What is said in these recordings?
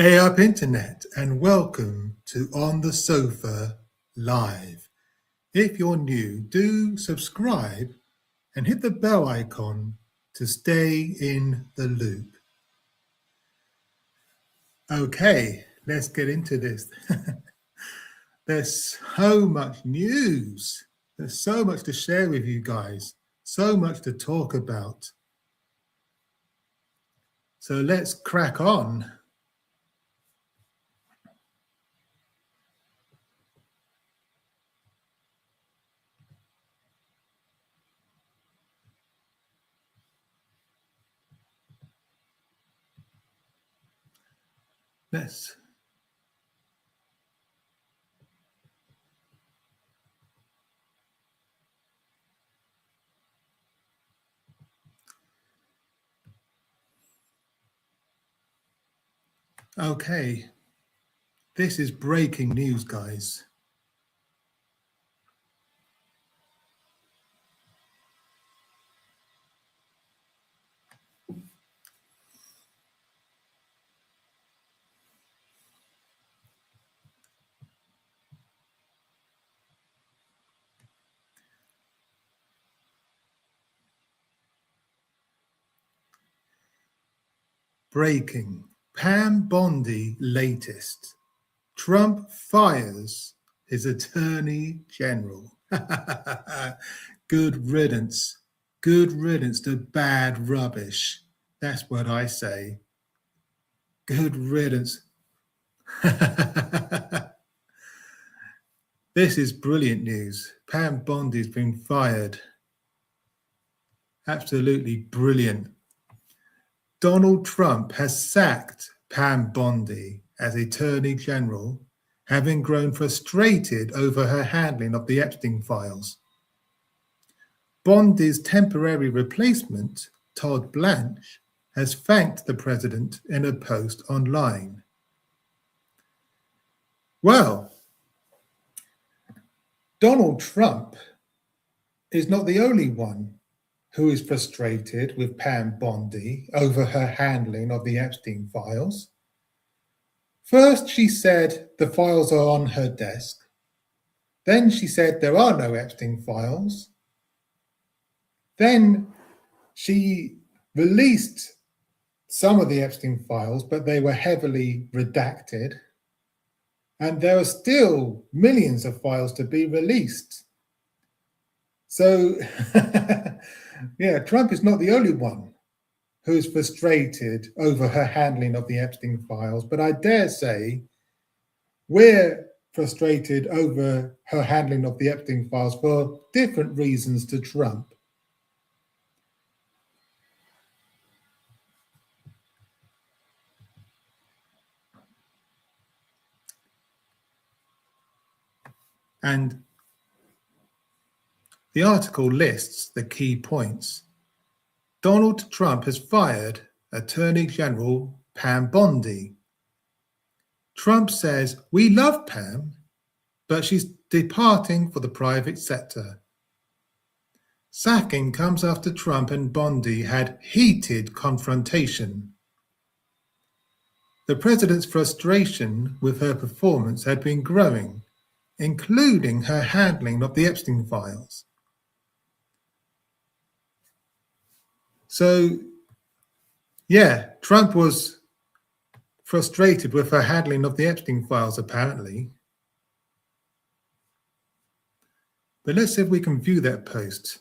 Hey up internet and welcome to On the Sofa Live. If you're new, do subscribe and hit the bell icon to stay in the loop. Okay, let's get into this. There's so much news. There's so much to share with you guys, so much to talk about. So let's crack on. Let's Okay, this is breaking news, guys. Breaking. Pam Bondi latest. Trump fires his attorney general. Good riddance. Good riddance to bad rubbish. That's what I say. Good riddance. This is brilliant news. Pam Bondi's been fired. Absolutely brilliant. Donald Trump has sacked Pam Bondi as Attorney General, having grown frustrated over her handling of the Epstein files. Bondi's temporary replacement, Todd Blanche, has thanked the president in a post online. Well, Donald Trump is not the only one who is frustrated with Pam Bondi over her handling of the Epstein files. First, she said the files are on her desk. Then she said there are no Epstein files. Then she released some of the Epstein files, but they were heavily redacted. And there are still millions of files to be released. So, yeah, Trump is not the only one who is frustrated over her handling of the Epstein files, but I dare say we're frustrated over her handling of the Epstein files for different reasons to Trump. And the article lists the key points. Donald Trump has fired Attorney General Pam Bondi. Trump says, "We love Pam, but she's departing for the private sector." Sacking comes after Trump and Bondi had heated confrontation. The president's frustration with her performance had been growing, including her handling of the Epstein files. So, yeah, Trump was frustrated with her handling of the Epstein files, apparently. But let's see if we can view that post.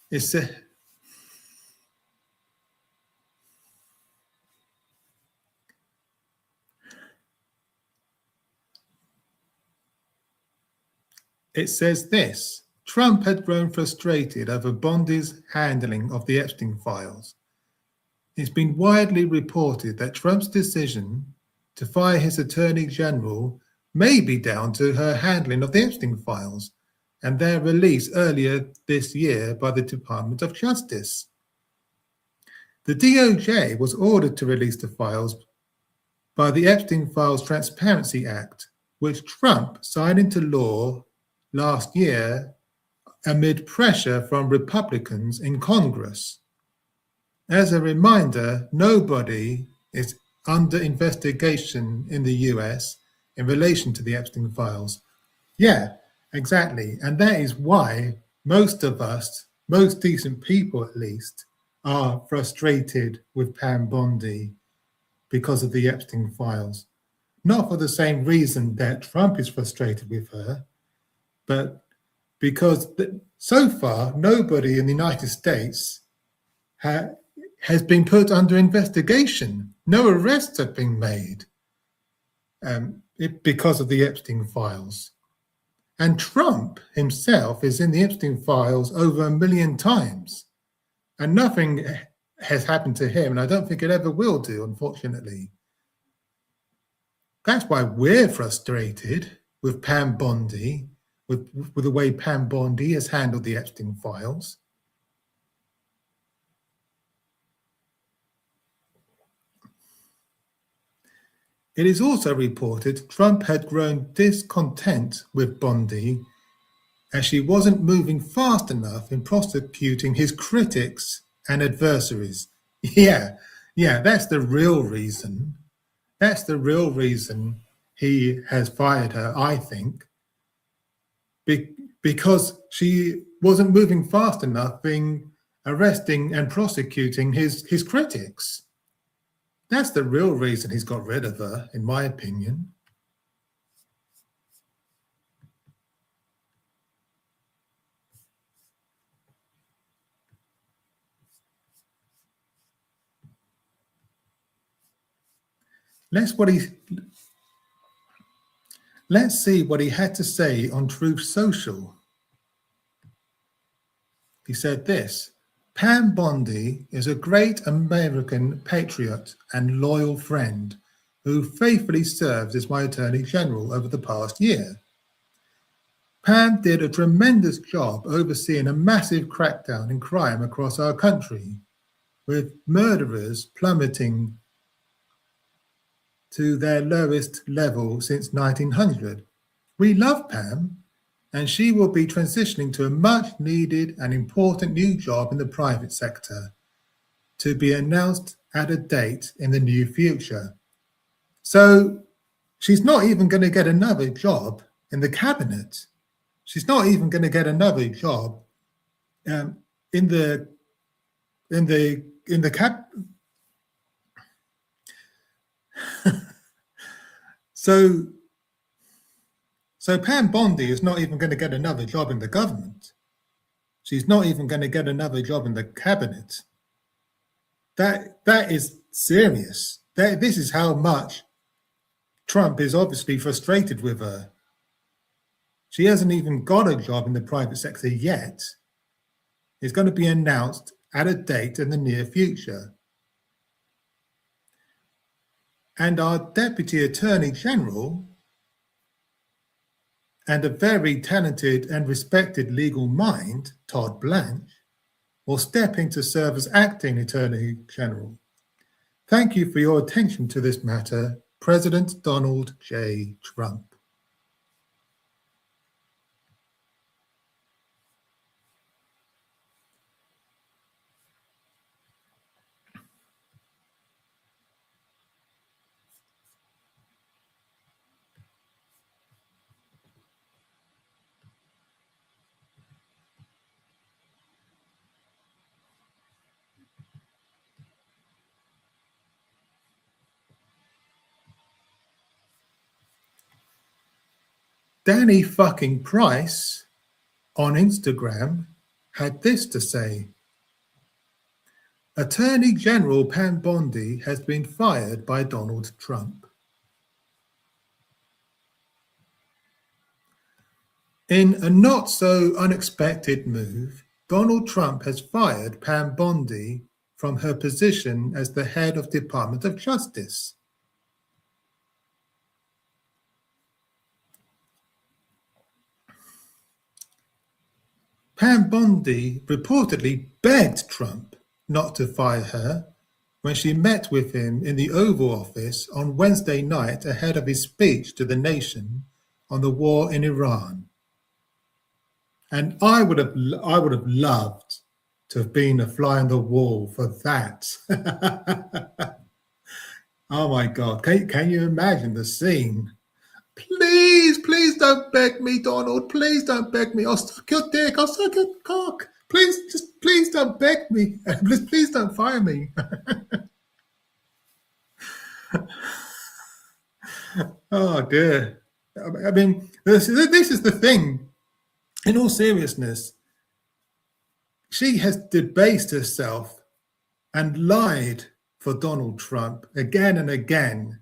It says this: Trump had grown frustrated over Bondi's handling of the Epstein files. It's been widely reported that Trump's decision to fire his attorney general may be down to her handling of the Epstein files and their release earlier this year by the Department of Justice. The DOJ was ordered to release the files by the Epstein Files Transparency Act, which Trump signed into law last year, amid pressure from Republicans in Congress. As a reminder, nobody is under investigation in the US in relation to the Epstein files. Yeah, exactly. And that is why most of us, most decent people at least, are frustrated with Pam Bondi because of the Epstein files. Not for the same reason that Trump is frustrated with her, but because so far nobody in the United States has been put under investigation. No arrests have been made because of the Epstein files. And Trump himself is in the Epstein files over 1 million times. And nothing has happened to him, and I don't think it ever will do, unfortunately. That's why we're frustrated with Pam Bondi, with the way Pam Bondi has handled the Epstein files. It is also reported Trump had grown discontent with Bondi as she wasn't moving fast enough in prosecuting his critics and adversaries. Yeah, that's the real reason. That's the real reason he has fired her, I think, because she wasn't moving fast enough in arresting and prosecuting his critics. That's the real reason he's got rid of her, in my opinion. Let's see what he had to say on Truth Social. He said this: Pam Bondi is a great American patriot and loyal friend who faithfully served as my Attorney General over the past year. Pam did a tremendous job overseeing a massive crackdown in crime across our country, with murderers plummeting to their lowest level since 1900. We love Pam, and she will be transitioning to a much needed and important new job in the private sector, to be announced at a date in the near future. So she's not even going to get another job in the cabinet. She's not even going to get another job in the cap. So Pam Bondi is not even going to get another job in the government. She's not even going to get another job in the cabinet. That is serious. This is how much Trump is obviously frustrated with her. She hasn't even got a job in the private sector yet. It's going to be announced at a date in the near future. And our Deputy Attorney General, and a very talented and respected legal mind, Todd Blanche, will step in to serve as acting Attorney General. Thank you for your attention to this matter, President Donald J. Trump. Danny fucking Price on Instagram had this to say: Attorney General Pam Bondi has been fired by Donald Trump. In a not so unexpected move, Donald Trump has fired Pam Bondi from her position as the head of Department of Justice. Pam Bondi reportedly begged Trump not to fire her when she met with him in the Oval Office on Wednesday night ahead of his speech to the nation on the war in Iran. And I would have loved to have been a fly on the wall for that. Oh my God. Can you imagine the scene? Please don't beg me, Donald. Please don't beg me. I'll suck your dick. I'll suck your cock. Please don't beg me. Please don't fire me. Oh dear. I mean, this is the thing. In all seriousness, she has debased herself and lied for Donald Trump again and again,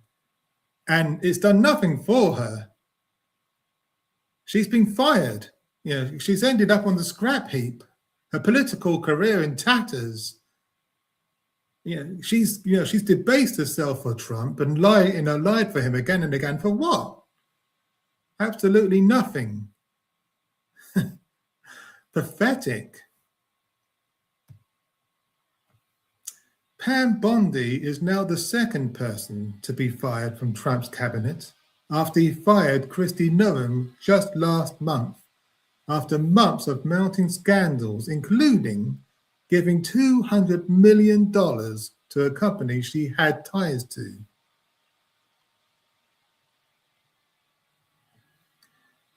and it's done nothing for her. She's been fired. She's ended up on the scrap heap. Her political career in tatters. She's debased herself for Trump and lied for him again and again for what? Absolutely nothing. Pathetic. Pam Bondi is now the second person to be fired from Trump's cabinet after he fired Kristi Noem just last month after months of mounting scandals, including giving $200 million to a company she had ties to.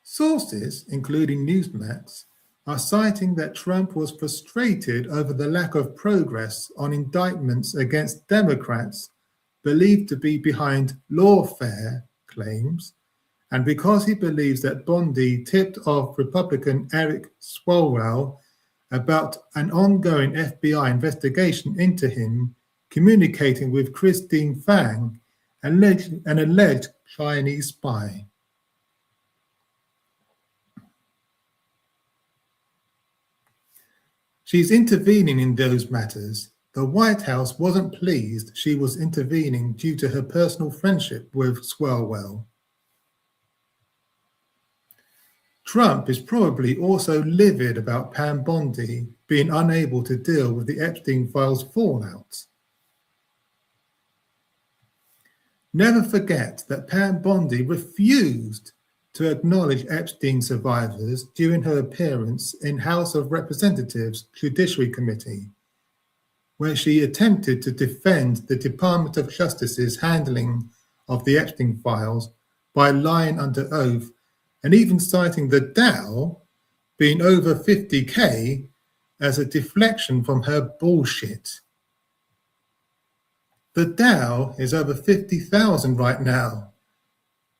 Sources, including Newsmax, are citing that Trump was frustrated over the lack of progress on indictments against Democrats believed to be behind lawfare claims, and because he believes that Bondi tipped off Republican Eric Swalwell about an ongoing FBI investigation into him communicating with Christine Fang, an alleged Chinese spy. She's intervening in those matters. The White House wasn't pleased she was intervening due to her personal friendship with Swalwell. Trump is probably also livid about Pam Bondi being unable to deal with the Epstein files fallout. Never forget that Pam Bondi refused to acknowledge Epstein survivors during her appearance in House of Representatives Judiciary Committee, where she attempted to defend the Department of Justice's handling of the Epstein files by lying under oath and even citing the Dow being over 50K as a deflection from her bullshit. The Dow is over 50,000 right now.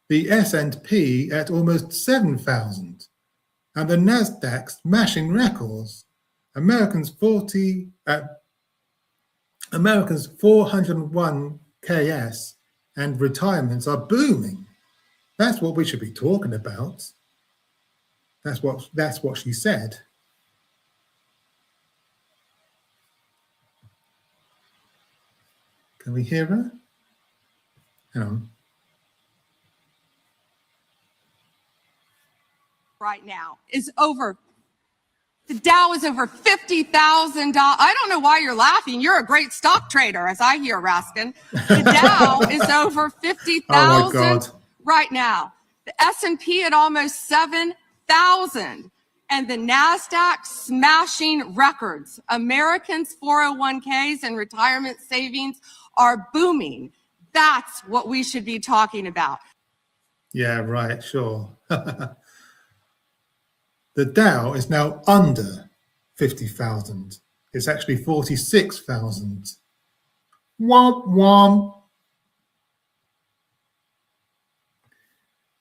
The S&P at almost 7,000, and the Nasdaq smashing records. Americans 401 KS and retirements are booming. That's what we should be talking about. That's what she said. Can we hear her? Hang on. Right now is over. The Dow is over $50,000. I don't know why you're laughing. You're a great stock trader, as I hear, Raskin. The Dow is over 50,000 right now. The S&P at almost 7,000, and the Nasdaq smashing records. Americans' 401ks and retirement savings are booming. That's what we should be talking about. Yeah, right. Sure. The Dow is now under 50,000. It's actually 46,000. Womp womp.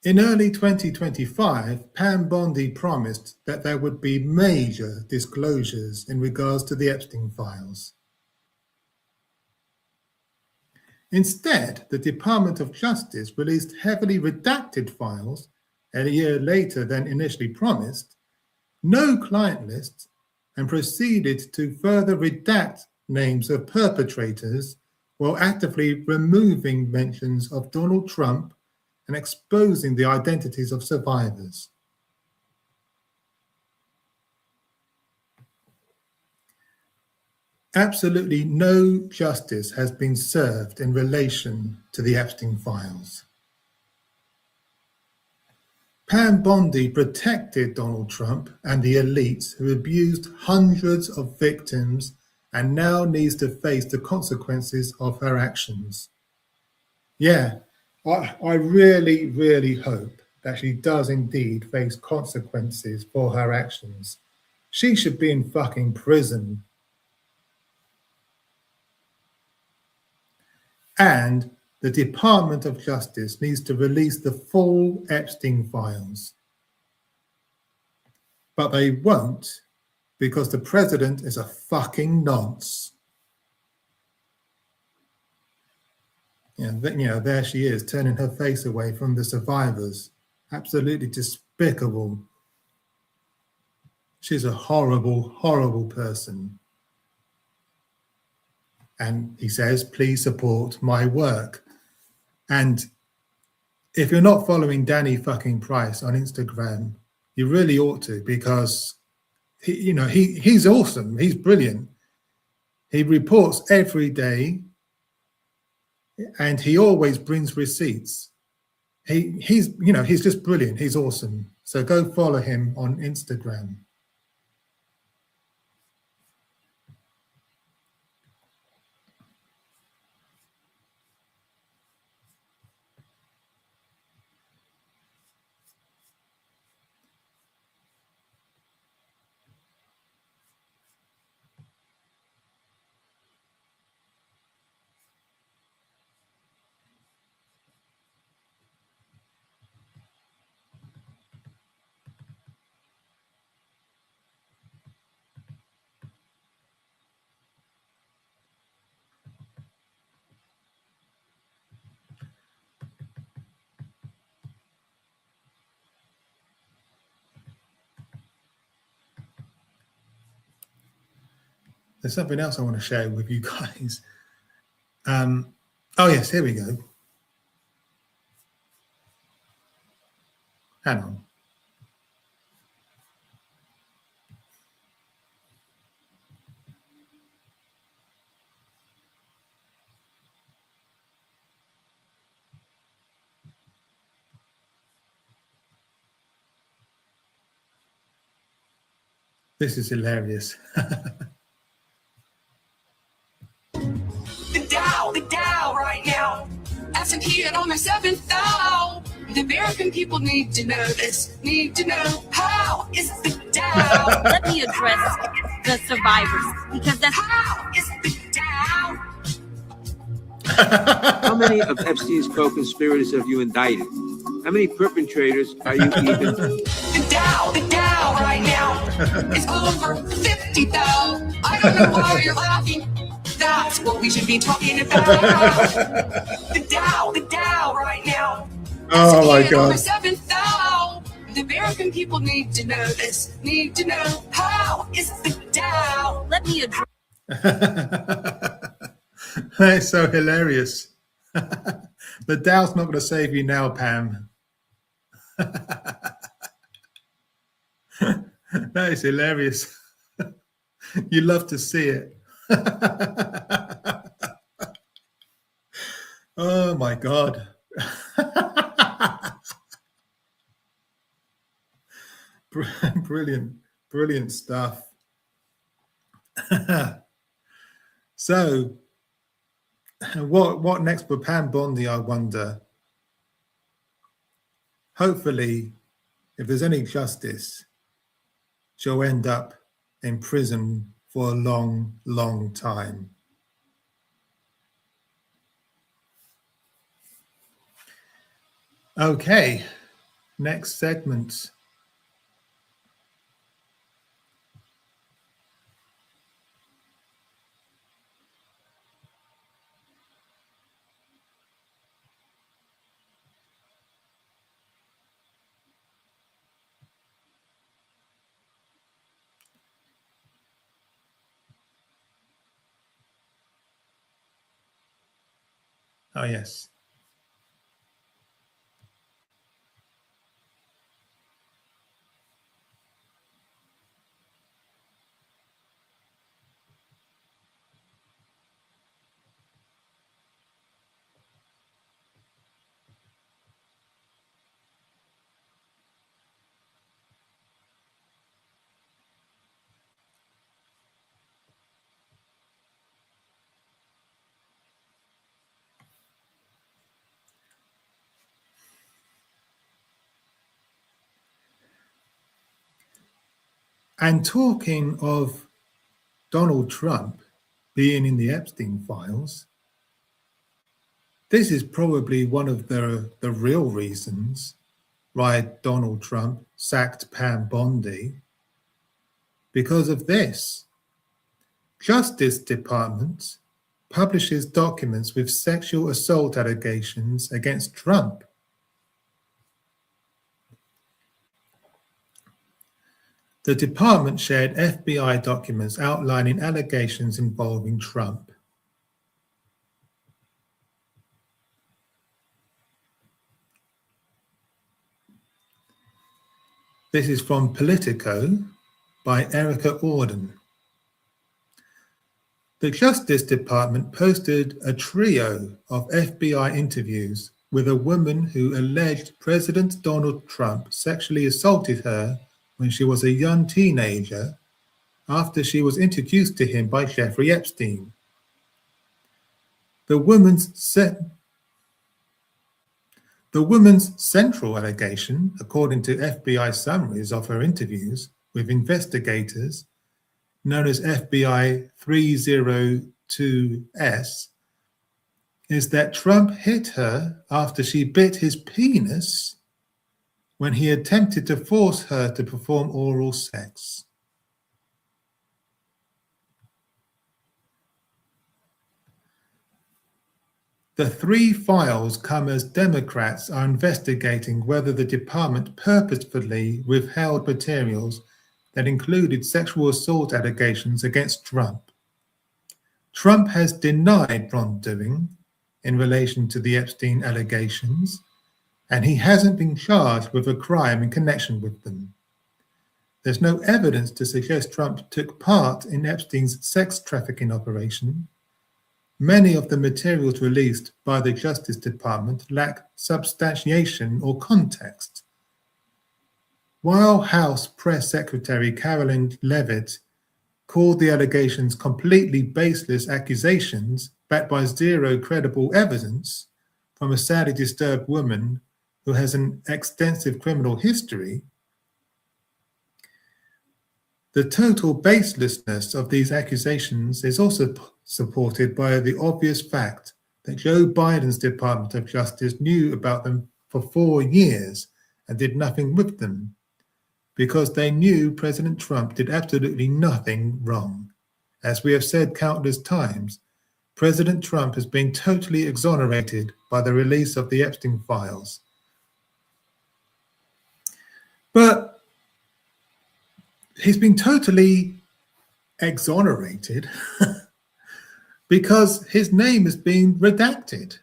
In early 2025, Pam Bondi promised that there would be major disclosures in regards to the Epstein files. Instead, the Department of Justice released heavily redacted files a year later than initially promised, no client lists, and proceeded to further redact names of perpetrators while actively removing mentions of Donald Trump and exposing the identities of survivors. Absolutely no justice has been served in relation to the Epstein files. Pam Bondi protected Donald Trump and the elites who abused hundreds of victims and now needs to face the consequences of her actions. Yeah, I really, really hope that she does indeed face consequences for her actions. She should be in fucking prison. And the Department of Justice needs to release the full Epstein files. But they won't, because the president is a fucking nonce. There she is, turning her face away from the survivors. Absolutely despicable. She's a horrible, horrible person. And he says, please support my work. And if you're not following Danny fucking Price on Instagram, you really ought to, because he's awesome. He's brilliant. He reports every day, and he always brings receipts. He's just brilliant. He's awesome. So go follow him on Instagram. There's something else I want to share with you guys. Oh yes, here we go. Hang on. This is hilarious. The Dow right now. S&P at almost 7,000. The American people need to know this. Need to know how is the Dow. Let me address the survivors, because that's How is the Dow. How many of Epstein's co-conspirators have you indicted? How many perpetrators are you even? The Dow right now is over 50,000. I don't know why you're laughing. That's what we should be talking about. The Dow right now. Oh my God. Over 7,000. The American people need to know this. Need to know how is the Dow. let me address That is so hilarious. The Dow's not going to save you now, Pam. That is hilarious. You love to see it. Oh my God. Brilliant stuff. So what next for Pam Bondi, I wonder? Hopefully, if there's any justice, she'll end up in prison for a long, long time. Okay, next segment. Oh, yes. And talking of Donald Trump being in the Epstein files, this is probably one of the real reasons why Donald Trump sacked Pam Bondi, because of this. Justice Department publishes documents with sexual assault allegations against Trump. The department shared FBI documents outlining allegations involving Trump. This is from Politico by Erica Auden. The Justice Department posted a trio of FBI interviews with a woman who alleged President Donald Trump sexually assaulted her when she was a young teenager after she was introduced to him by Jeffrey Epstein. The woman's central allegation, according to FBI summaries of her interviews with investigators, known as FBI 302S, is that Trump hit her after she bit his penis when he attempted to force her to perform oral sex. The three files come as Democrats are investigating whether the department purposefully withheld materials that included sexual assault allegations against Trump. Trump has denied wrongdoing in relation to the Epstein allegations, and he hasn't been charged with a crime in connection with them. There's no evidence to suggest Trump took part in Epstein's sex trafficking operation. Many of the materials released by the Justice Department lack substantiation or context. While House Press Secretary Carolyn Leavitt called the allegations completely baseless accusations backed by zero credible evidence from a sadly disturbed woman who has an extensive criminal history, the total baselessness of these accusations is also supported by the obvious fact that Joe Biden's Department of Justice knew about them for 4 years and did nothing with them, because they knew President Trump did absolutely nothing wrong. As we have said countless times, President Trump has been totally exonerated by the release of the Epstein files. But he's been totally exonerated because his name has been redacted.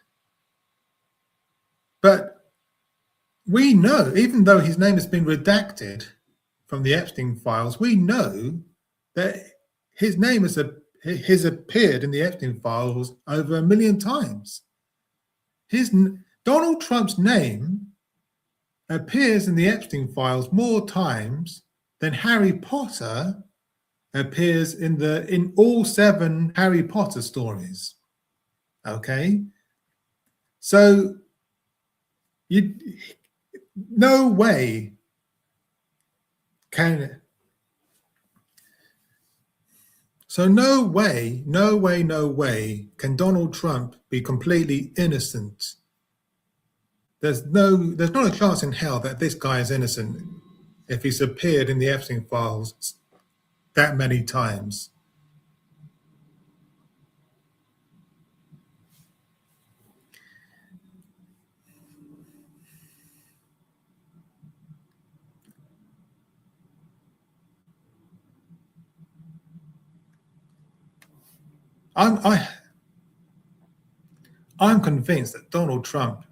But we know, even though his name has been redacted from the Epstein files, we know that his name has appeared in the Epstein files over 1 million times. Donald Trump's name appears in the Epstein files more times than Harry Potter appears in all 7 Harry Potter stories. Okay, so no way can Donald Trump be completely innocent. There's not a chance in hell that this guy is innocent if he's appeared in the Epstein files that many times. I'm convinced that Donald Trump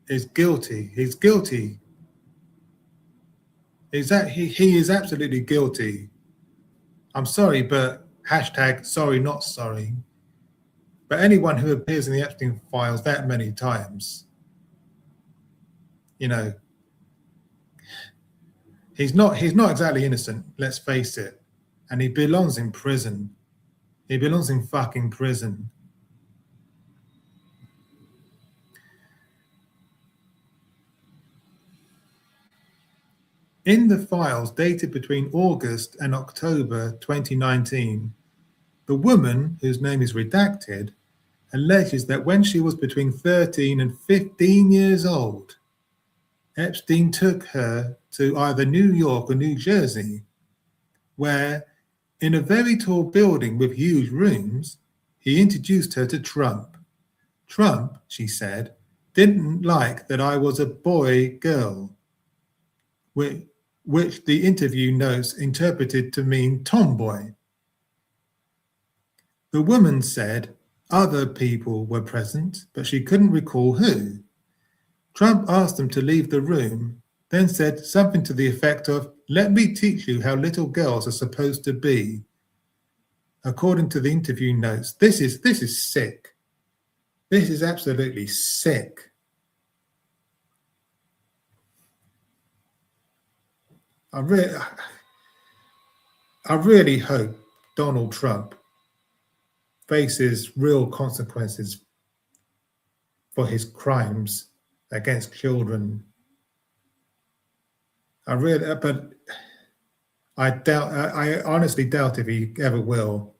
is guilty. He's guilty. He is absolutely guilty. I'm sorry, but #sorry not sorry. But anyone who appears in the Epstein files that many times, he's not exactly innocent, let's face it. And he belongs in prison. He belongs in fucking prison. In the files dated between August and October 2019, the woman, whose name is redacted, alleges that when she was between 13 and 15 years old, Epstein took her to either New York or New Jersey, where, in a very tall building with huge rooms, he introduced her to Trump. Trump, she said, didn't like that I was a boy-girl, which the interview notes interpreted to mean tomboy. The woman said other people were present, but she couldn't recall who. Trump asked them to leave the room, then said something to the effect of, "Let me teach you how little girls are supposed to be." According to the interview notes, this is sick. This is absolutely sick. I really hope Donald Trump faces real consequences for his crimes against children. But I honestly doubt if he ever will.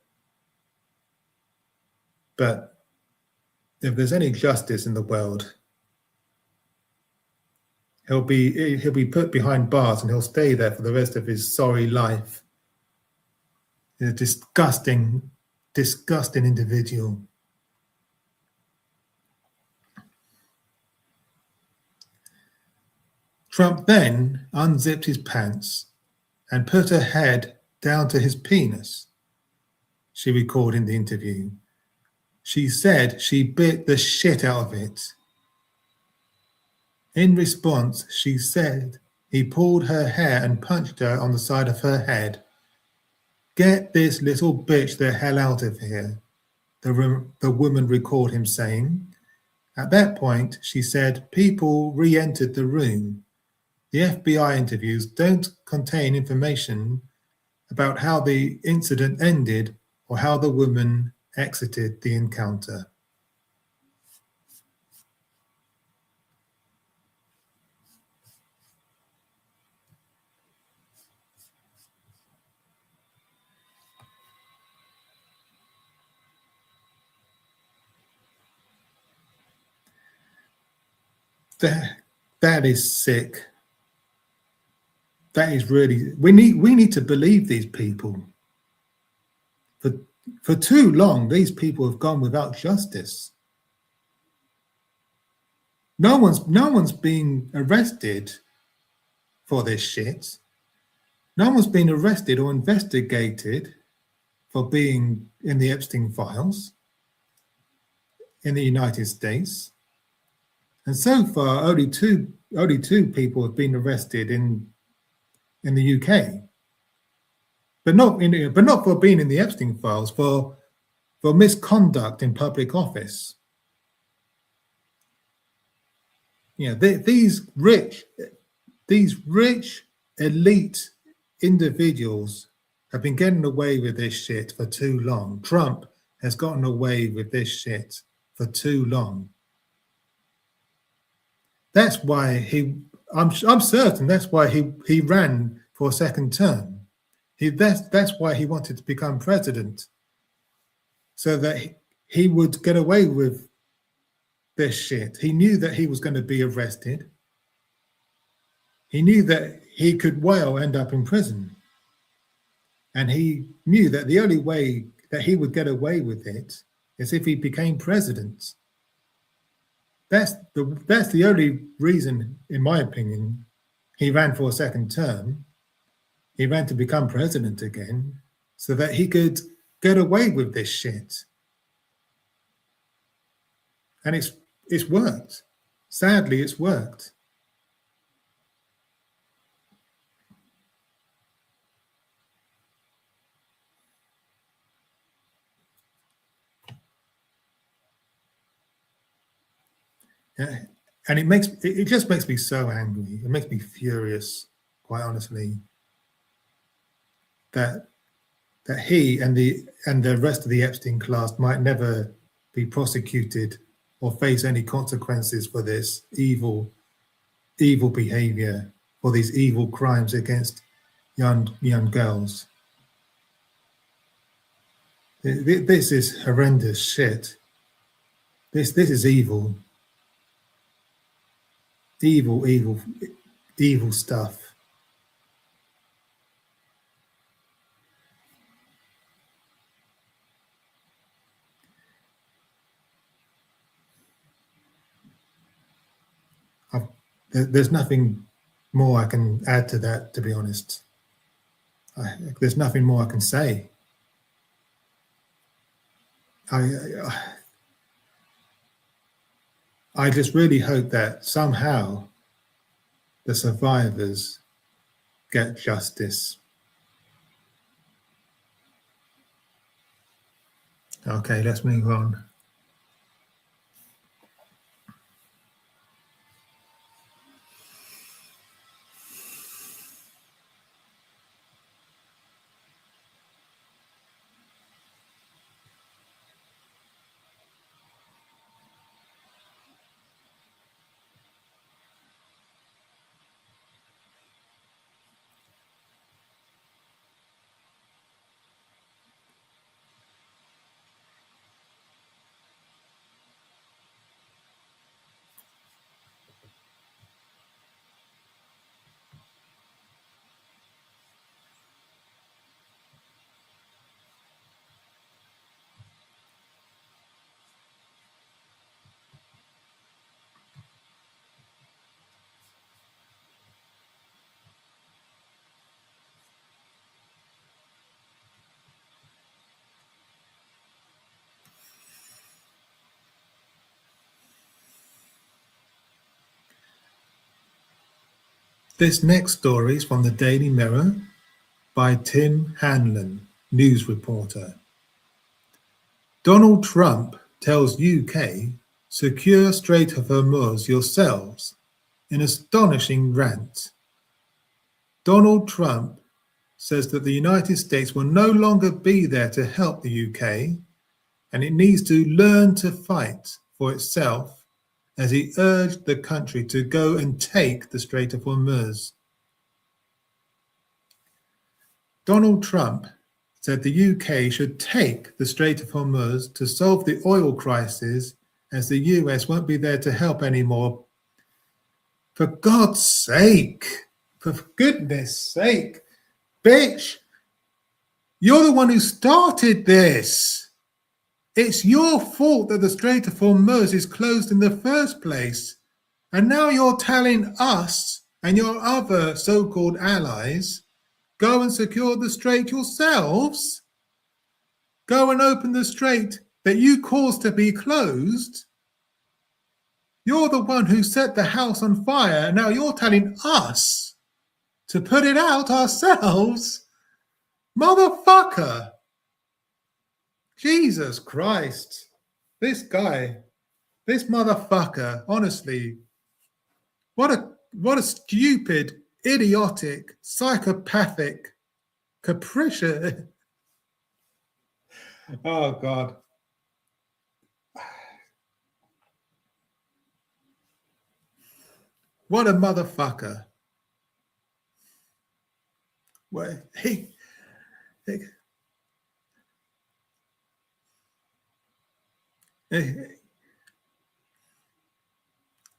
But if there's any justice in the world, he'll be put behind bars and he'll stay there for the rest of his sorry life. He's a disgusting individual. Trump then unzipped his pants and put her head down to his penis, she recalled in the interview. She said she bit the shit out of it. In response, she said he pulled her hair and punched her on the side of her head. "Get this little bitch the hell out of here," the woman recalled him saying. At that point, she said people re-entered the room. The FBI interviews don't contain information about how the incident ended or how the woman exited the encounter. That is sick. That is really, we need to believe these people. For too long, these people have gone without justice. No one's been arrested for this shit. No one's been arrested or investigated for being in the Epstein files in the United States. And so far, only two people have been arrested in the UK, but not for being in the Epstein files, for misconduct in public office. You know, these rich elite individuals have been getting away with this shit for too long. Trump has gotten away with this shit for too long. That's why I'm certain that's why he ran for a second term. That's why he wanted to become president, so that he would get away with this shit. He knew that he was going to be arrested. He knew that he could well end up in prison. And he knew that the only way that he would get away with it is if he became president. That's the only reason, in my opinion, he ran for a second term. He ran to become president again, so that he could get away with this shit. And it's worked. Sadly, it's worked. Yeah. And it just makes me so angry. It makes me furious, quite honestly, that he and the rest of the Epstein class might never be prosecuted or face any consequences for this evil behavior. for these evil crimes against young girls. This is horrendous shit. This is evil. Evil stuff. There's nothing more I can add to that, to be honest. There's nothing more I can say. I just really hope that somehow the survivors get justice. Okay, let's move on. This next story is from the Daily Mirror by Tim Hanlon, news reporter. Donald Trump tells UK, secure Strait of Hormuz yourselves, in astonishing rant. Donald Trump says that the United States will no longer be there to help the UK, and it needs to learn to fight for itself, as he urged the country to go and take the Strait of Hormuz. Donald Trump said the UK should take the Strait of Hormuz to solve the oil crisis, as the US won't be there to help anymore. For God's sake, for goodness sake, bitch, you're the one who started this. It's your fault that the Strait of Hormuz is closed in the first place. And now you're telling us and your other so-called allies, go and secure the strait yourselves. Go and open the strait that you caused to be closed. You're the one who set the house on fire, and now you're telling us to put it out ourselves? Motherfucker! Jesus Christ. This guy, this motherfucker, honestly, what a stupid, idiotic, psychopathic, capricious. Oh God. What a motherfucker. Well,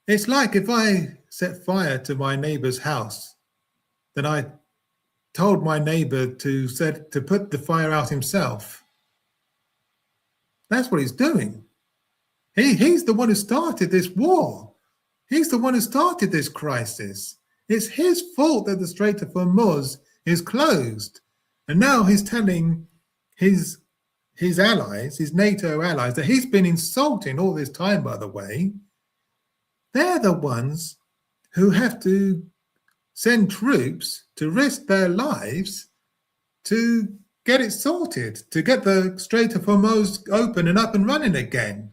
it's like if I set fire to my neighbor's house, then I told my neighbor to put the fire out himself. That's what he's doing. He's the one who started this war. He's the one who started this crisis. It's his fault that the Strait of Hormuz is closed. And now he's telling his allies, his NATO allies, that he's been insulting all this time, by the way. They're the ones who have to send troops to risk their lives to get it sorted, to get the Strait of Hormuz open and up and running again.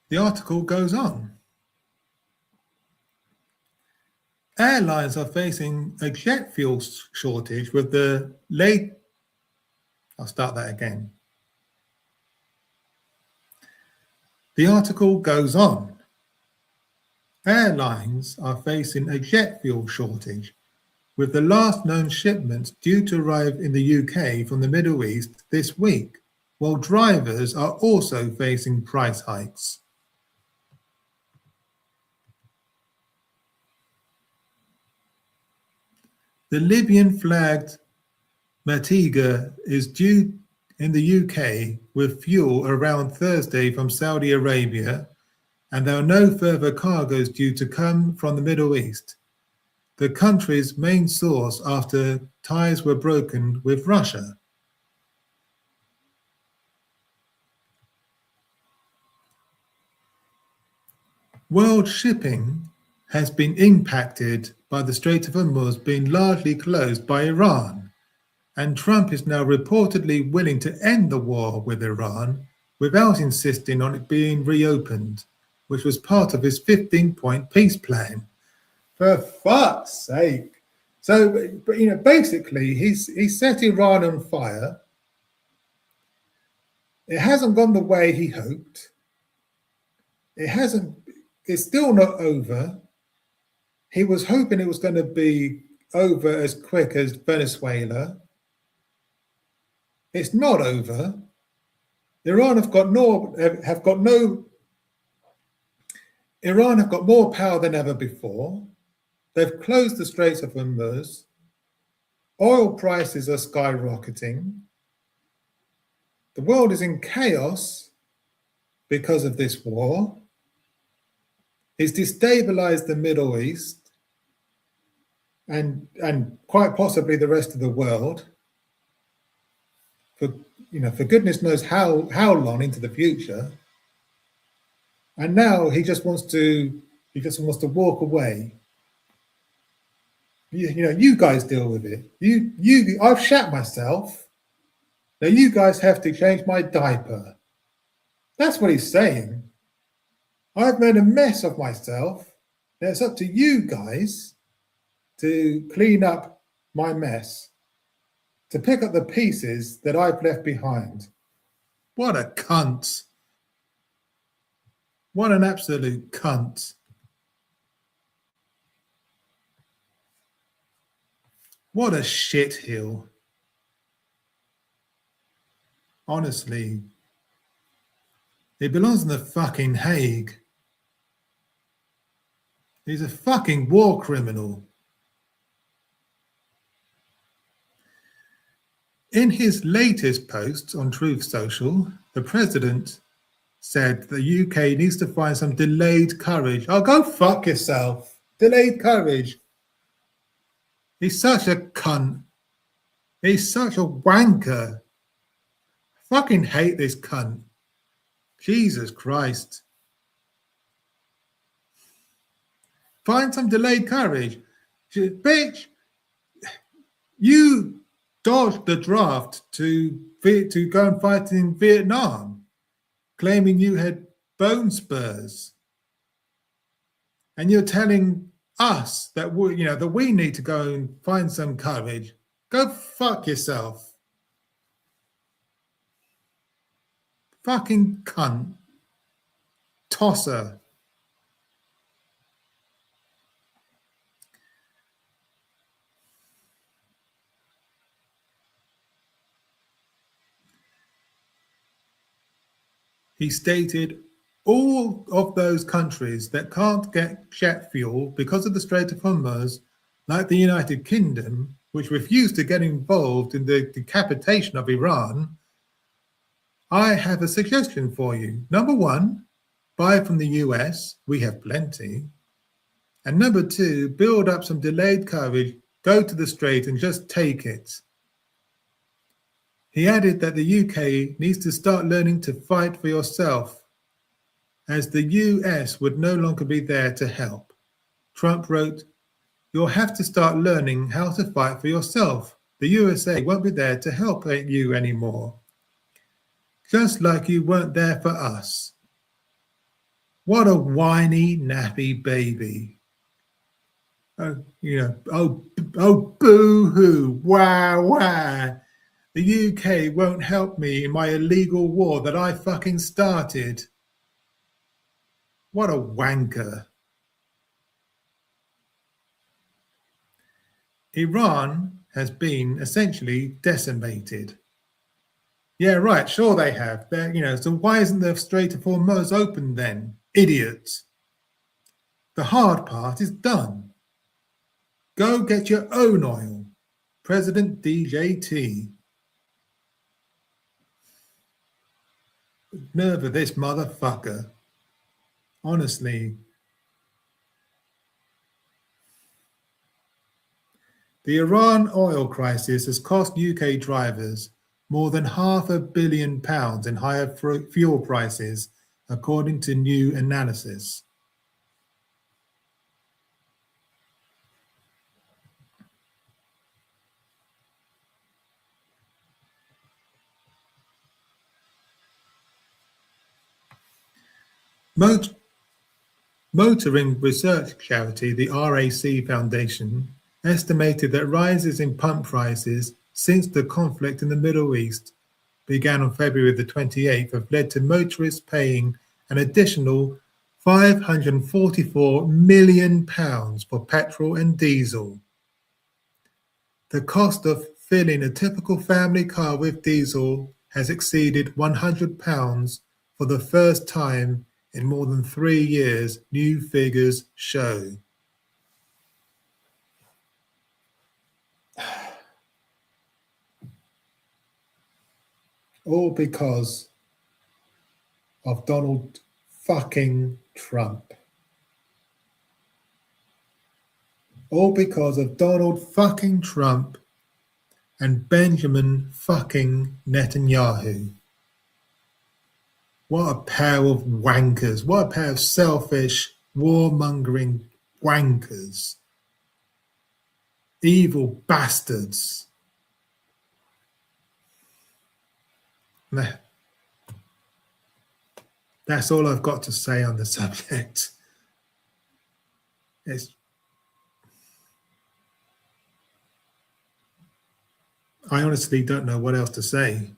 The article goes on. Airlines are facing a jet fuel shortage with the late... I'll start that again. The article goes on. Airlines are facing a jet fuel shortage, with the last known shipments due to arrive in the UK from the Middle East this week, while drivers are also facing price hikes. The Libyan-flagged Martiga is due in the UK with fuel around Thursday from Saudi Arabia, and there are no further cargoes due to come from the Middle East, the country's main source after ties were broken with Russia. World shipping has been impacted by the Strait of Hormuz being largely closed by Iran, and Trump is now reportedly willing to end the war with Iran without insisting on it being reopened, which was part of his 15-point peace plan. For fuck's sake. So, basically, he's set Iran on fire. It hasn't gone the way he hoped. It's still not over. He was hoping it was going to be over as quick as Venezuela. It's not over. Iran have got more power than ever before. They've closed the Straits of Hormuz. Oil prices are skyrocketing. The world is in chaos because of this war. It's destabilized the Middle East and quite possibly the rest of the world for goodness knows how long into the future. And now he just wants to walk away. You guys deal with it. I've shat myself. Now you guys have to change my diaper. That's what he's saying. I've made a mess of myself. Now it's up to you guys to clean up my mess, to pick up the pieces that I've left behind. What a cunt. What an absolute cunt. What a shitheel. Honestly, he belongs in the fucking Hague. He's a fucking war criminal. In his latest post on Truth Social, the president said the UK needs to find some delayed courage. Oh, go fuck yourself. Delayed courage. He's such a cunt. He's such a wanker. I fucking hate this cunt. Jesus Christ. Find some delayed courage. Bitch, you dodged the draft to go and fight in Vietnam, claiming you had bone spurs. And you're telling us that we need to go and find some courage. Go fuck yourself. Fucking cunt. Tosser. He stated all of those countries that can't get jet fuel because of the Strait of Hormuz, like the United Kingdom, which refused to get involved in the decapitation of Iran, I have a suggestion for you. Number one, buy from the US. We have plenty. And number two, build up some delayed courage, go to the Strait and just take it. He added that the UK needs to start learning to fight for yourself, as the US would no longer be there to help. Trump wrote, "You'll have to start learning how to fight for yourself. The USA won't be there to help you anymore. Just like you weren't there for us." What a whiny, nappy baby. Boo-hoo, wah. The UK won't help me in my illegal war that I fucking started. What a wanker. Iran has been essentially decimated. Yeah, right. Sure, they have. So why isn't the Strait of Hormuz open then? Idiots. The hard part is done. Go get your own oil. President DJT. Nerve of this motherfucker. Honestly. The Iran oil crisis has cost UK drivers more than £500 million in higher fuel prices, according to new analysis. Motoring research charity, the RAC Foundation, estimated that rises in pump prices since the conflict in the Middle East began on February the 28th have led to motorists paying an additional £544 million for petrol and diesel. The cost of filling a typical family car with diesel has exceeded £100 for the first time in more than 3 years, new figures show. All because of Donald fucking Trump. All because of Donald fucking Trump and Benjamin fucking Netanyahu. What a pair of wankers. What a pair of selfish, warmongering wankers. Evil bastards. Meh. That's all I've got to say on the subject. I honestly don't know what else to say.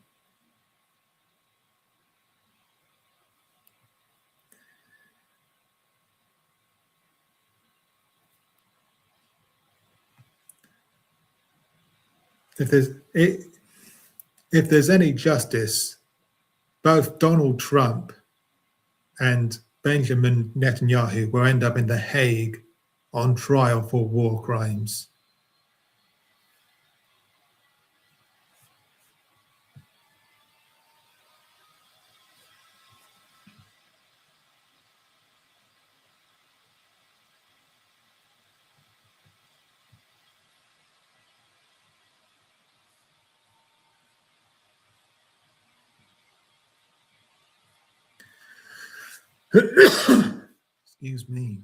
If there's any justice, both Donald Trump and Benjamin Netanyahu will end up in The Hague on trial for war crimes. Excuse me.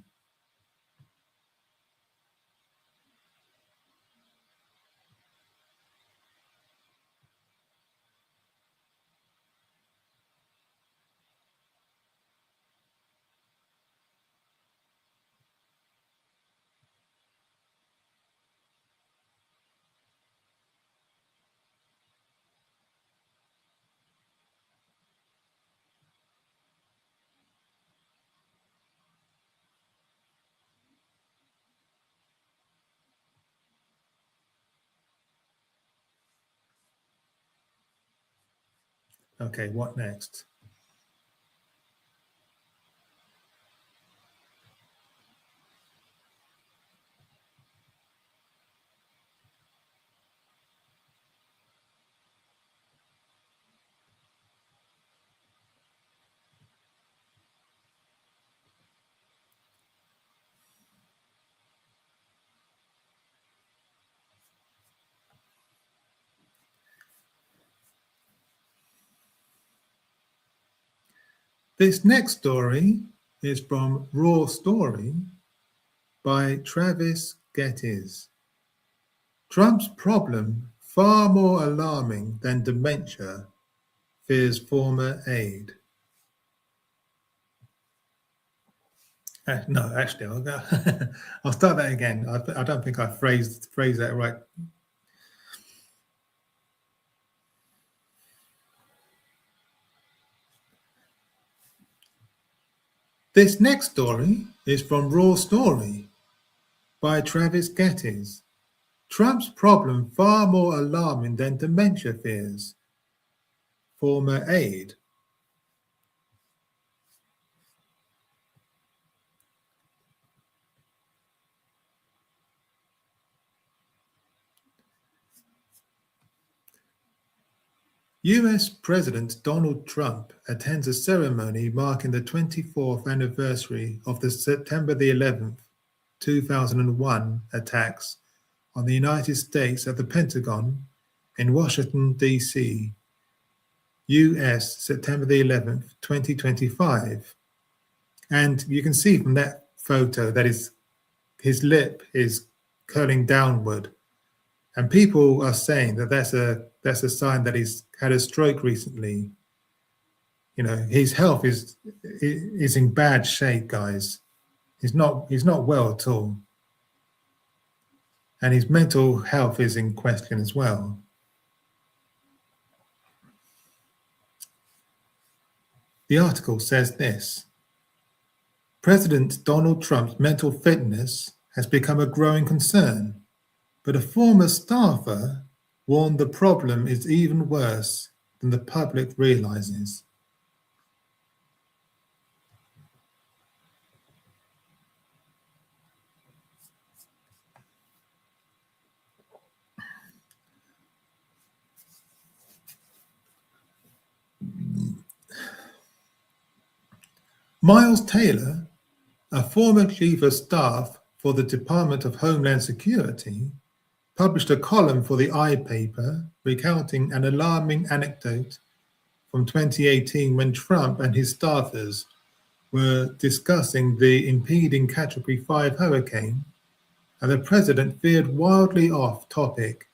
Okay, what next? This next story is from Raw Story by Travis Gettis. Trump's problem far more alarming than dementia, fears former aide. No, actually, I'll start that again. I don't think I phrased that right. This next story is from Raw Story by Travis Geddes. Trump's problem far more alarming than dementia fears. Former aide. US President Donald Trump attends a ceremony marking the 24th anniversary of the September the 11th, 2001 attacks on the United States at the Pentagon in Washington, D.C., US, September the 11th, 2025. And you can see from that photo that his lip is curling downward. And people are saying that that's a sign that he's had a stroke recently. You know, his health is in bad shape, guys. He's not well at all. And his mental health is in question as well. The article says this: President Donald Trump's mental fitness has become a growing concern, but a former staffer warned the problem is even worse than the public realizes. Miles Taylor, a former chief of staff for the Department of Homeland Security, published a column for the I-Paper recounting an alarming anecdote from 2018 when Trump and his staffers were discussing the impending Category 5 hurricane, and the president veered wildly off topic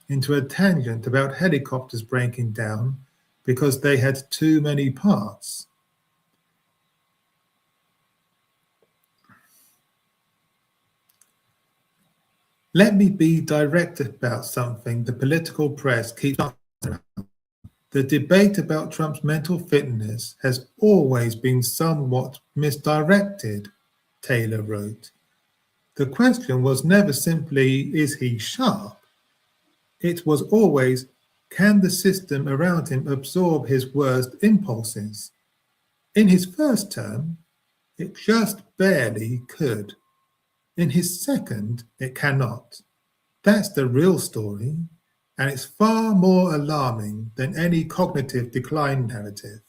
into a tangent about helicopters breaking down because they had too many parts. Let me be direct about something the political press keeps on around. The debate about Trump's mental fitness has always been somewhat misdirected, Taylor wrote. The question was never simply, is he sharp? It was always, can the system around him absorb his worst impulses? In his first term, it just barely could. In his second, it cannot. That's the real story, and it's far more alarming than any cognitive decline narrative.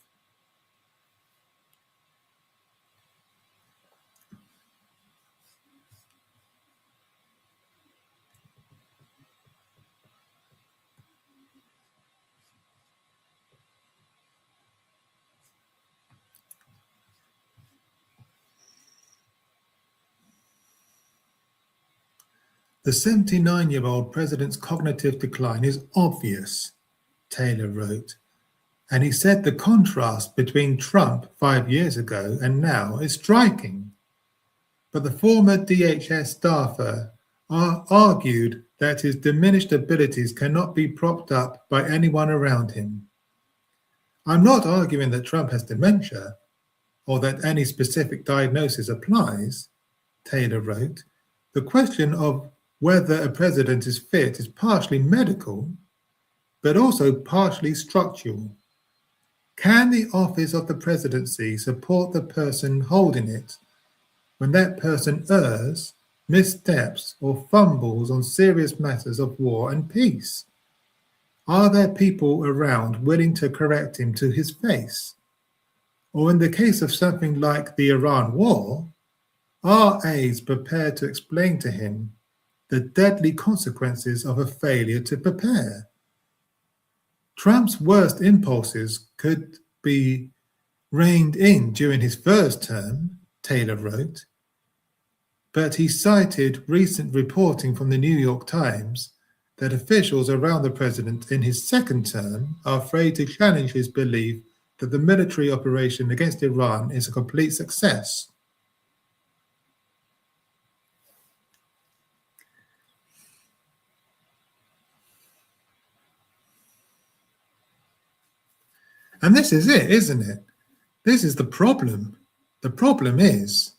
The 79-year-old president's cognitive decline is obvious, Taylor wrote, and he said the contrast between Trump 5 years ago and now is striking. But the former DHS staffer argued that his diminished abilities cannot be propped up by anyone around him. I'm not arguing that Trump has dementia or that any specific diagnosis applies, Taylor wrote. The question of whether a president is fit is partially medical, but also partially structural. Can the office of the presidency support the person holding it when that person errs, missteps, or fumbles on serious matters of war and peace? Are there people around willing to correct him to his face? Or in the case of something like the Iran war, are aides prepared to explain to him the deadly consequences of a failure to prepare? Trump's worst impulses could be reined in during his first term, Taylor wrote, but he cited recent reporting from the New York Times that officials around the president in his second term are afraid to challenge his belief that the military operation against Iran is a complete success. And this is it, isn't it? This is the problem. The problem is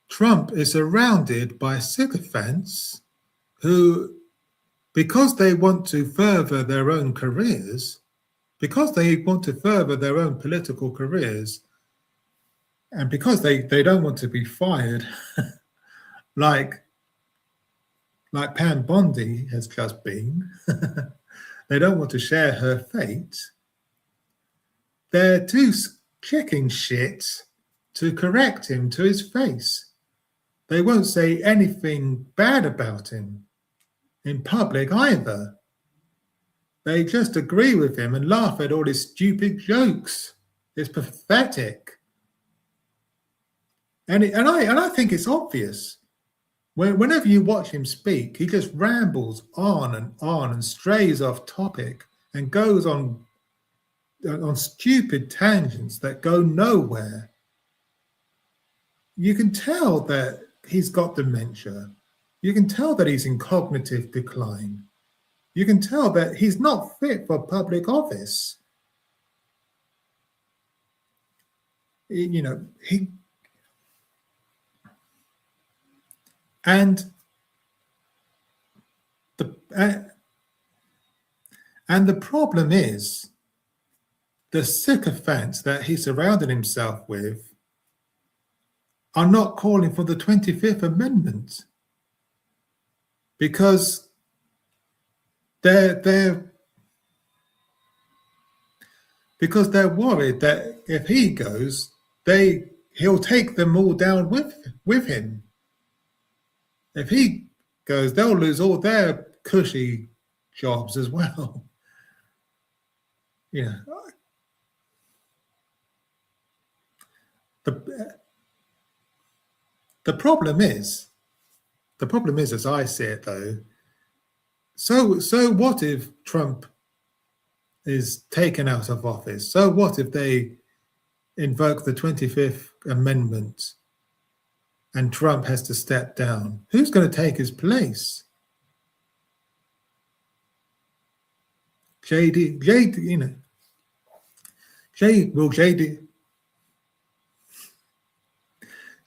Trump is surrounded by sycophants who, because they want to further their own careers, because they want to further their own political careers, and because they don't want to be fired like Pam Bondi has just been, they don't want to share her fate, they're too chicken shit to correct him to his face. They won't say anything bad about him in public either. They just agree with him and laugh at all his stupid jokes. It's pathetic. And I think it's obvious. Whenever you watch him speak, he just rambles on and strays off topic and goes on stupid tangents that go nowhere. You can tell that he's got dementia. You can tell that he's in cognitive decline. You can tell that he's not fit for public office. You know, and the problem is the sycophants that he surrounded himself with are not calling for the 25th Amendment because they're worried that if he goes, he'll take them all down with him. If he goes, they'll lose all their cushy jobs as well. Yeah. The problem is, as I see it though, so what if Trump is taken out of office? So what if they invoke the 25th Amendment and Trump has to step down? Who's going to take his place? JD, you know,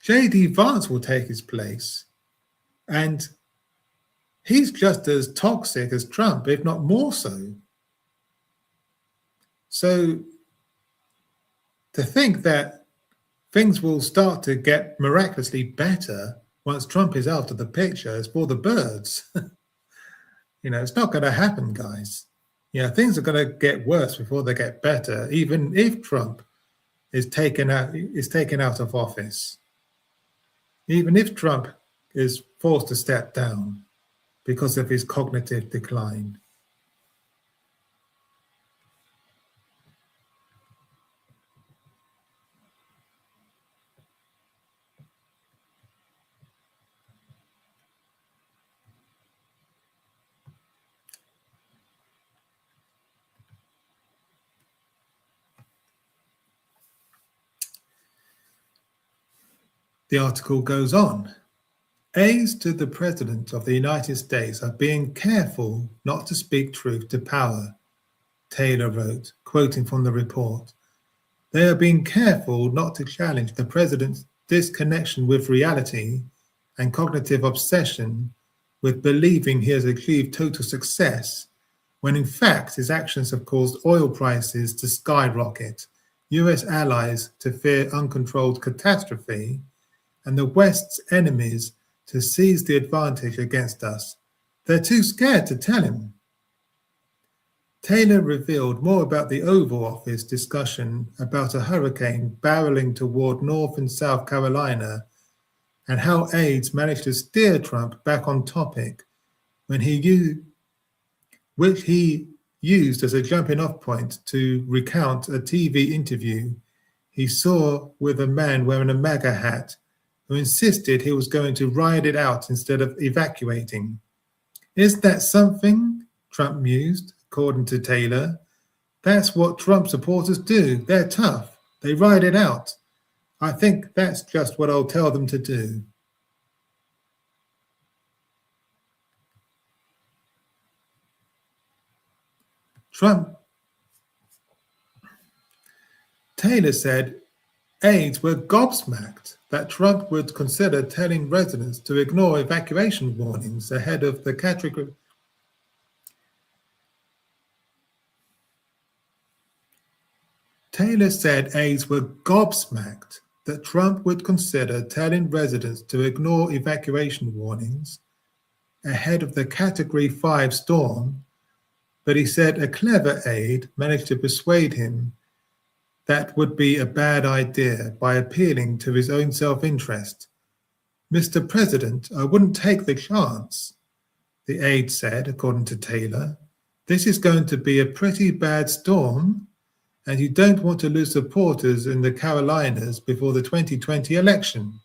JD Vance will take his place, and he's just as toxic as Trump, if not more so. So to think that things will start to get miraculously better once Trump is out of the picture is for the birds. You know, it's not going to happen, guys. You know, things are going to get worse before they get better, even if Trump is taken out of office. Even if Trump is forced to step down because of his cognitive decline. The article goes on. Aides to the President of the United States are being careful not to speak truth to power, Taylor wrote, quoting from the report. They are being careful not to challenge the President's disconnection with reality and cognitive obsession with believing he has achieved total success, when in fact his actions have caused oil prices to skyrocket, US allies to fear uncontrolled catastrophe, and the West's enemies to seize the advantage against us. They're too scared to tell him. Taylor revealed more about the Oval Office discussion about a hurricane barreling toward North and South Carolina and how aides managed to steer Trump back on topic which he used as a jumping-off point to recount a TV interview he saw with a man wearing a MAGA hat who insisted he was going to ride it out instead of evacuating. Is that something? Trump mused, according to Taylor. That's what Trump supporters do. They're tough. They ride it out. I think that's just what I'll tell them to do. Taylor said Aides were gobsmacked that Trump would consider telling residents to ignore evacuation warnings ahead of the category. Taylor said aides were gobsmacked that Trump would consider telling residents to ignore evacuation warnings ahead of the Category 5 storm, but he said a clever aide managed to persuade him that would be a bad idea by appealing to his own self-interest. "Mr. President, I wouldn't take the chance," the aide said, according to Taylor. "This is going to be a pretty bad storm, and you don't want to lose supporters in the Carolinas before the 2020 election."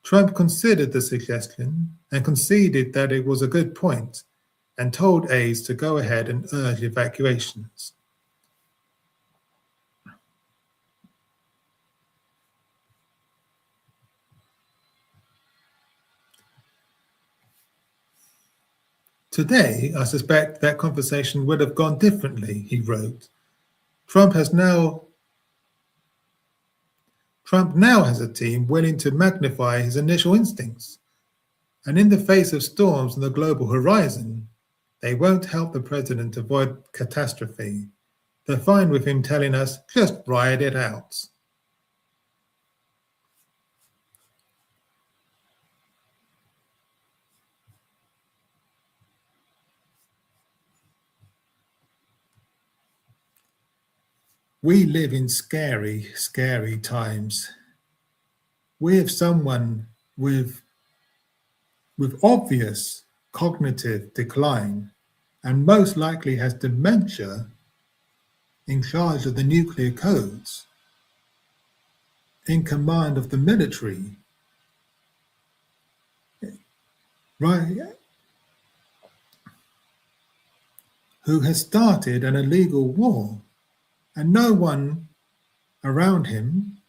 Trump considered the suggestion and conceded that it was a good point and told aides to go ahead and urge evacuations. "Today, I suspect that conversation would have gone differently," he wrote. Trump now has a team willing to magnify his initial instincts, and in the face of storms on the global horizon, they won't help the president avoid catastrophe. They're fine with him telling us, just ride it out. We live in scary, scary times. We have someone with obvious cognitive decline and most likely has dementia in charge of the nuclear codes, in command of the military, right? Who has started an illegal war, and no one around him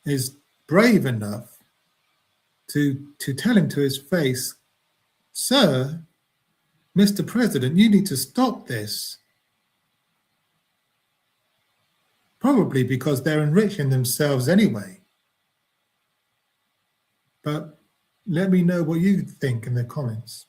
is brave enough to tell him to his face, "Sir, Mr. President, you need to stop this." Probably because they're enriching themselves anyway. But let me know what you think in the comments.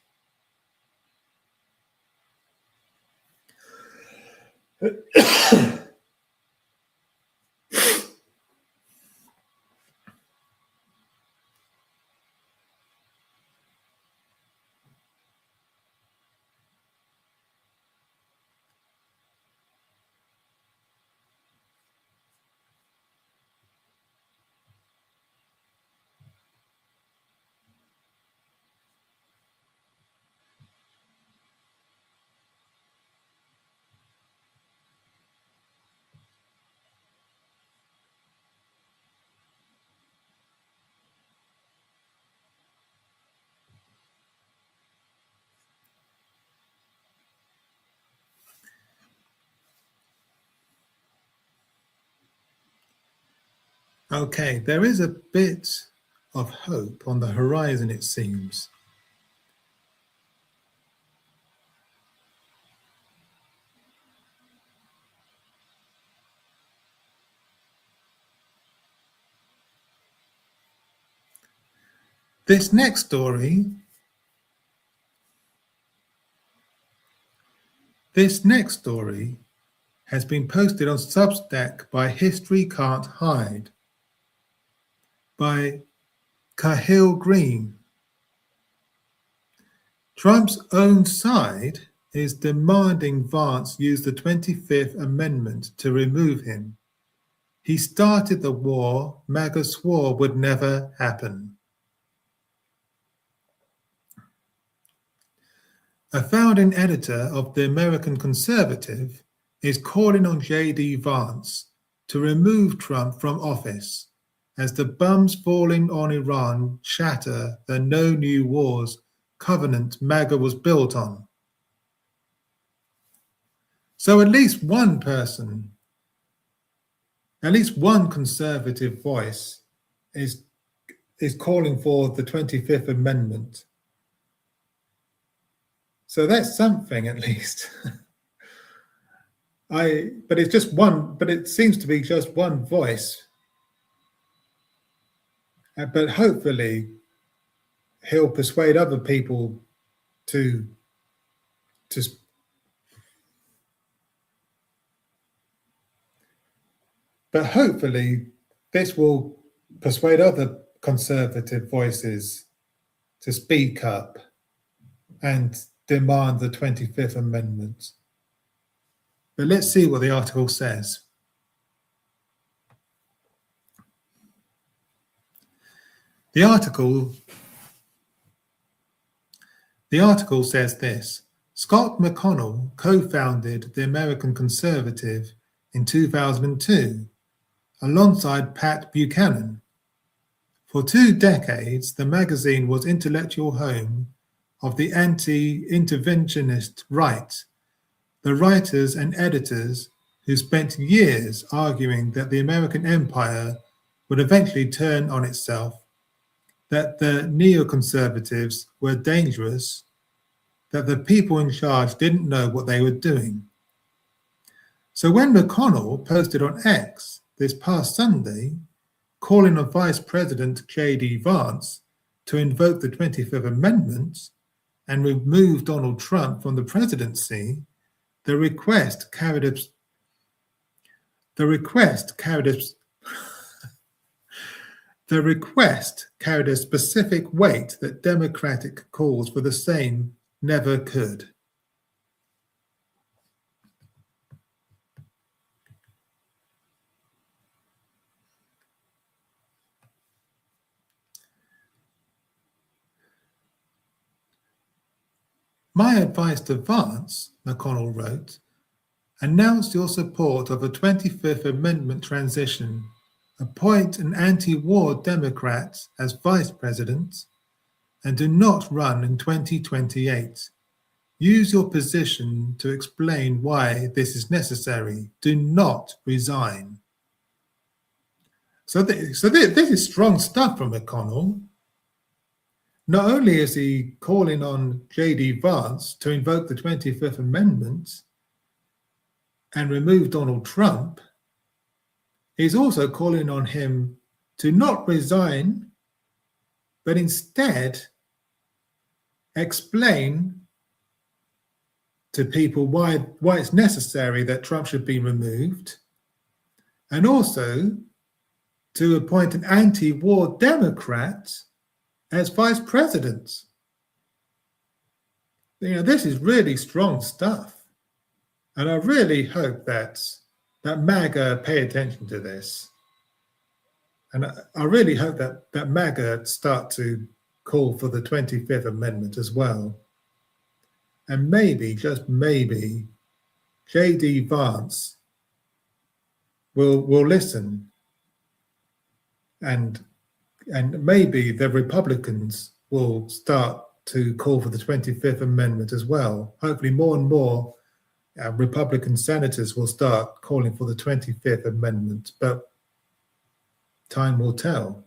Okay, there is a bit of hope on the horizon, it seems. This next story has been posted on Substack by History Can't Hide by Cahill Green. Trump's own side is demanding Vance use the 25th Amendment to remove him. He started the war MAGA swore would never happen. A founding editor of The American Conservative is calling on J.D. Vance to remove Trump from office as the bums falling on Iran shatter the No New Wars covenant MAGA was built on. So at least one conservative voice is calling for the 25th Amendment. So that's something, at least. But it seems to be just one voice But hopefully he'll persuade other people to but hopefully this will persuade other conservative voices to speak up and demand the 25th Amendment. But let's see what the article says. The article says this: Scott McConnell co-founded the American Conservative in 2002 alongside Pat Buchanan. For 2 decades, the magazine was intellectual home of the anti-interventionist right, the writers and editors who spent years arguing that the American empire would eventually turn on itself, that the neoconservatives were dangerous, that the people in charge didn't know what they were doing. So when McConnell posted on X this past Sunday, calling on Vice President J.D. Vance to invoke the 25th Amendment and remove Donald Trump from the presidency, the request carried a specific weight that Democratic calls for the same never could. My advice to Vance, McConnell wrote, announce your support of a 25th Amendment transition, appoint an anti-war Democrat as vice president, and do not run in 2028. Use your position to explain why this is necessary. Do not resign. So this is strong stuff from McConnell. Not only is he calling on J.D. Vance to invoke the 25th Amendment and remove Donald Trump, he's also calling on him to not resign, but instead explain to people why it's necessary that Trump should be removed, and also to appoint an anti-war Democrat as vice president. This is really strong stuff. And I really hope that MAGA pay attention to this. And I really hope that MAGA start to call for the 25th Amendment as well. And maybe, just maybe, J.D. Vance will listen, and maybe the Republicans will start to call for the 25th Amendment as well. Hopefully more and more Republican senators will start calling for the 25th Amendment, but time will tell.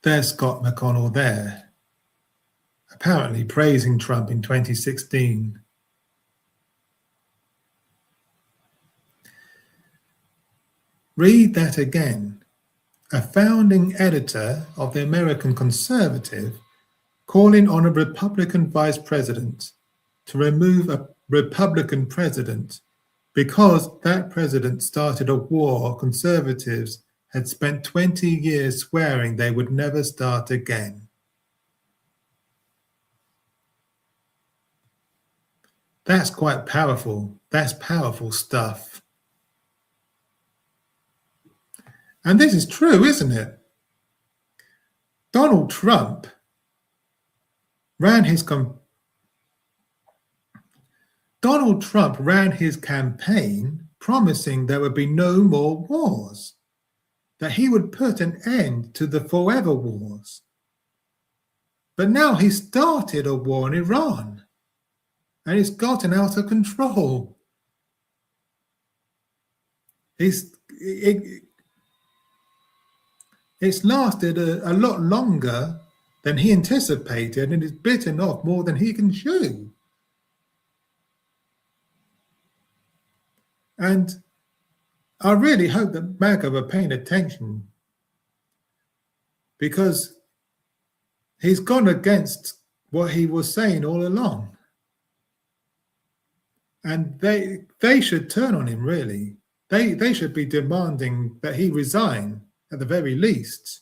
There's Scott McConnell there, apparently praising Trump in 2016. Read that again. A founding editor of the American Conservative calling on a Republican vice president to remove a Republican president because that president started a war conservatives had spent 20 years swearing they would never start again. That's quite powerful. That's powerful stuff. And this is true, isn't it? Donald Trump ran his campaign promising there would be no more wars, that he would put an end to the forever wars. But now he started a war in Iran, and it's gotten out of control. It's lasted a lot longer than he anticipated and is bitten off more than he can chew. And I really hope that MAGA are paying attention, because he's gone against what he was saying all along. And they should turn on him, really. They should be demanding that he resign at the very least.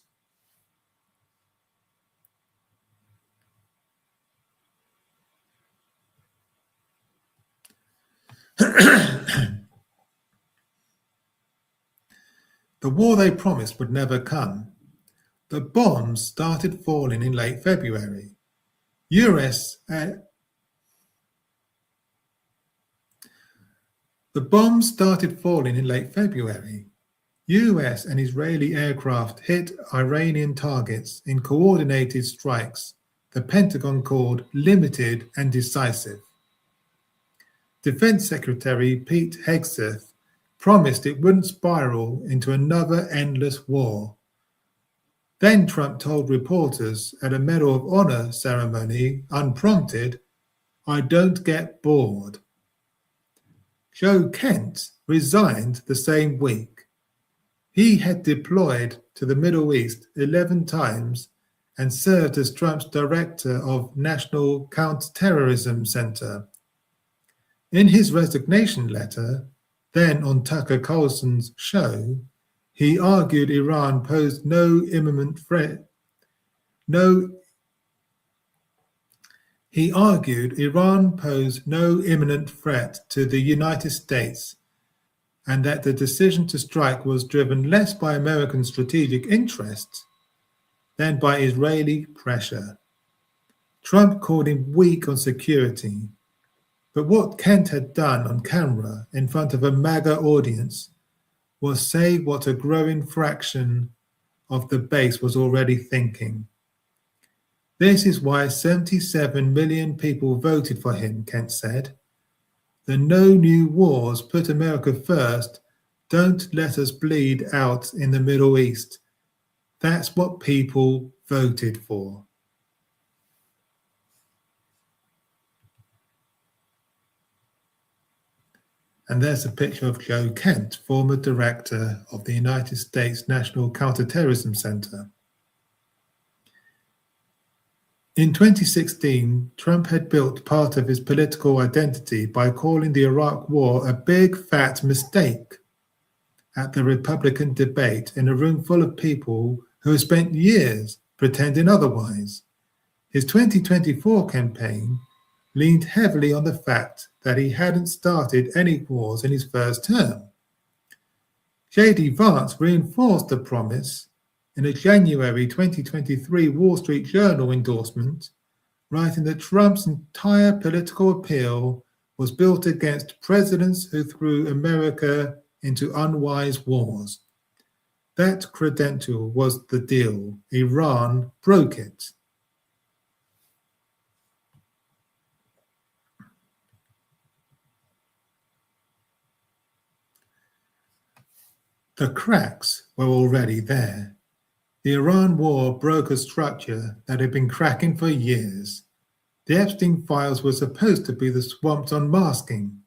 The war they promised would never come. The bombs started falling in late February. The bombs started falling in late February. US and Israeli aircraft hit Iranian targets in coordinated strikes the Pentagon called limited and decisive. Defense Secretary Pete Hegseth promised it wouldn't spiral into another endless war. Then Trump told reporters at a Medal of Honor ceremony, unprompted, "I don't get bored." Joe Kent resigned the same week. He had deployed to the Middle East 11 times and served as Trump's director of National Counterterrorism Center. In his resignation letter, then on Tucker Carlson's show, he argued Iran posed no imminent threat. He argued Iran posed no imminent threat to the United States, and that the decision to strike was driven less by American strategic interests than by Israeli pressure. Trump called him weak on security, but what Kent had done on camera in front of a MAGA audience was say what a growing fraction of the base was already thinking. This is why 77 million people voted for him, Kent said. The no new wars, put America first, don't let us bleed out in the Middle East. That's what people voted for. And there's a picture of Joe Kent, former director of the United States National Counterterrorism Center. In 2016, Trump had built part of his political identity by calling the Iraq War a big fat mistake at the Republican debate in a room full of people who had spent years pretending otherwise. His 2024 campaign leaned heavily on the fact that he hadn't started any wars in his first term. J.D. Vance reinforced the promise in a January 2023 Wall Street Journal endorsement, writing that Trump's entire political appeal was built against presidents who threw America into unwise wars. That credential was the deal. Iran broke it. The cracks were already there. The Iran war broke a structure that had been cracking for years. The Epstein files were supposed to be the swamps unmasking.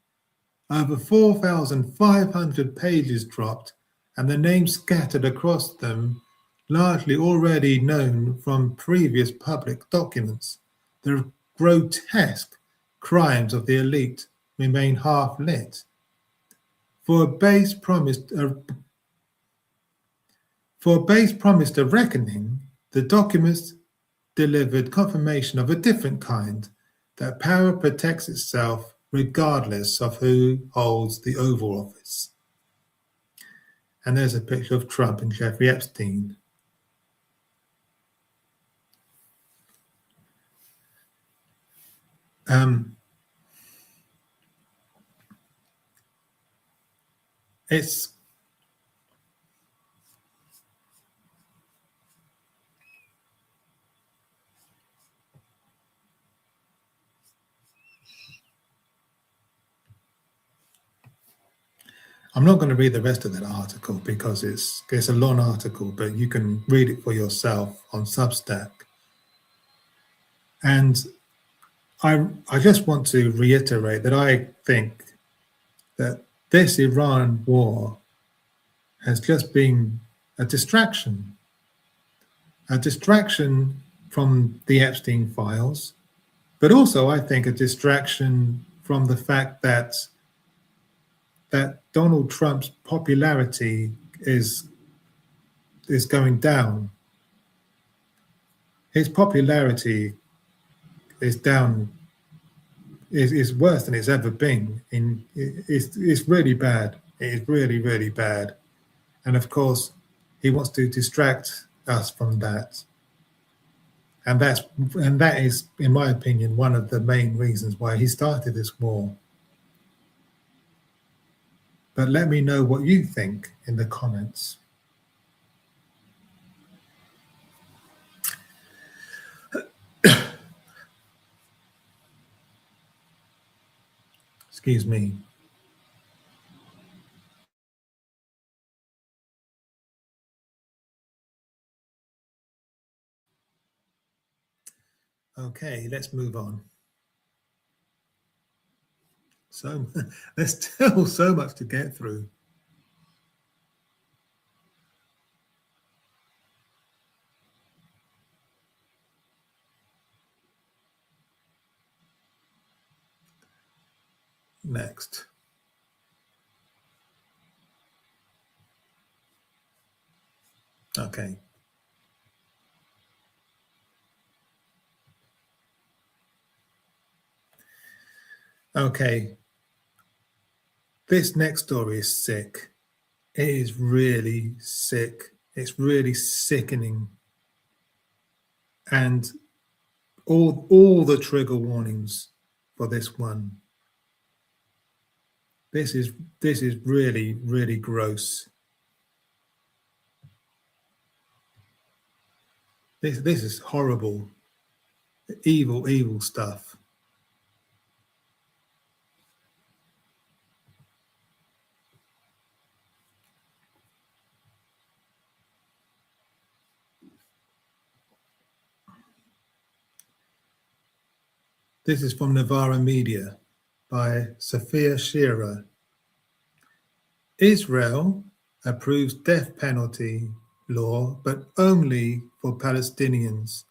Over 4,500 pages dropped, and the names scattered across them, largely already known from previous public documents. The grotesque crimes of the elite remain half-lit. For a base promised a reckoning, the documents delivered confirmation of a different kind, that power protects itself regardless of who holds the Oval Office. And there's a picture of Trump and Jeffrey Epstein. I'm not going to read the rest of that article because it's a long article, but you can read it for yourself on Substack. And I just want to reiterate that I think that this Iran war has just been a distraction from the Epstein files, but also I think a distraction from the fact that Donald Trump's popularity is going down. His popularity is down, is worse than it's ever been. It's really bad. It is really, really bad. And of course, he wants to distract us from that. And that is, in my opinion, one of the main reasons why he started this war. But let me know what you think in the comments. Excuse me. Okay, let's move on. So there's still so much to get through. Next. Okay. Okay. This next story is sick. It is really sick. It's really sickening. And all the trigger warnings for this one. This is really, really gross. This is horrible, evil stuff. This is from Novara Media by Sophia Shearer. Israel approves death penalty law, but only for Palestinians.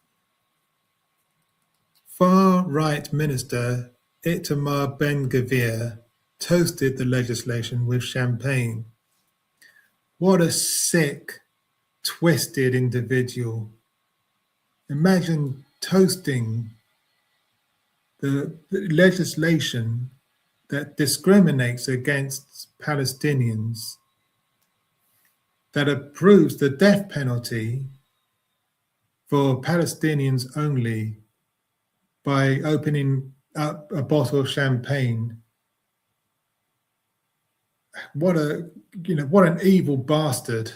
Far-right Minister Itamar Ben-Gvir toasted the legislation with champagne. What a sick, twisted individual. Imagine toasting the legislation that discriminates against Palestinians, that approves the death penalty for Palestinians only by opening up a bottle of champagne. What an evil bastard.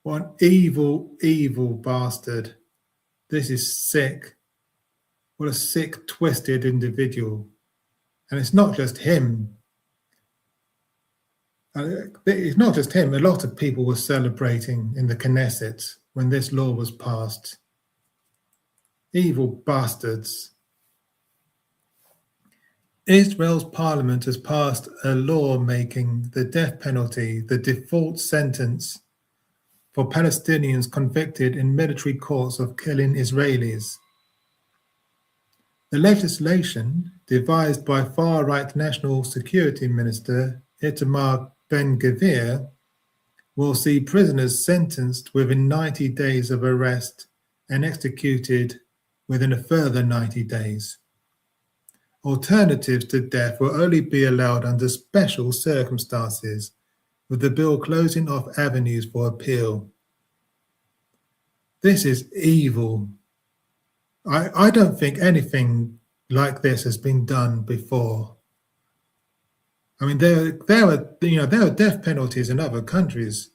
What an evil bastard. This is sick. What a sick, twisted individual. And it's not just him. It's not just him. A lot of people were celebrating in the Knesset when this law was passed. Evil bastards. Israel's parliament has passed a law making the death penalty the default sentence for Palestinians convicted in military courts of killing Israelis. The legislation, devised by far-right National Security Minister Itamar Ben-Gvir, will see prisoners sentenced within 90 days of arrest and executed within a further 90 days. Alternatives to death will only be allowed under special circumstances, with the bill closing off avenues for appeal. This is evil. I don't think anything like this has been done before. I mean, there are death penalties in other countries,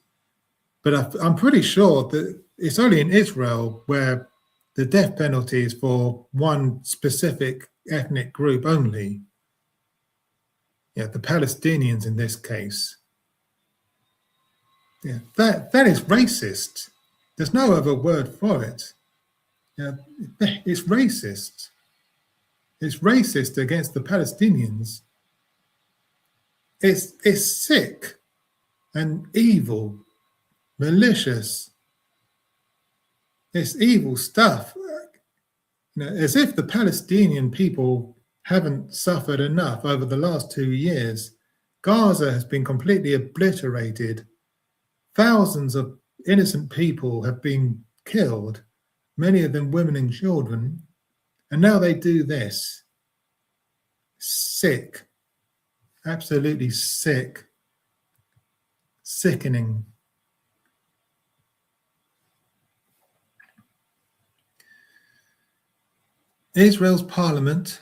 but I'm pretty sure that it's only in Israel where the death penalty is for one specific ethnic group only. Yeah, the Palestinians in this case. Yeah, that is racist. There's no other word for it. Yeah, it's racist. It's racist against the Palestinians. It's sick and evil, malicious. It's evil stuff. As if the Palestinian people haven't suffered enough over the last 2 years. Gaza has been completely obliterated. Thousands of innocent people have been killed, many of them women and children, and now they do this. Sick. Absolutely sick. Sickening. Israel's parliament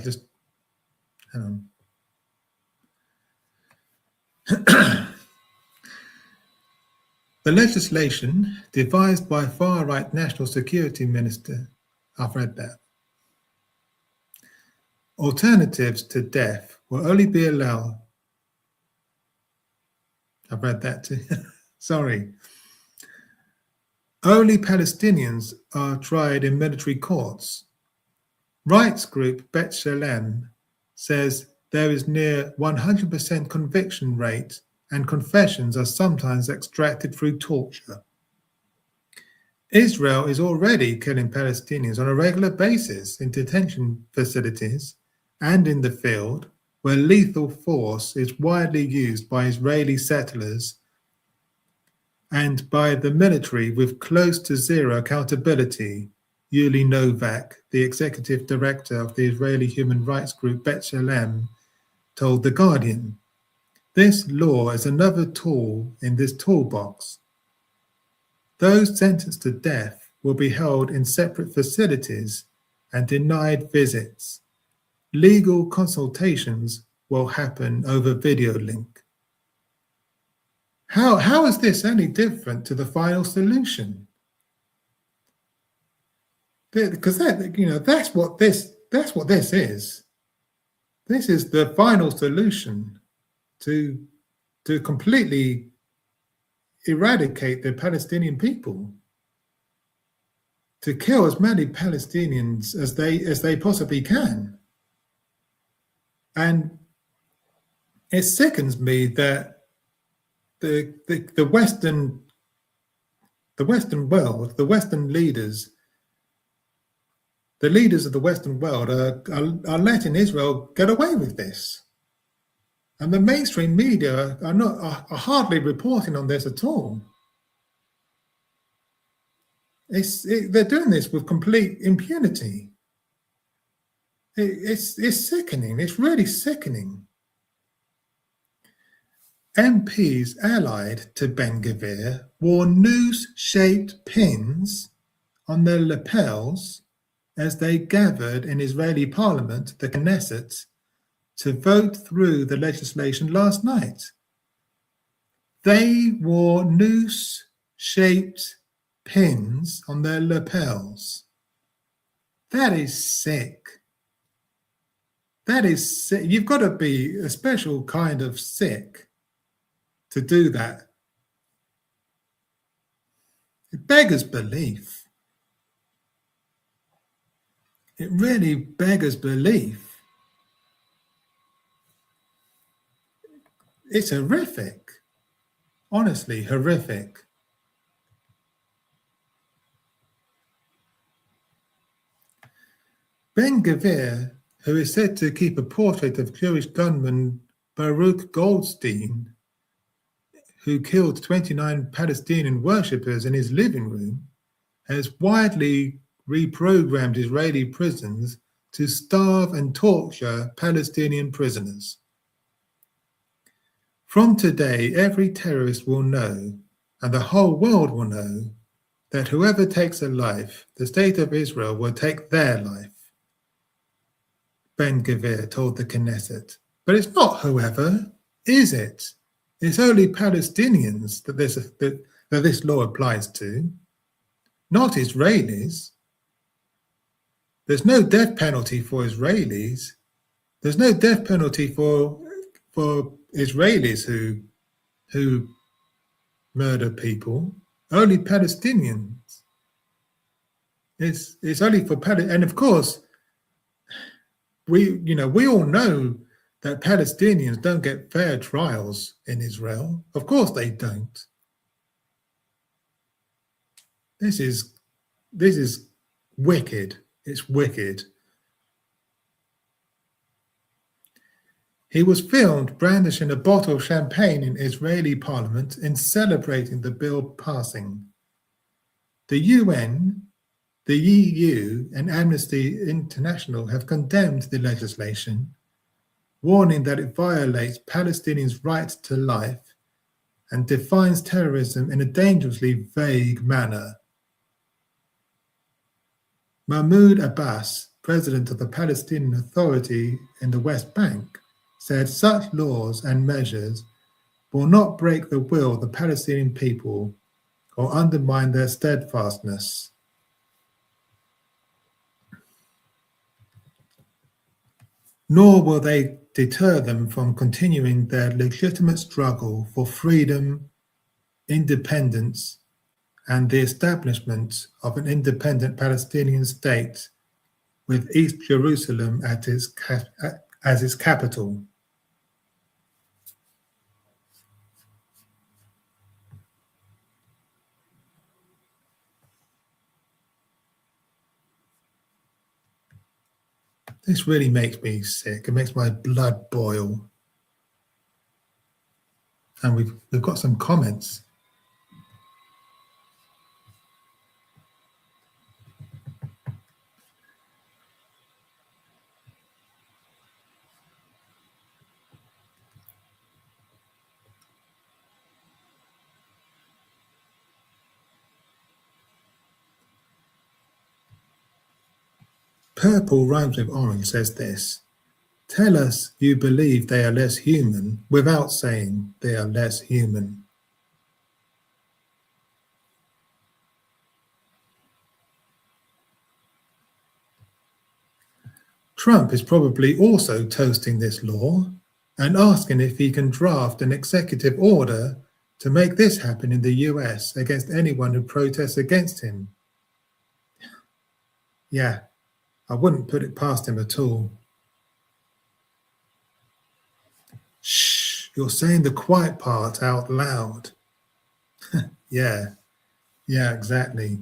just hang on. The legislation devised by far-right National Security Minister, I've read that. Alternatives to death will only be allowed. I've read that too. Sorry. Only Palestinians are tried in military courts. Rights group Bet Shalem says there is near 100% conviction rate and confessions are sometimes extracted through torture. Israel is already killing Palestinians on a regular basis in detention facilities and in the field, where lethal force is widely used by Israeli settlers and by the military with close to zero accountability. Yuli Novak, the executive director of the Israeli human rights group Bet Shalem, told The Guardian, "This law is another tool in this toolbox. Those sentenced to death will be held in separate facilities and denied visits. Legal consultations will happen over video link." How is this any different to the final solution? Because that's what this is. This is the final solution to completely eradicate the Palestinian people, to kill as many Palestinians as they possibly can. And it sickens me that the Western world, the Western leaders, the leaders of the Western world are letting Israel get away with this. And the mainstream media are hardly reporting on this at all. They're doing this with complete impunity. It's sickening. It's really sickening. MPs allied to Ben Gvir wore noose-shaped pins on their lapels as they gathered in Israeli parliament, the Knesset, to vote through the legislation last night. They wore noose-shaped pins on their lapels. That is sick. That is sick. You've got to be a special kind of sick to do that. It beggars belief. It really beggars belief. It's horrific. Honestly, horrific. Ben Gvir, who is said to keep a portrait of Jewish gunman Baruch Goldstein, who killed 29 Palestinian worshippers in his living room, has widely reprogrammed Israeli prisons to starve and torture Palestinian prisoners. From today, every terrorist will know, and the whole world will know, that whoever takes a life, the state of Israel will take their life, Ben Gvir told the Knesset. But it's not whoever, is it? It's only Palestinians that this law applies to, not Israelis. There's no death penalty for Israelis. There's no death penalty for Israelis who who murder people, only Palestinians. It's only for Palestinians. And of course, we all know that Palestinians don't get fair trials in Israel. Of course they don't. This is wicked. It's wicked. He was filmed brandishing a bottle of champagne in Israeli parliament in celebrating the bill passing. The UN, the EU, and Amnesty International have condemned the legislation, warning that it violates Palestinians' right to life and defines terrorism in a dangerously vague manner. Mahmoud Abbas, president of the Palestinian Authority in the West Bank, said such laws and measures will not break the will of the Palestinian people or undermine their steadfastness. Nor will they deter them from continuing their legitimate struggle for freedom, independence, and the establishment of an independent Palestinian state with East Jerusalem as its capital. This really makes me sick. It makes my blood boil. And we've got some comments. Purple rhymes with orange says this. Tell us you believe they are less human without saying they are less human. Trump is probably also toasting this law and asking if he can draft an executive order to make this happen in the US against anyone who protests against him. Yeah, I wouldn't put it past him at all. Shh, you're saying the quiet part out loud. Yeah, exactly.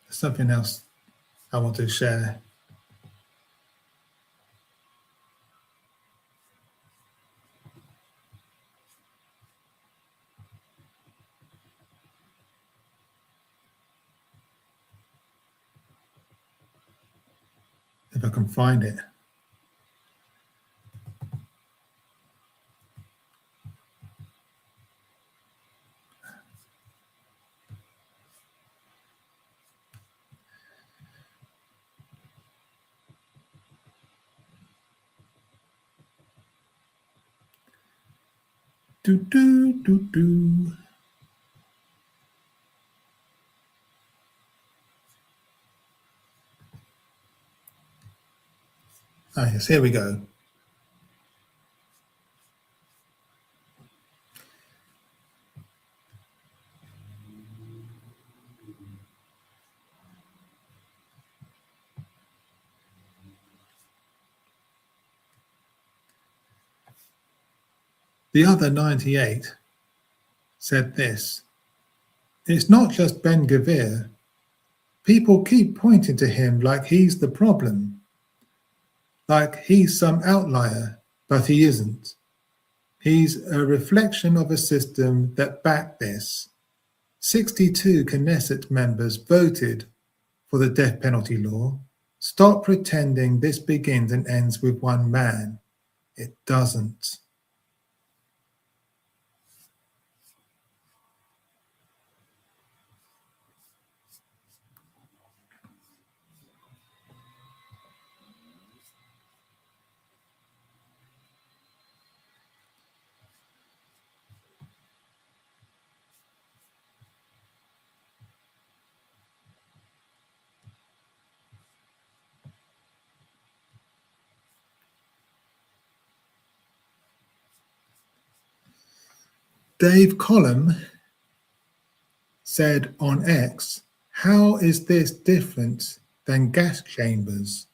Something else I want to share. If I can find it. Do. Ah, yes, here we go. The other 98 said this. It's not just Ben Gvir. People keep pointing to him like he's the problem. Like he's some outlier, but he isn't. He's a reflection of a system that backed this. 62 Knesset members voted for the death penalty law. Stop pretending this begins and ends with one man. It doesn't. Dave Collum said on X, "How is this different than gas chambers?"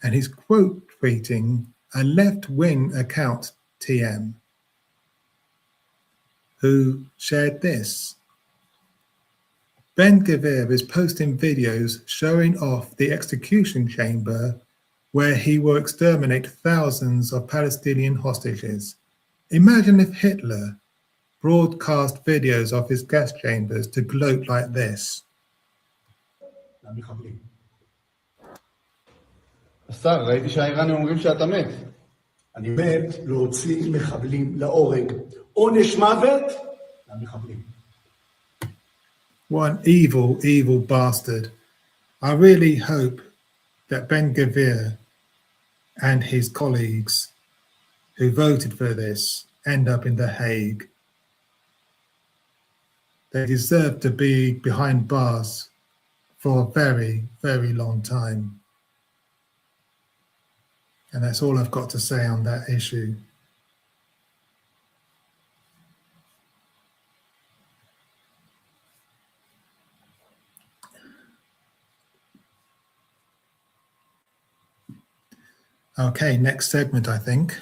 And he's quote tweeting a left-wing account, TM, who shared this. Ben Gvir is posting videos showing off the execution chamber where he will exterminate thousands of Palestinian hostages. Imagine if Hitler broadcast videos of his gas chambers to gloat like this. השר, ראיתי שהאיראנים אומרים שאתה מת. אני מת להוציא מחבלים להורג. עונש מוות למחבלים. What an evil, evil bastard. I really hope that Ben Gvir and his colleagues who voted for this end up in The Hague. They deserve to be behind bars for a very, very long time. And that's all I've got to say on that issue. Okay, next segment, I think.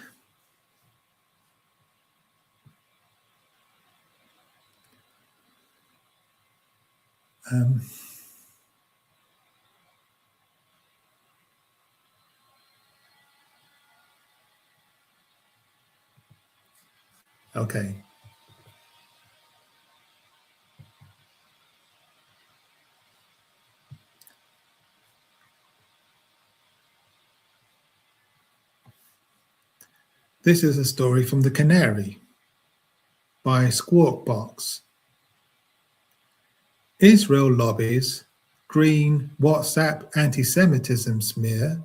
Okay. This is a story from The Canary by Squawkbox. Israel lobbies green WhatsApp anti-Semitism smear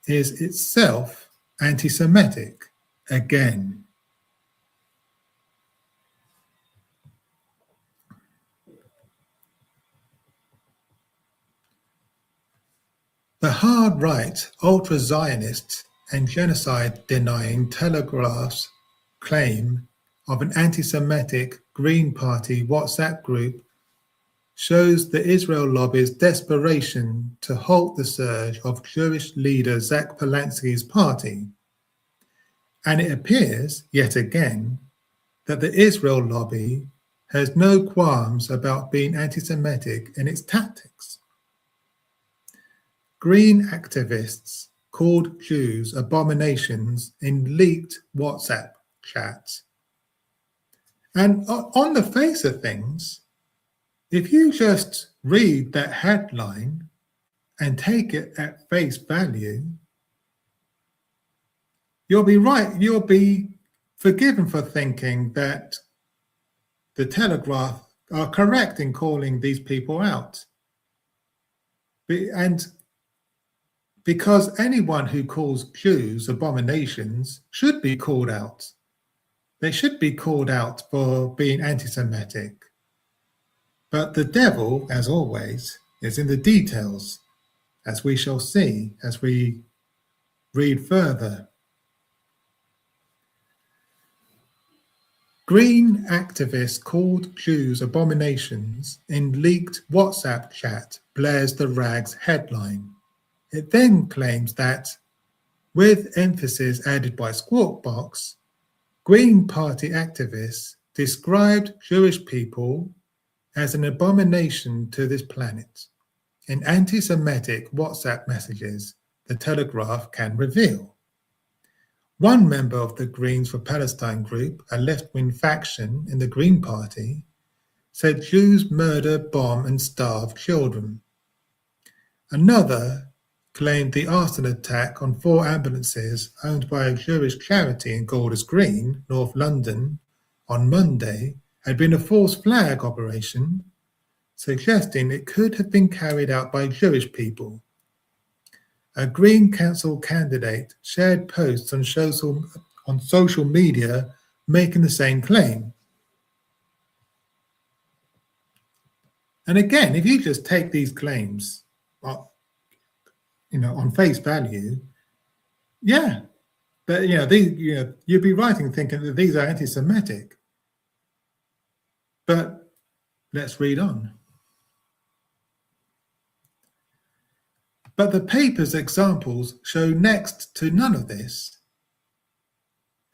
is itself anti-Semitic again. The hard-right, ultra-Zionist and genocide-denying Telegraph's claim of an anti-Semitic Green Party WhatsApp group shows the Israel lobby's desperation to halt the surge of Jewish leader Zach Polanski's party. And it appears, yet again, that the Israel lobby has no qualms about being anti-Semitic in its tactics. Green activists called Jews abominations in leaked WhatsApp chats. And on the face of things, if you just read that headline and take it at face value, you'll be right, you'll be forgiven for thinking that the Telegraph are correct in calling these people out. And because anyone who calls Jews abominations should be called out. They should be called out for being anti-Semitic. But the devil, as always, is in the details, as we shall see as we read further. Green activists called Jews abominations in leaked WhatsApp chat blares the rags headline. It then claims that, with emphasis added by Squawkbox, Green Party activists described Jewish people as an abomination to this planet in anti-Semitic WhatsApp messages the Telegraph can reveal. One member of the Greens for Palestine group, a left-wing faction in the Green Party, said Jews murder, bomb and starve children. Another claimed the arson attack on 4 ambulances owned by a Jewish charity in Golders Green, North London, on Monday had been a false flag operation, suggesting it could have been carried out by Jewish people. A Green Council candidate shared posts on social media making the same claim. And again, if you just take these claims, on face value, yeah, but you'd be right in thinking that these are anti-Semitic. But let's read on. But the paper's examples show next to none of this,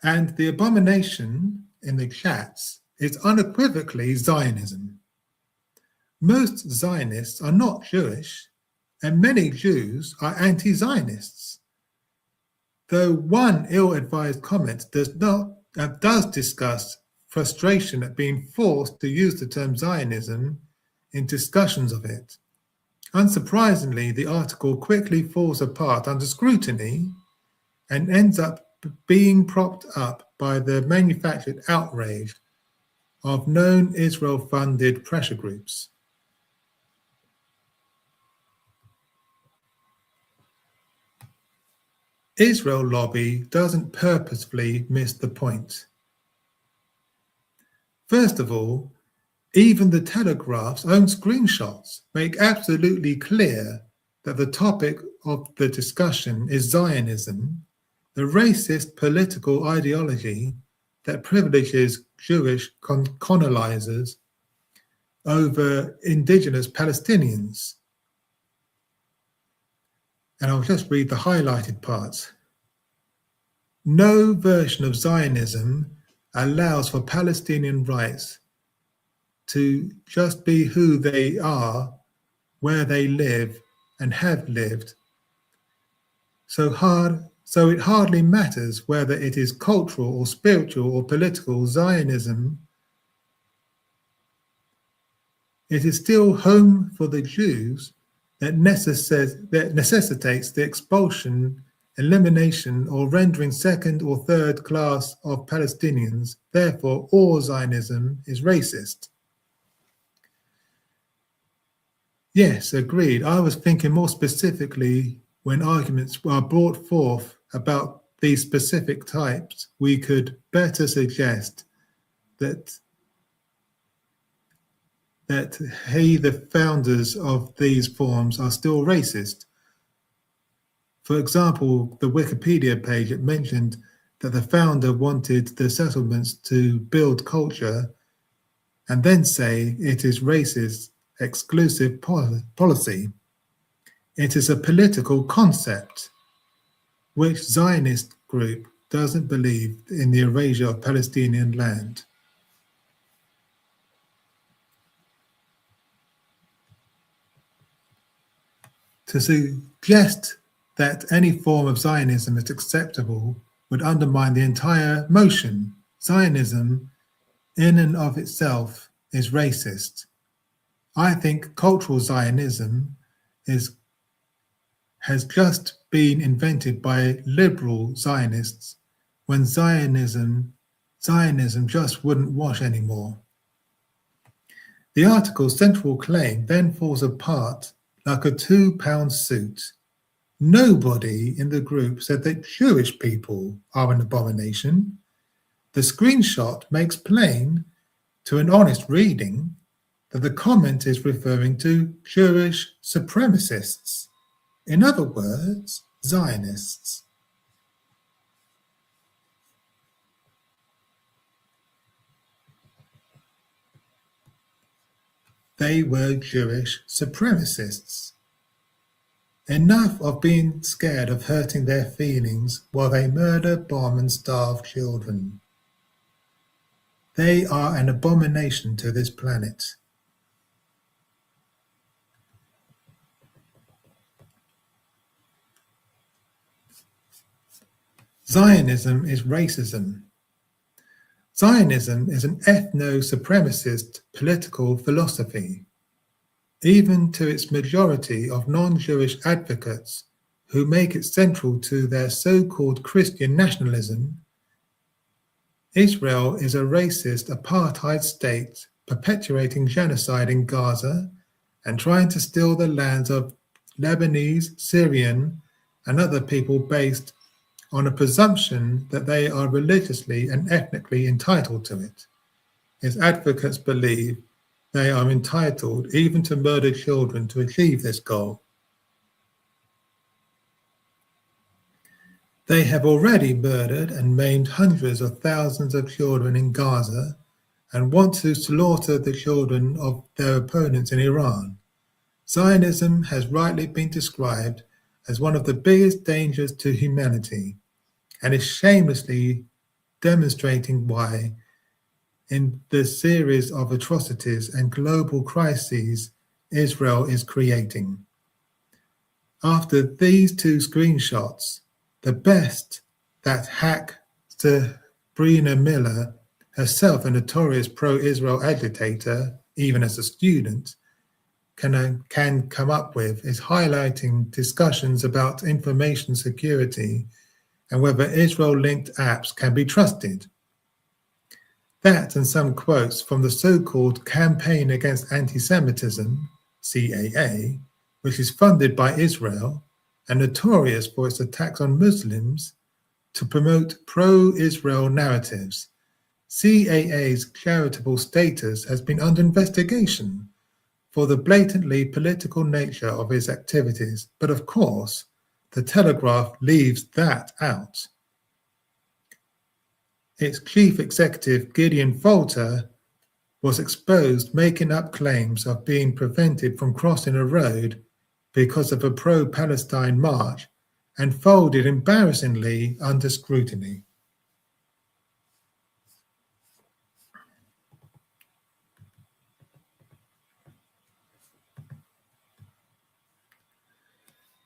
and the abomination in the chats is unequivocally Zionism. Most Zionists are not Jewish, and many Jews are anti-Zionists. Though one ill-advised comment does discuss frustration at being forced to use the term Zionism in discussions of it. Unsurprisingly, the article quickly falls apart under scrutiny and ends up being propped up by the manufactured outrage of known Israel-funded pressure groups. Israel lobby doesn't purposefully miss the point. First of all, even the Telegraph's own screenshots make absolutely clear that the topic of the discussion is Zionism, the racist political ideology that privileges Jewish colonizers over indigenous Palestinians. And I'll just read the highlighted parts. No version of Zionism allows for Palestinian rights to just be who they are, where they live and have lived. So it hardly matters whether it is cultural or spiritual or political Zionism. It is still home for the Jews that necessitates the expulsion, elimination, or rendering second or third class of Palestinians. Therefore, all Zionism is racist. Yes, agreed. I was thinking more specifically when arguments are brought forth about these specific types, we could better suggest that the founders of these forms are still racist. For example, the Wikipedia page, it mentioned that the founder wanted the settlements to build culture and then say it is racist exclusive policy. It is a political concept, which Zionist group doesn't believe in the erasure of Palestinian land. To suggest that any form of Zionism is acceptable would undermine the entire motion. Zionism, in and of itself, is racist. I think cultural Zionism has just been invented by liberal Zionists when Zionism just wouldn't wash anymore. The article's central claim then falls apart like a 2-pound suit. Nobody in the group said that Jewish people are an abomination. The screenshot makes plain, to an honest reading, that the comment is referring to Jewish supremacists. In other words, Zionists. They were Jewish supremacists. Enough of being scared of hurting their feelings while they murder, bomb, and starve children. They are an abomination to this planet. Zionism is racism. Zionism is an ethno-supremacist political philosophy. Even to its majority of non-Jewish advocates who make it central to their so-called Christian nationalism, Israel is a racist apartheid state perpetuating genocide in Gaza and trying to steal the lands of Lebanese, Syrian, and other people based on a presumption that they are religiously and ethnically entitled to it. Its advocates believe they are entitled even to murder children to achieve this goal. They have already murdered and maimed hundreds of thousands of children in Gaza and want to slaughter the children of their opponents in Iran. Zionism has rightly been described as one of the biggest dangers to humanity, and is shamelessly demonstrating why, in the series of atrocities and global crises Israel is creating. After these two screenshots, the best that hack Sabrina Miller, herself a notorious pro-Israel agitator, even as a student, can come up with is highlighting discussions about information security and whether Israel-linked apps can be trusted. That and some quotes from the so-called Campaign Against Anti-Semitism, CAA, which is funded by Israel and notorious for its attacks on Muslims to promote pro-Israel narratives. CAA's charitable status has been under investigation for the blatantly political nature of its activities, but of course, the Telegraph leaves that out. Its chief executive, Gideon Falter, was exposed making up claims of being prevented from crossing a road because of a pro-Palestine march, and folded embarrassingly under scrutiny.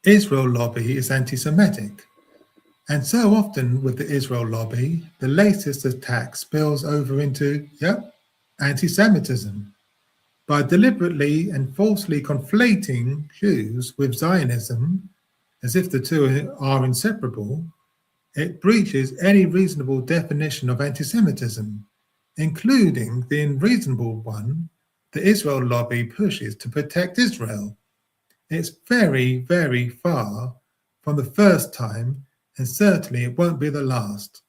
Israel lobby is anti-Semitic, and so often with the Israel lobby, the latest attack spills over into, anti-Semitism. By deliberately and falsely conflating Jews with Zionism, as if the two are inseparable, it breaches any reasonable definition of anti-Semitism, including the unreasonable one the Israel lobby pushes to protect Israel. It's very, very far from the first time, and certainly it won't be the last.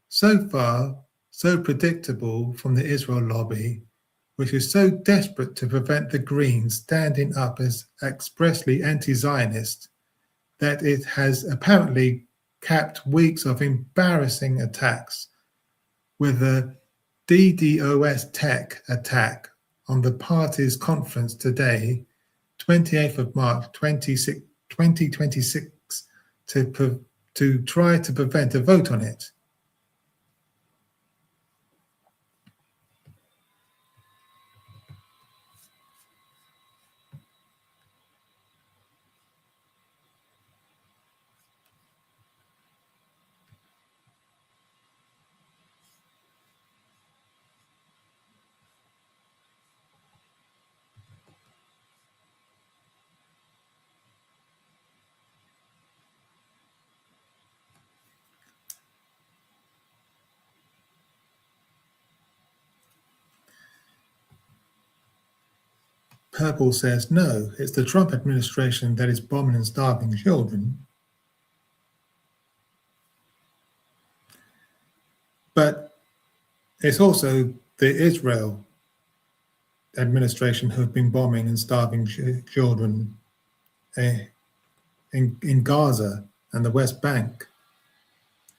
So far, so predictable from the Israel lobby, which is so desperate to prevent the Greens standing up as expressly anti-Zionist, that it has apparently capped weeks of embarrassing attacks with a DDoS tech attack on the party's conference today, 28th of March 2026, to try to prevent a vote on it. Purple says, no, it's the Trump administration that is bombing and starving children. But it's also the Israel administration who have been bombing and starving children in Gaza and the West Bank.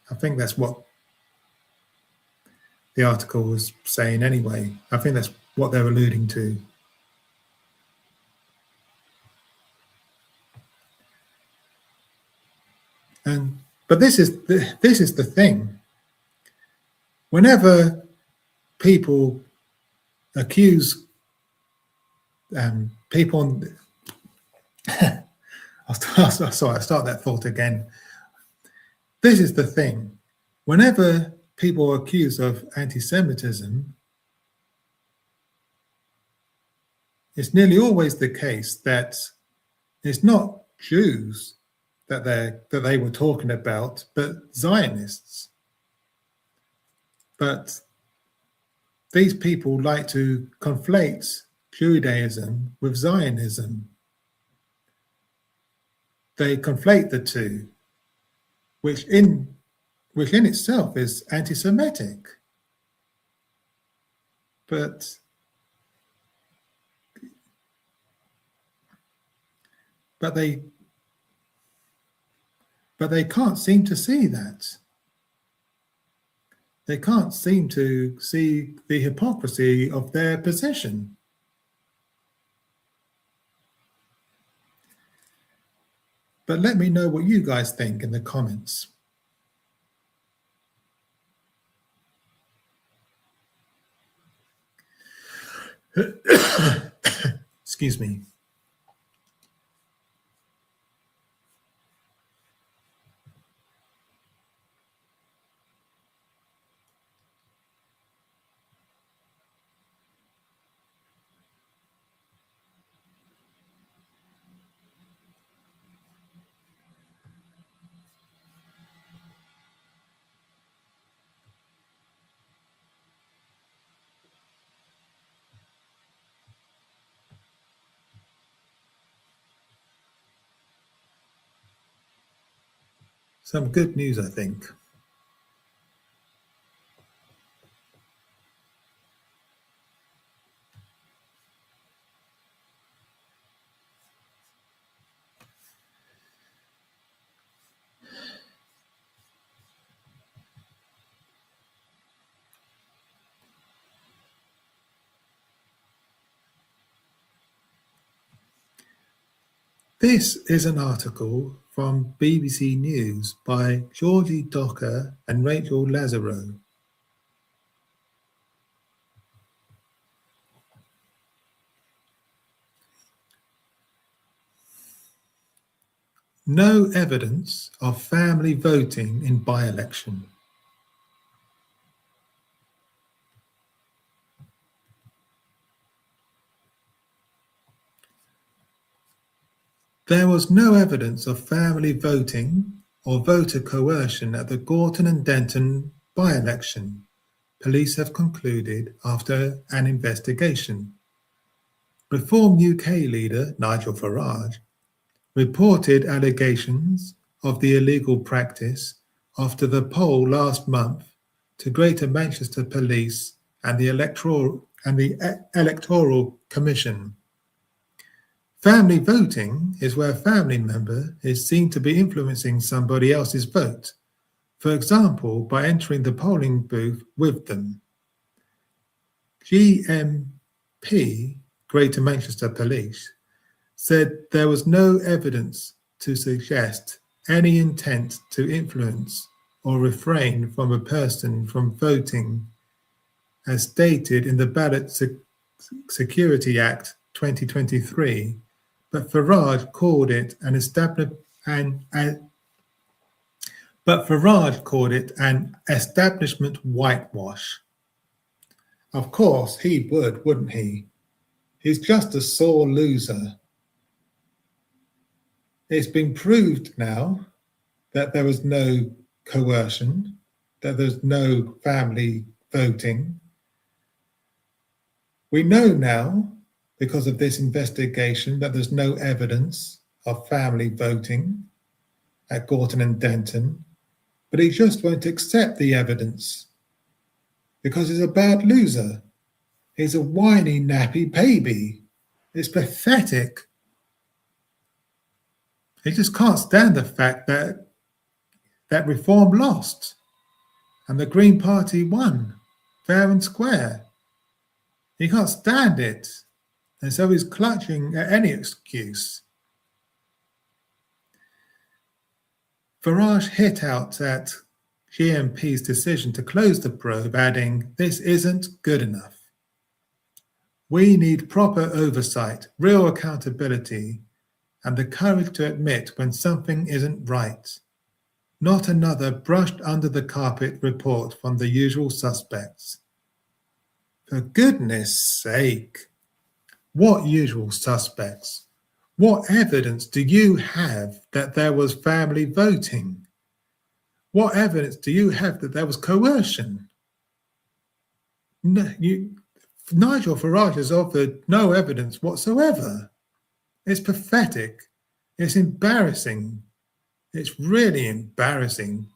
I think that's what the article was saying anyway. I think that's what they're alluding to. But this is the thing. Whenever people accuse people, I'll start that thought again. This is the thing. Whenever people are accused of anti-Semitism, it's nearly always the case that it's not Jews that they were talking about, but Zionists. But these people like to conflate Judaism with Zionism. They conflate the two, which in itself is anti-Semitic. But they can't seem to see that. They can't seem to see the hypocrisy of their position. But let me know what you guys think in the comments. Excuse me. Some good news, I think. This is an article from BBC News by Georgie Docker and Rachel Lazaro. No evidence of family voting in by-election. There was no evidence of family voting or voter coercion at the Gorton and Denton by-election, police have concluded after an investigation. Reform UK leader Nigel Farage reported allegations of the illegal practice after the poll last month to Greater Manchester Police and the Electoral Commission. Family voting is where a family member is seen to be influencing somebody else's vote, for example, by entering the polling booth with them. GMP, Greater Manchester Police, said there was no evidence to suggest any intent to influence or refrain from a person from voting as stated in the Ballot Security Act 2023, but Farage called it an establishment whitewash. Of course he would, wouldn't he? He's just a sore loser. It's been proved now that there was no coercion, that there's no family voting. We know now, because of this investigation, that there's no evidence of family voting at Gorton and Denton, but he just won't accept the evidence because he's a bad loser. He's a whiny, nappy baby. It's pathetic. He just can't stand the fact that Reform lost and the Green Party won, fair and square. He can't stand it, and so he's clutching at any excuse. Farage hit out at GMP's decision to close the probe, adding, "This isn't good enough. We need proper oversight, real accountability, and the courage to admit when something isn't right. Not another brushed under the carpet report from the usual suspects." For goodness sake, what usual suspects? What evidence do you have that there was family voting? What evidence do you have that there was coercion? No, Nigel Farage has offered no evidence whatsoever. It's pathetic. It's embarrassing. It's really embarrassing.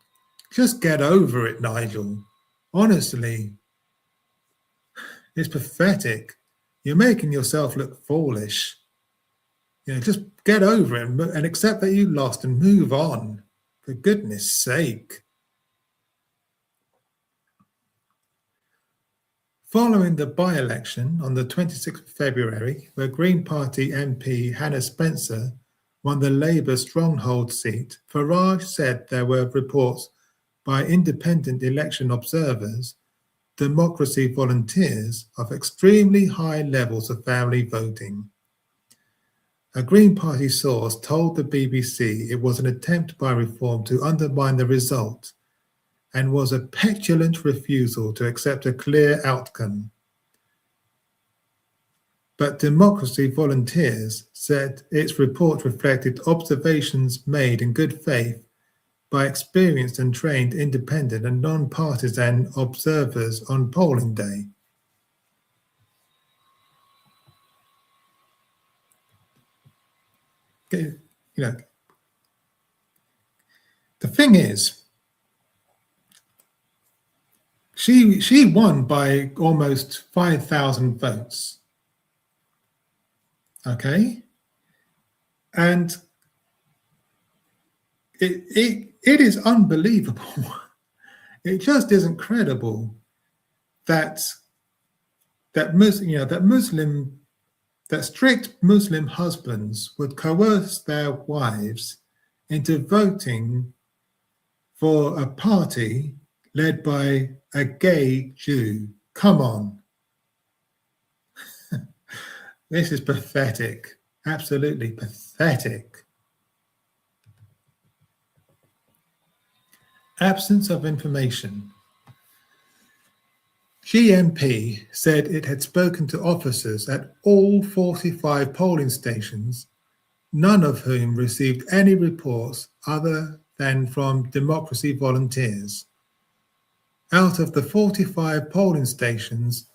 Just get over it, Nigel. Honestly, it's pathetic. You're making yourself look foolish. Just get over it and accept that you lost and move on. For goodness sake. Following the by-election on the 26th of February, where Green Party MP Hannah Spencer won the Labour stronghold seat, Farage said there were reports by independent election observers, democracy volunteers, of extremely high levels of family voting. A Green Party source told the BBC it was an attempt by Reform to undermine the result and was a petulant refusal to accept a clear outcome. But Democracy Volunteers said its report reflected observations made in good faith by experienced and trained independent and non-partisan observers on polling day. You know, the thing is, she won by almost 5,000 votes. Okay, and it is unbelievable. It just isn't credible that strict Muslim husbands would coerce their wives into voting for a party led by a gay Jew. Come on. This is pathetic, absolutely pathetic. Absence of information. GMP said it had spoken to officers at all 45 polling stations, none of whom received any reports other than from Democracy Volunteers. Out of the 45 polling stations,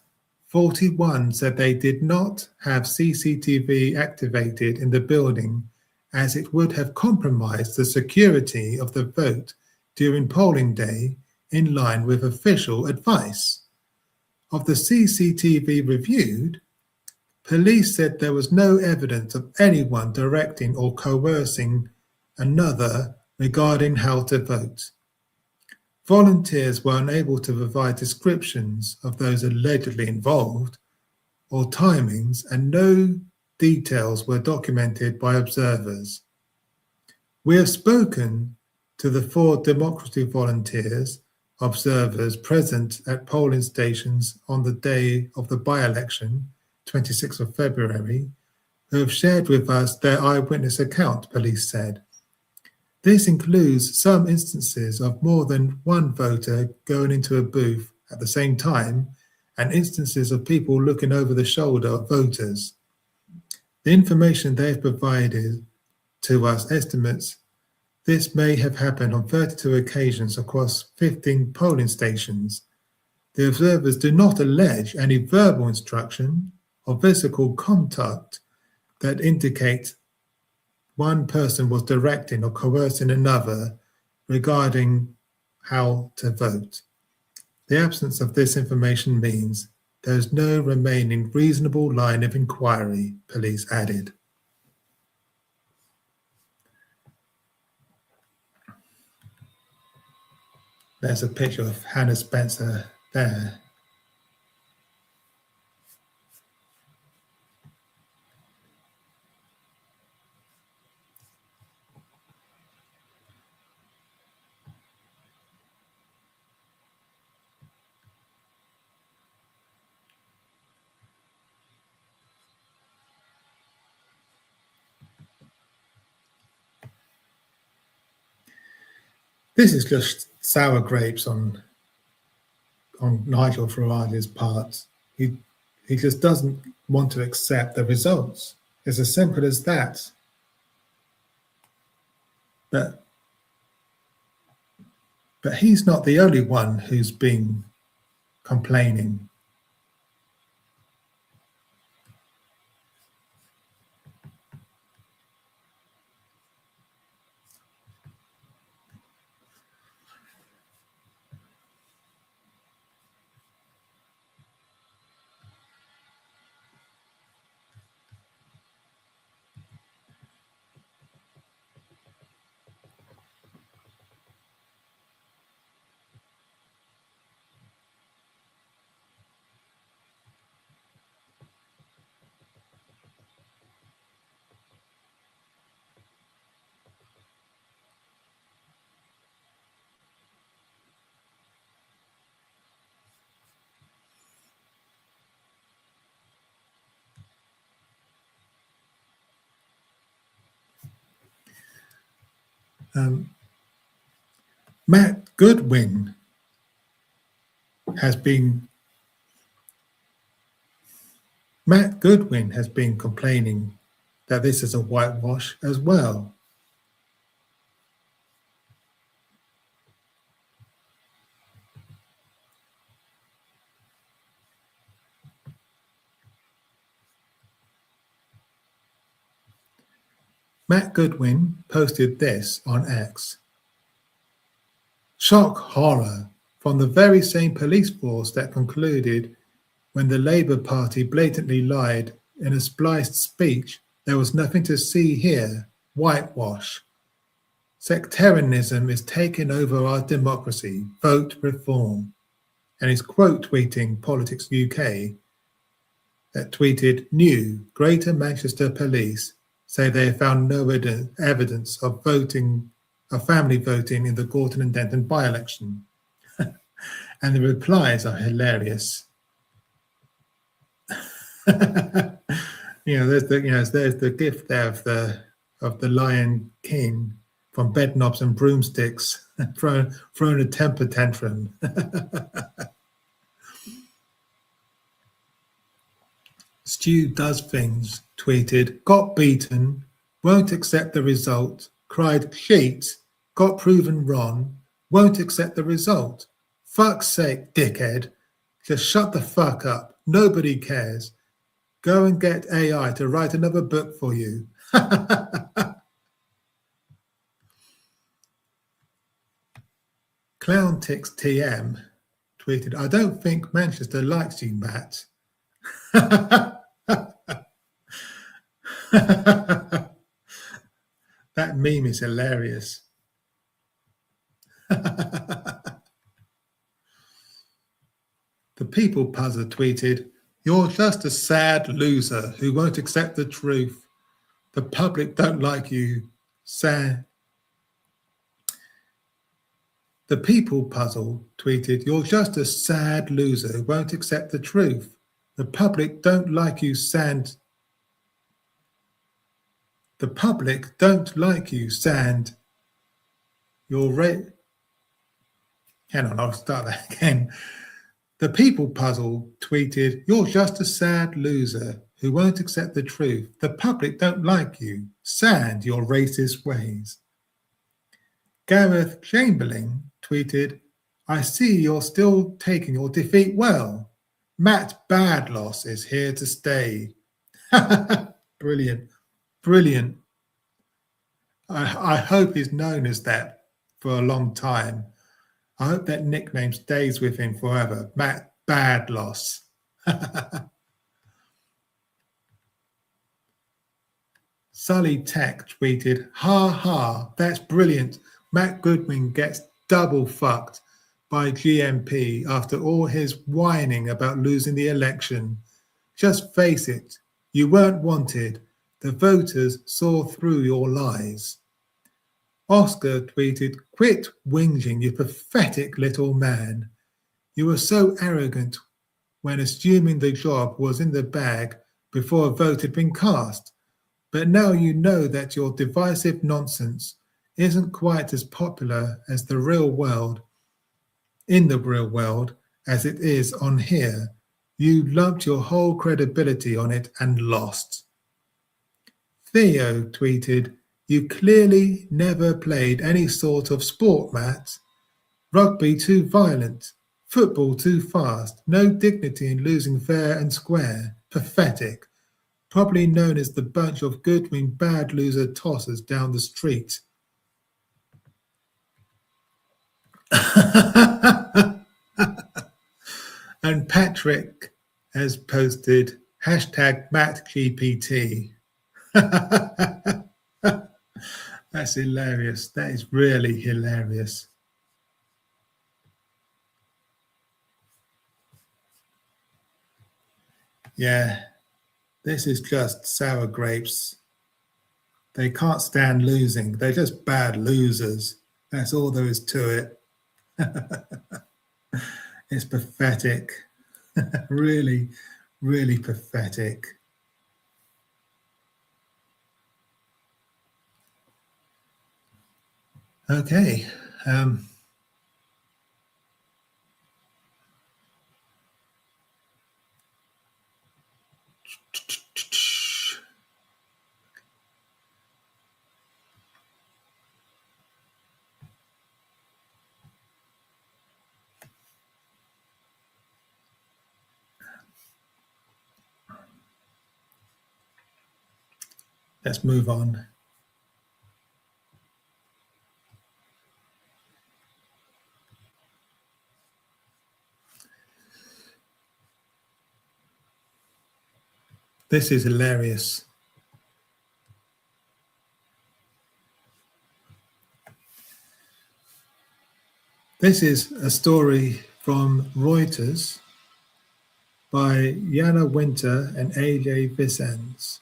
41 said they did not have CCTV activated in the building as it would have compromised the security of the vote during polling day in line with official advice. Of the CCTV reviewed, police said there was no evidence of anyone directing or coercing another regarding how to vote. Volunteers were unable to provide descriptions of those allegedly involved or timings, and no details were documented by observers. We have spoken to the 4 Democracy Volunteers observers present at polling stations on the day of the by-election, 26th of February, who have shared with us their eyewitness account, police said. This includes some instances of more than one voter going into a booth at the same time and instances of people looking over the shoulder of voters. The information they've provided to us estimates this may have happened on 32 occasions across 15 polling stations. The observers do not allege any verbal instruction or physical contact that indicate one person was directing or coercing another regarding how to vote. The absence of this information means there is no remaining reasonable line of inquiry, police added. There's a picture of Hannah Spencer there. This is just sour grapes on Nigel Farage's part. He just doesn't want to accept the results. It's as simple as that. But he's not the only one who's been complaining. Matt Goodwin has been complaining that this is a whitewash as well. Matt Goodwin posted this on X. Shock horror from the very same police force that concluded when the Labour Party blatantly lied in a spliced speech, there was nothing to see here, whitewash. Sectarianism is taking over our democracy, vote reform. And he's quote tweeting Politics UK that tweeted, new Greater Manchester Police say they have found no evidence of family voting in the Gorton and Denton by-election. And the replies are hilarious. There's the gift there of the Lion King from Bedknobs and Broomsticks throwing a temper tantrum. Stu Does Things tweeted, got beaten, won't accept the result, cried cheat, got proven wrong, won't accept the result. Fuck's sake, dickhead. Just shut the fuck up. Nobody cares. Go and get AI to write another book for you. Clowntix TM tweeted, I don't think Manchester likes you, Matt. That meme is hilarious. The People Puzzler tweeted, you're just a sad loser who won't accept the truth. The public don't like you, sad. The People Puzzle tweeted, you're just a sad loser who won't accept the truth. The public don't like you, Sand. The public don't like you, Sand. You're right. Hang on, I'll start that again. The People Puzzle tweeted, you're just a sad loser who won't accept the truth. The public don't like you, Sand your racist ways. Gareth Chamberlain tweeted, I see you're still taking your defeat well. Matt Badloss is here to stay. Brilliant. Brilliant. I hope he's known as that for a long time. I hope that nickname stays with him forever. Matt Badloss. Sully Tech tweeted, ha ha, that's brilliant. Matt Goodwin gets double fucked by GMP after all his whining about losing the election. Just face it, you weren't wanted. The voters saw through your lies. Oscar tweeted, quit whinging, you pathetic little man. You were so arrogant when assuming the job was in the bag before a vote had been cast. But now you know that your divisive nonsense isn't quite as popular as in the real world as it is on here. You lumped your whole credibility on it and lost. Theo tweeted, you clearly never played any sort of sport, Matt. Rugby too violent, football too fast, no dignity in losing fair and square. Pathetic. Probably known as the bunch of Goodwin bad loser tossers down the street. And Patrick has posted hashtag MattGPT. That's hilarious. That is really hilarious. Yeah, this is just sour grapes. They can't stand losing. They're just bad losers. That's all there is to it. It's pathetic. Really, really pathetic. Okay. Let's move on. This is hilarious. This is a story from Reuters by Jana Winter and AJ Vicens.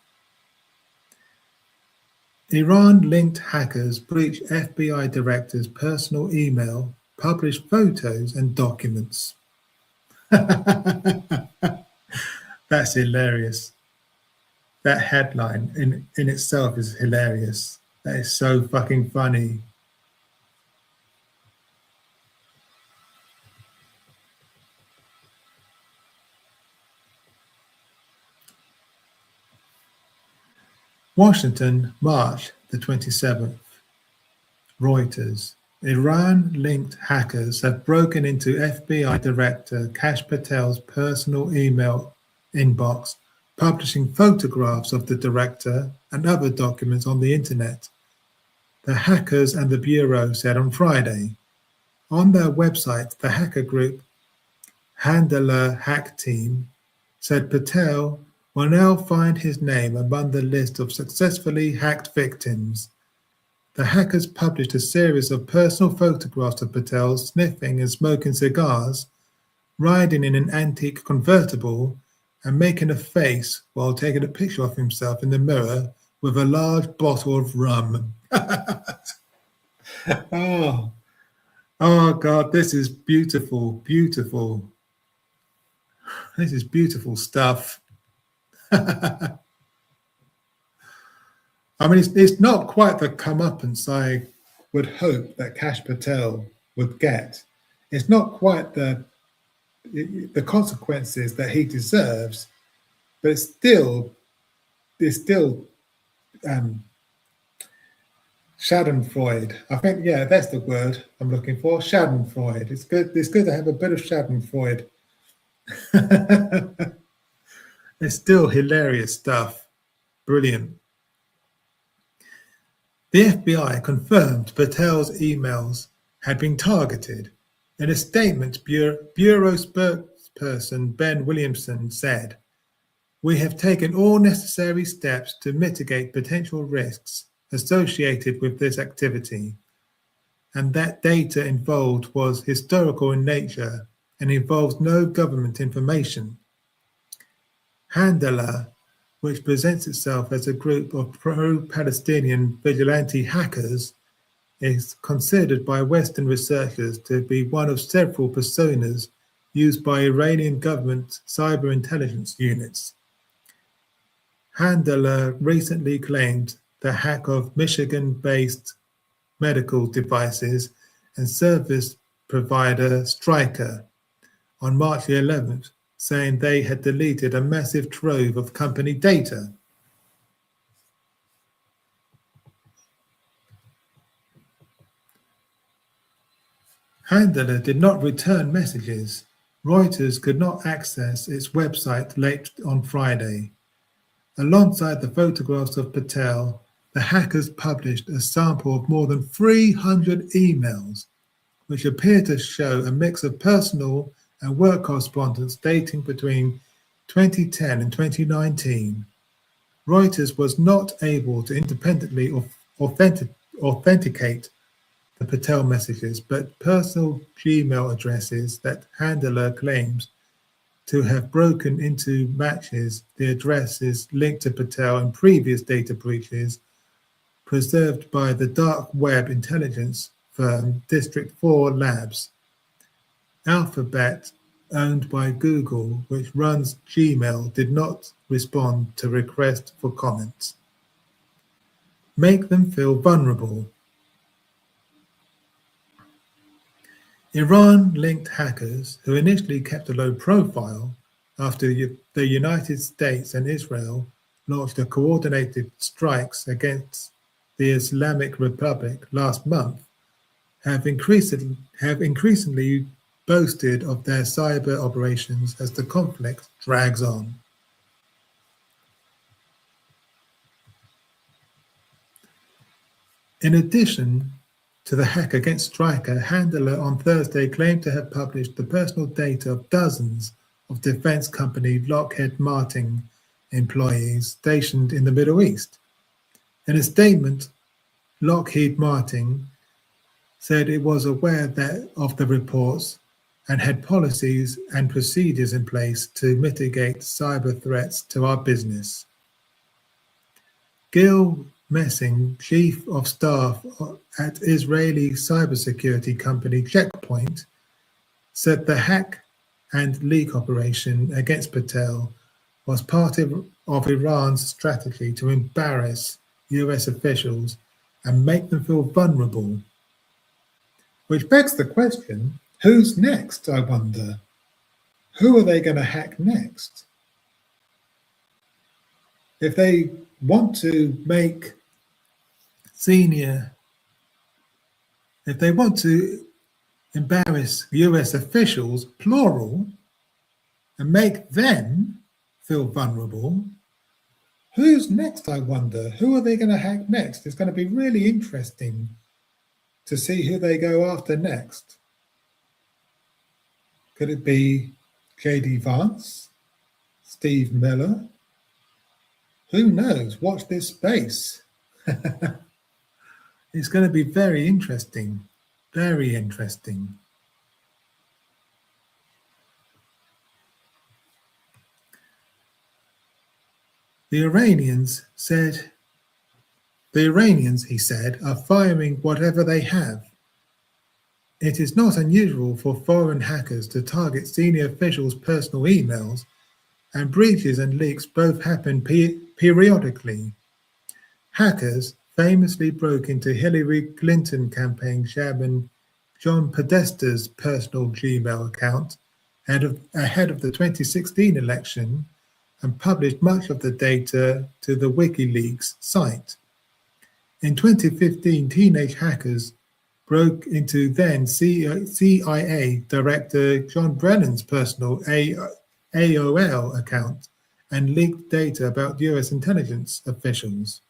Iran-linked hackers breach FBI director's personal email, publish photos and documents. That's hilarious. That headline in itself is hilarious. That is so fucking funny. Washington, March the 27th. Reuters. Iran-linked hackers have broken into FBI Director Kash Patel's personal email inbox, publishing photographs of the director and other documents on the internet. The hackers and the Bureau said on Friday. On their website, the hacker group Handler Hack Team said Patel will now find his name among the list of successfully hacked victims. The hackers published a series of personal photographs of Patel sniffing and smoking cigars, riding in an antique convertible, and making a face while taking a picture of himself in the mirror with a large bottle of rum. Oh God, this is beautiful, beautiful. This is beautiful stuff. I mean, it's not quite the comeuppance I would hope that Kash Patel would get. It's not quite the consequences that he deserves, but it's still Schadenfreude. I think, yeah, that's the word I'm looking for. Schadenfreude. It's good to have a bit of Schadenfreude. It's still hilarious stuff. Brilliant. The FBI confirmed Patel's emails had been targeted. In a statement, Bureau spokesperson Ben Williamson said, "We have taken all necessary steps to mitigate potential risks associated with this activity, and that data involved was historical in nature and involves no government information." Handler, which presents itself as a group of pro-Palestinian vigilante hackers, is considered by Western researchers to be one of several personas used by Iranian government cyber intelligence units. Handler recently claimed the hack of Michigan-based medical devices and service provider Stryker on March the 11th, saying they had deleted a massive trove of company data. Handler did not return messages. Reuters could not access its website late on Friday. Alongside the photographs of Patel, the hackers published a sample of more than 300 emails, which appear to show a mix of personal and work correspondence dating between 2010 and 2019. Reuters was not able to independently authenticate the Patel messages, but personal Gmail addresses that Handler claims to have broken into matches the addresses linked to Patel in previous data breaches preserved by the dark web intelligence firm District 4 Labs. Alphabet, owned by Google, which runs Gmail, did not respond to requests for comments. Make them feel vulnerable. Iran-linked hackers, who initially kept a low profile after the United States and Israel launched a coordinated strikes against the Islamic Republic last month, have increasingly boasted of their cyber operations as the conflict drags on. In addition to the hack against Stryker, Handler on Thursday claimed to have published the personal data of dozens of defense company Lockheed Martin employees stationed in the Middle East. In a statement, Lockheed Martin said it was aware of the reports and had policies and procedures in place to mitigate cyber threats to our business. Gil Messing, Chief of Staff at Israeli cybersecurity company Checkpoint, said the hack and leak operation against Patel was part of Iran's strategy to embarrass US officials and make them feel vulnerable. Which begs the question, who's next, I wonder? Who are they going to hack next? If they want to make if they want to embarrass US officials, plural, and make them feel vulnerable, who's next, I wonder? Who are they going to hack next? It's going to be really interesting to see who they go after next. Could it be J.D. Vance? Steve Miller? Who knows? Watch this space. It's going to be very interesting. Very interesting. The Iranians, he said, are firing whatever they have. It is not unusual for foreign hackers to target senior officials' personal emails, and breaches and leaks both happen periodically. Hackers famously broke into Hillary Clinton campaign chairman John Podesta's personal Gmail account ahead of the 2016 election and published much of the data to the WikiLeaks site. In 2015, teenage hackers broke into then CIA Director John Brennan's personal AOL account and leaked data about US intelligence officials.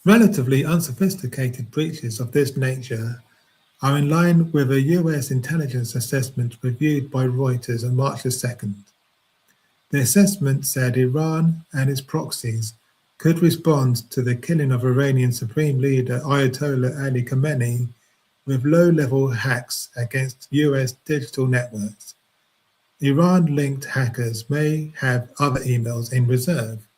Relatively unsophisticated breaches of this nature are in line with a US intelligence assessment reviewed by Reuters on March 2nd. The assessment said Iran and its proxies could respond to the killing of Iranian Supreme Leader Ayatollah Ali Khamenei with low-level hacks against US digital networks. Iran-linked hackers may have other emails in reserve.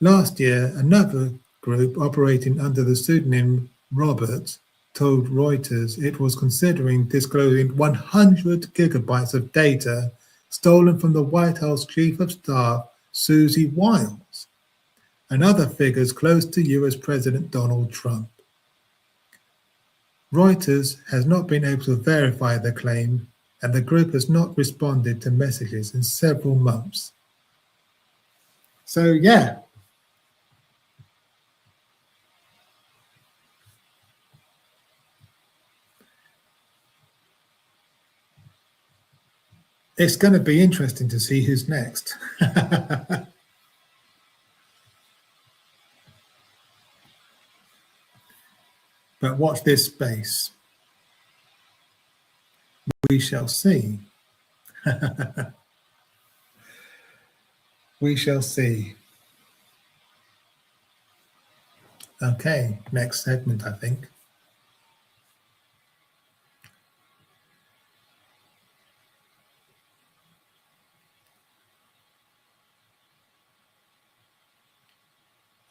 Last year, another group operating under the pseudonym Robert told Reuters it was considering disclosing 100 gigabytes of data stolen from the White House Chief of Staff, Susie Wiles, and other figures close to US President Donald Trump. Reuters has not been able to verify the claim, and the group has not responded to messages in several months. So, yeah. It's going to be interesting to see who's next. But watch this space. We shall see. We shall see. Okay, next segment, I think.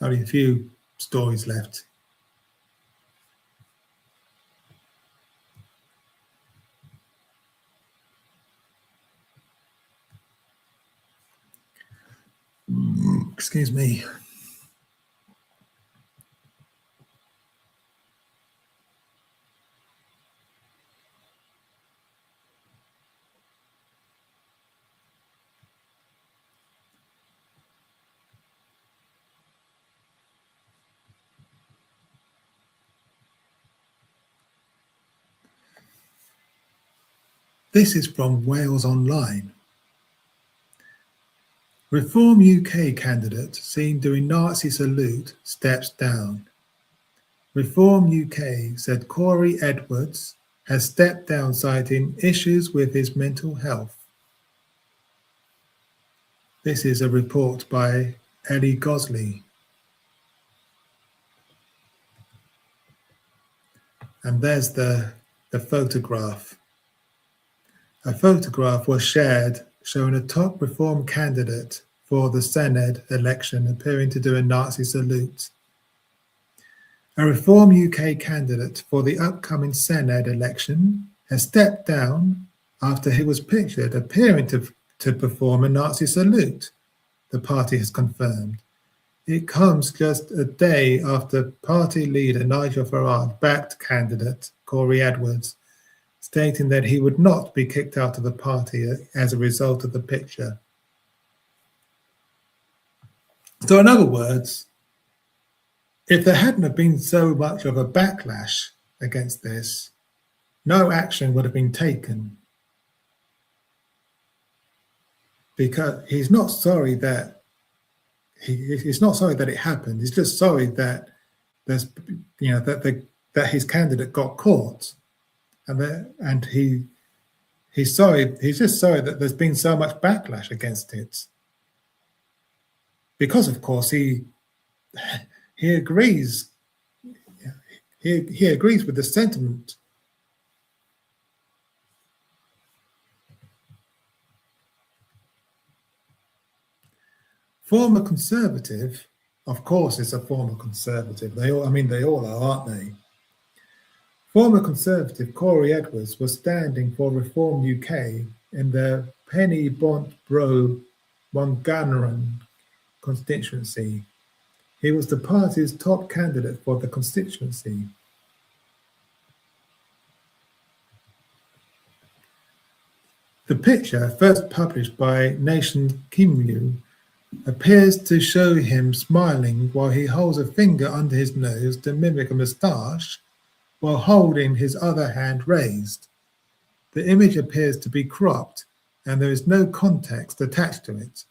Only a few stories left. Excuse me. This is from Wales Online. Reform UK candidate seen doing Nazi salute steps down. Reform UK said Corey Edwards has stepped down citing issues with his mental health. This is a report by Ellie Gosley. And there's the photograph. A photograph was shared showing a top Reform candidate for the Senedd election appearing to do a Nazi salute. A Reform UK candidate for the upcoming Senedd election has stepped down after he was pictured appearing to perform a Nazi salute, the party has confirmed. It comes just a day after party leader Nigel Farage backed candidate Corey Edwards, stating that he would not be kicked out of the party as a result of the picture. So in other words, if there hadn't have been so much of a backlash against this, no action would have been taken. Because he's not sorry that he's not sorry that it happened. He's just sorry that there's, you know, that his candidate got caught, and he's sorry. He's just sorry that there's been so much backlash against it. Because of course he agrees. He agrees with the sentiment. Former Conservative, of course, is a former Conservative. They all are, aren't they? Former Conservative Corey Edwards was standing for Reform UK in the Penny Bont Bro Mongannon constituency. He was the party's top candidate for the constituency. The picture, first published by Nation Kimu, appears to show him smiling while he holds a finger under his nose to mimic a moustache, while holding his other hand raised. The image appears to be cropped, and there is no context attached to it.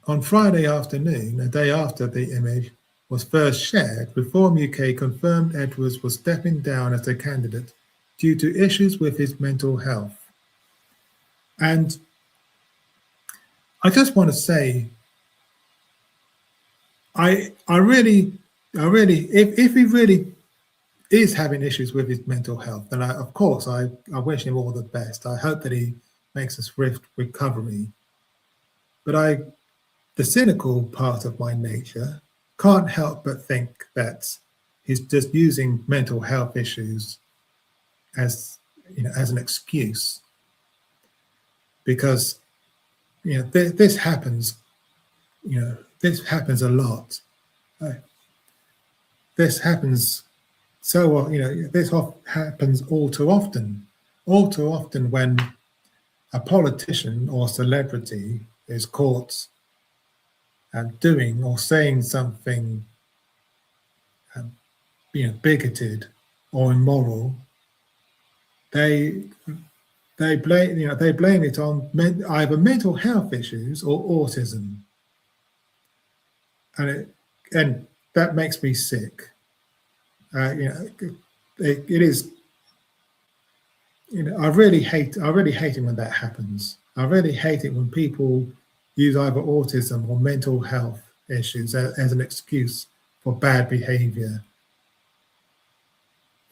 On Friday afternoon, a day after the image was first shared, Reform UK confirmed Edwards was stepping down as a candidate due to issues with his mental health. And I just want to say, I really, if he really is having issues with his mental health, then of course I wish him all the best. I hope that he makes a swift recovery. But the cynical part of my nature can't help but think that he's just using mental health issues as an excuse. Because this happens, this happens a lot. This happens this happens all too often. All too often when a politician or celebrity is caught doing or saying something bigoted or immoral, they blame it on either mental health issues or autism, and that makes me sick. It is. I really hate it when that happens. I really hate it when people use either autism or mental health issues as an excuse for bad behavior,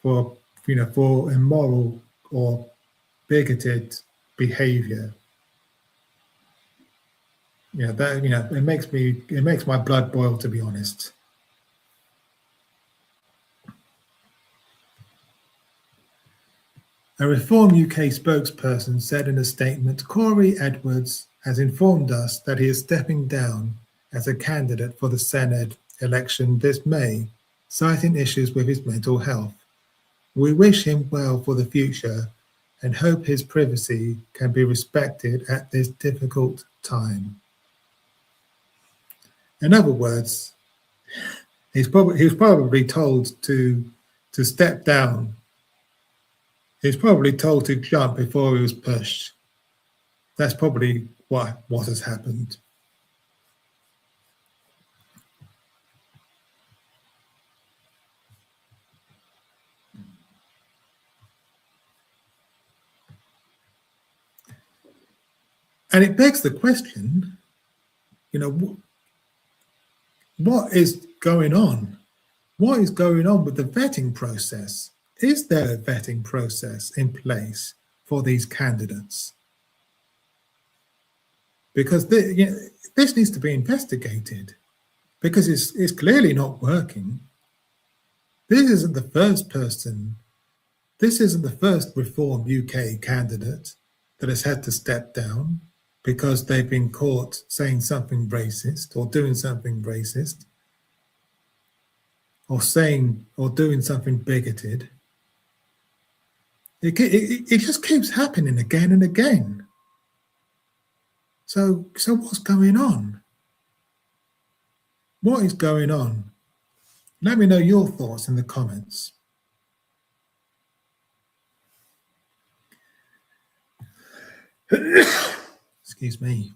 for immoral or bigoted behavior. It makes my blood boil, to be honest. A Reform UK spokesperson said in a statement, Corey Edwards has informed us that he is stepping down as a candidate for the Senedd election this May, citing issues with his mental health. We wish him well for the future and hope his privacy can be respected at this difficult time. In other words, he was probably told to to step down. He's probably told to jump before he was pushed. That's probably what has happened. And it begs the question, what is going on? What is going on with the vetting process? Is there a vetting process in place for these candidates? Because this needs to be investigated, because it's clearly not working. This isn't the first Reform UK candidate that has had to step down because they've been caught saying something racist or doing something racist or doing something bigoted. It just keeps happening again and again. So what's going on? What is going on? Let me know your thoughts in the comments. Excuse me.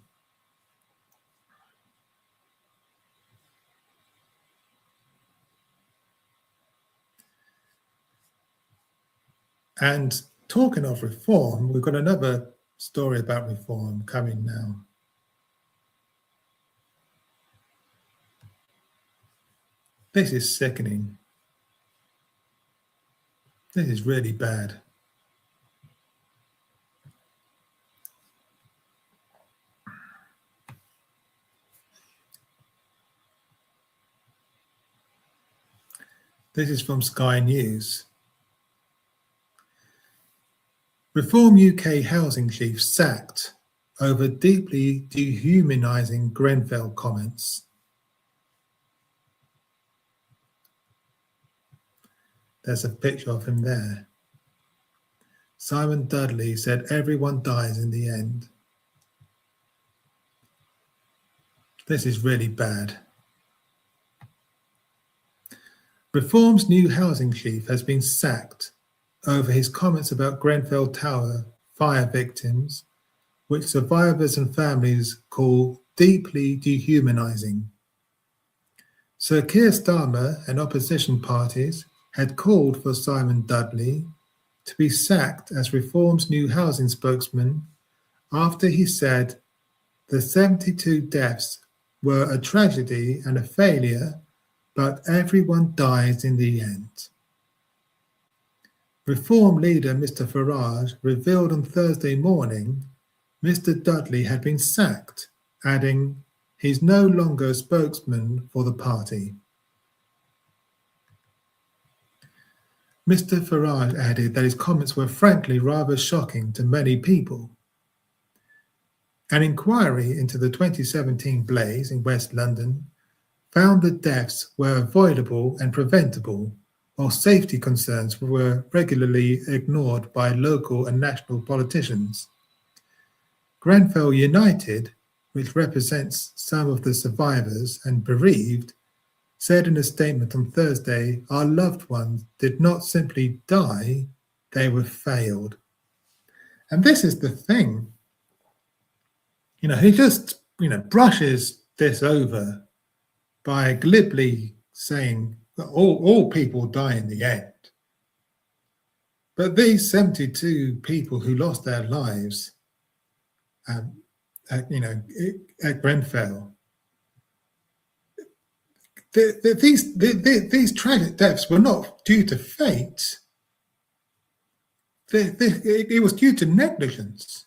And talking of reform, we've got another story about reform coming now. This is sickening. This is really bad. This is from Sky News. Reform UK housing chief sacked over deeply dehumanising Grenfell comments. There's a picture of him there. Simon Dudley said everyone dies in the end. This is really bad. Reform's new housing chief has been sacked over his comments about Grenfell Tower fire victims, which survivors and families call deeply dehumanising. Sir Keir Starmer and opposition parties had called for Simon Dudley to be sacked as Reform's new housing spokesman after he said the 72 deaths were a tragedy and a failure, but everyone dies in the end. Reform leader Mr Farage revealed on Thursday morning Mr Dudley had been sacked, adding, he's no longer a spokesman for the party. Mr Farage added that his comments were frankly rather shocking to many people. An inquiry into the 2017 blaze in West London found the deaths were avoidable and preventable, while safety concerns were regularly ignored by local and national politicians. Grenfell United, which represents some of the survivors and bereaved, said in a statement on Thursday, our loved ones did not simply die, they were failed. And this is the thing. He just, brushes this over by glibly saying that all people die in the end. But these 72 people who lost their lives at Grenfell, these tragic deaths were not due to fate. It was due to negligence.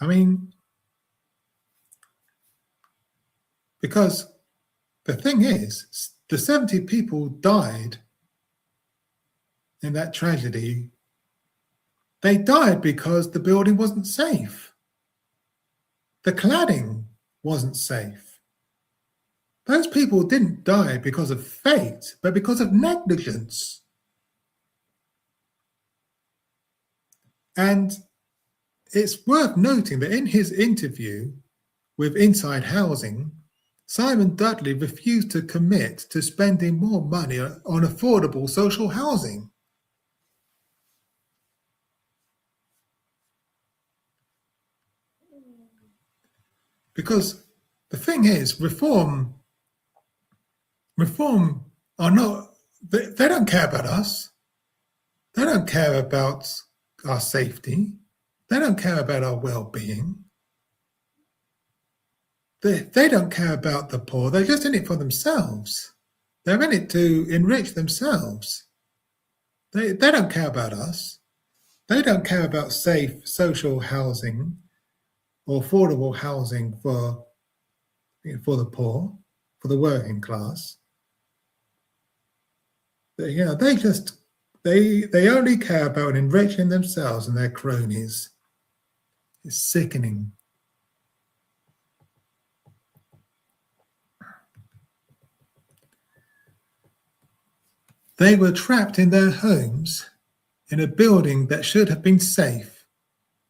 I mean, because the thing is, the 70 people died in that tragedy. They died because the building wasn't safe. The cladding wasn't safe. Those people didn't die because of fate, but because of negligence. And it's worth noting that in his interview with Inside Housing, Simon Dudley refused to commit to spending more money on affordable social housing. Because the thing is, reform are not, they don't care about us. They don't care about our safety. They don't care about our well-being. They don't care about the poor. They're just in it for themselves. They're in it to enrich themselves. They don't care about us. They don't care about safe social housing or affordable housing for the poor, for the working class. They only care about enriching themselves and their cronies. It's sickening. They were trapped in their homes, in a building that should have been safe,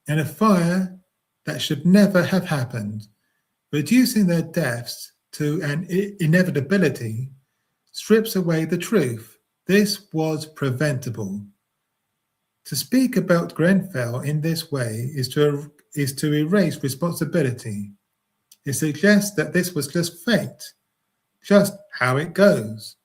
in a fire that should never have happened. Reducing their deaths to an inevitability strips away the truth. This was preventable. To speak about Grenfell in this way is to erase responsibility. It suggests that this was just fate, just how it goes,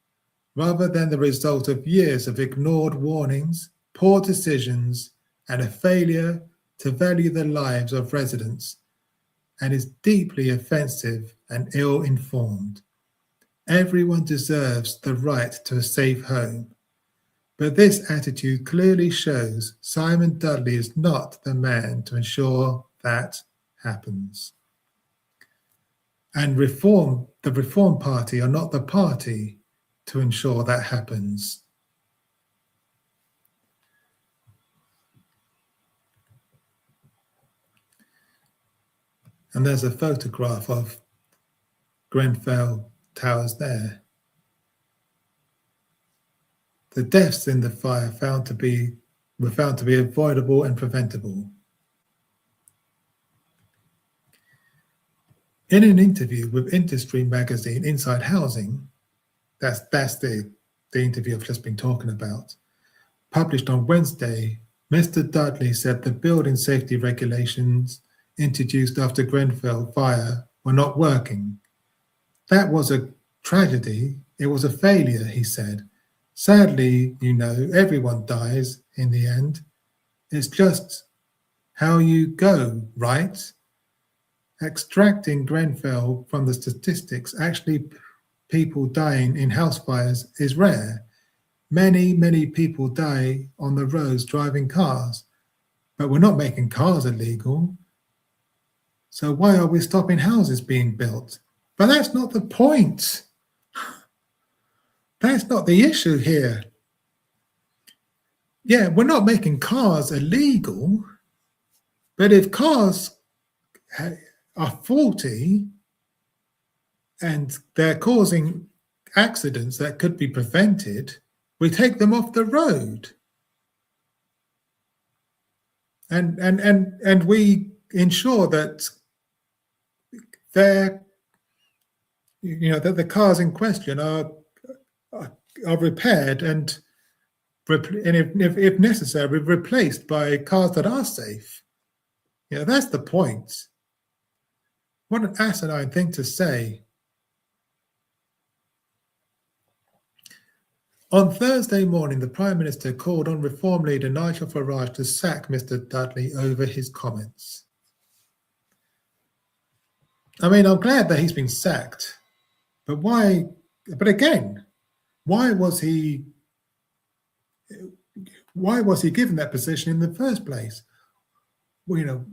rather than the result of years of ignored warnings, poor decisions, and a failure to value the lives of residents, and is deeply offensive and ill-informed. Everyone deserves the right to a safe home, but this attitude clearly shows Simon Dudley is not the man to ensure that happens. And the Reform Party are not the party to ensure that happens. And there's a photograph of Grenfell Towers there. The deaths in the fire were found to be avoidable and preventable. In an interview with industry magazine Inside Housing, that's the interview I've just been talking about, published on Wednesday, Mr. Dudley said the building safety regulations introduced after Grenfell fire were not working. That was a tragedy. It was a failure, he said. Sadly, everyone dies in the end. It's just how you go, right? Extracting Grenfell from the statistics, actually people dying in house fires is rare. Many, many people die on the roads driving cars, but we're not making cars illegal. So why are we stopping houses being built? But that's not the point. That's not the issue here. Yeah, we're not making cars illegal, but if cars are faulty and they're causing accidents that could be prevented, we take them off the road. And we ensure that that the cars in question are repaired and if necessary, replaced by cars that are safe. That's the point. What an asinine thing to say. On Thursday morning, the Prime Minister called on Reform leader Nigel Farage to sack Mr. Dudley over his comments. I mean, I'm glad that he's been sacked, but why? But again, why was he given that position in the first place? Well,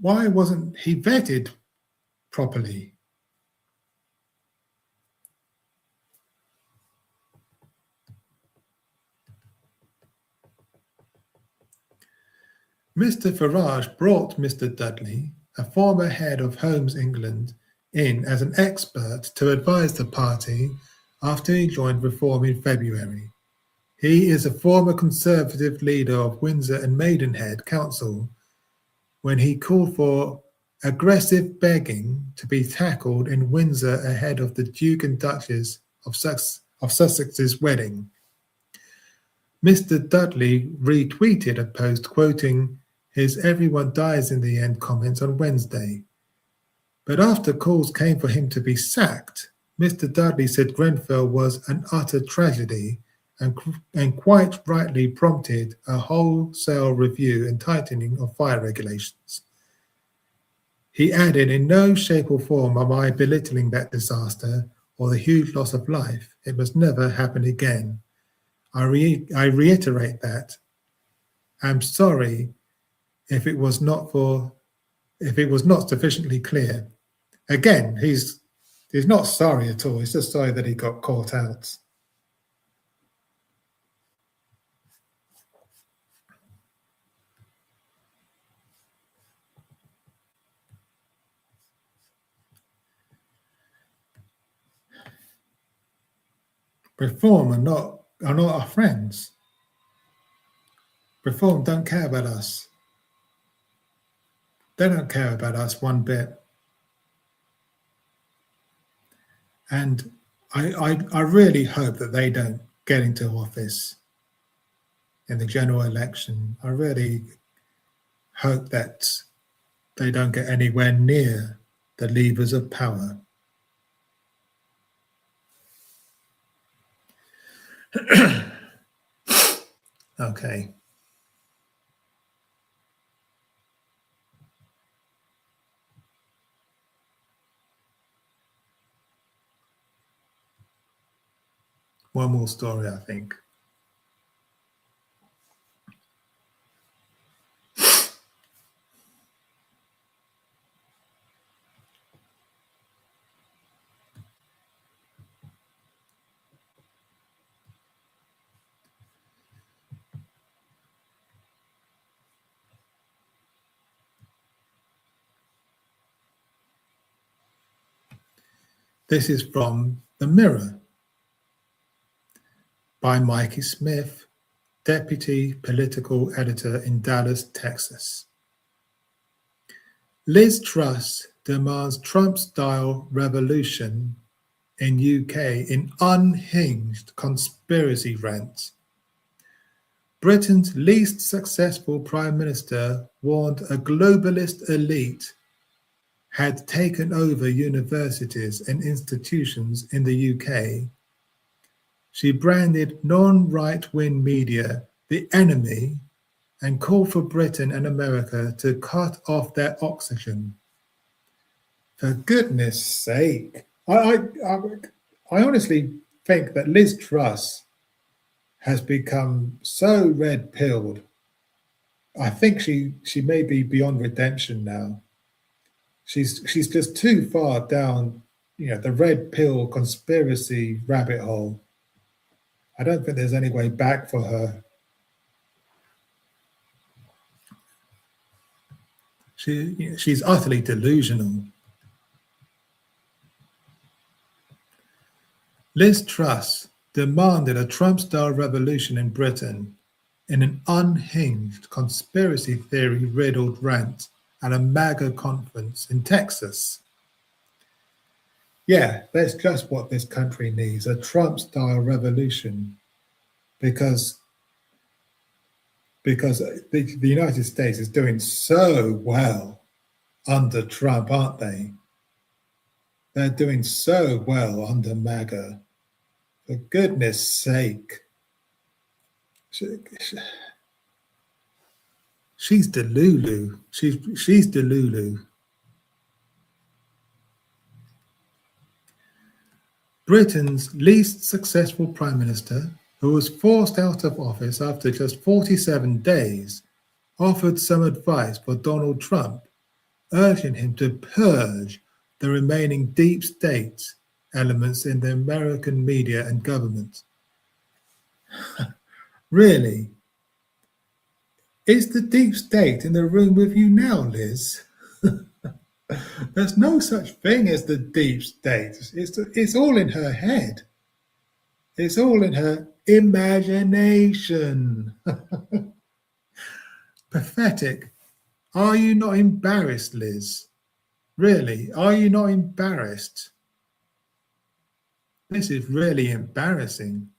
why wasn't he vetted properly? Mr. Farage brought Mr. Dudley, a former head of Homes England, in as an expert to advise the party after he joined Reform in February. He is a former Conservative leader of Windsor and Maidenhead Council when he called for aggressive begging to be tackled in Windsor ahead of the Duke and Duchess of Sussex's wedding. Mr. Dudley retweeted a post quoting his "everyone dies in the end" comments on Wednesday. But after calls came for him to be sacked, Mr. Dudley said Grenfell was an utter tragedy and quite rightly prompted a wholesale review and tightening of fire regulations. He added, "In no shape or form am I belittling that disaster or the huge loss of life. It must never happen again. I reiterate that. I'm sorry if it was not sufficiently clear." Again, he's not sorry at all. He's just sorry that he got caught out. Reform are not our friends. Reform don't care about us. They don't care about us one bit. And I really hope that they don't get into office in the general election. I really hope that they don't get anywhere near the levers of power. Okay. One more story, I think. This is from The Mirror by Mikey Smith, deputy political editor in Dallas, Texas. Liz Truss demands Trump-style revolution in UK in unhinged conspiracy rant. Britain's least successful prime minister warned a globalist elite had taken over universities and institutions in the UK. She branded non-right-wing media the enemy and called for Britain and America to cut off their oxygen. For goodness sake. I honestly think that Liz Truss has become so red-pilled. I think she may be beyond redemption now. She's just too far down, the red pill conspiracy rabbit hole. I don't think there's any way back for her. She's utterly delusional. Liz Truss demanded a Trump-style revolution in Britain in an unhinged, conspiracy theory-riddled rant at a MAGA conference in Texas. Yeah, that's just what this country needs, a Trump-style revolution, because the United States is doing so well under Trump, aren't they? They're doing so well under MAGA. For goodness sake. She's Delulu. She's Delulu. Britain's least successful prime minister, who was forced out of office after just 47 days, offered some advice for Donald Trump, urging him to purge the remaining deep state elements in the American media and government. Really? Is the deep state in the room with you now, Liz? There's no such thing as the deep state. It's all in her head. It's all in her imagination. Pathetic. Are you not embarrassed, Liz? Really? Are you not embarrassed? This is really embarrassing.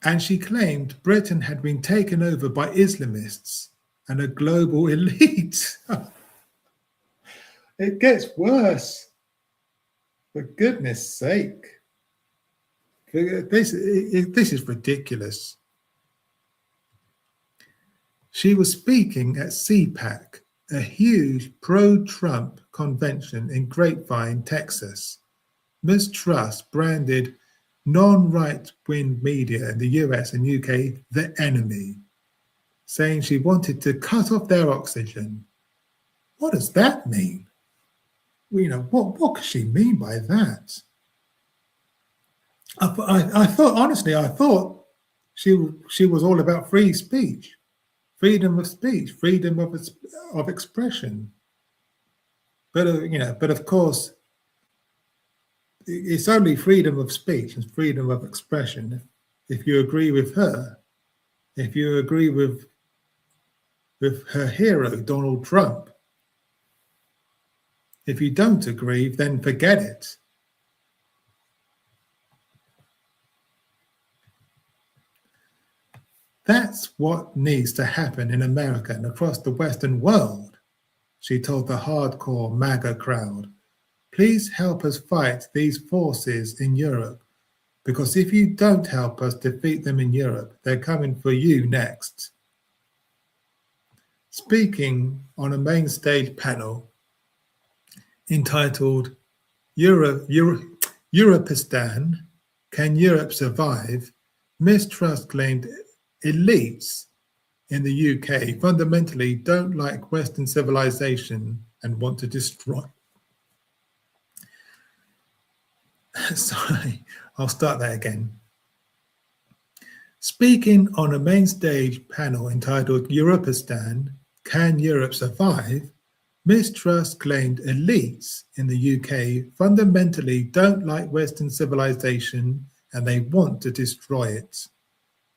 And she claimed Britain had been taken over by Islamists and a global elite. It gets worse. For goodness sake. This is ridiculous. She was speaking at CPAC, a huge pro-Trump convention in Grapevine, Texas. Ms. Truss branded non-right-wing media in the US and UK the enemy, saying she wanted to cut off their oxygen. What does that mean? You know, what could she mean by that? I thought, honestly, I thought she was all about free speech, freedom of speech, freedom of expression. But but of course, it's only freedom of speech and freedom of expression if you agree with her, if you agree with her hero, Donald Trump. If you don't agree, then forget it. That's what needs to happen in America and across the Western world, she told the hardcore MAGA crowd. Please help us fight these forces in Europe, because if you don't help us defeat them in Europe, they're coming for you next. Speaking on a main stage panel entitled Europistan, Can Europe Survive? Ms. Truss claimed elites in the UK fundamentally don't like Western civilization and want to destroy. Sorry, I'll start that again. Speaking on a main stage panel entitled Europistan, Can Europe Survive? Ms. Truss claimed elites in the UK fundamentally don't like Western civilization and they want to destroy it.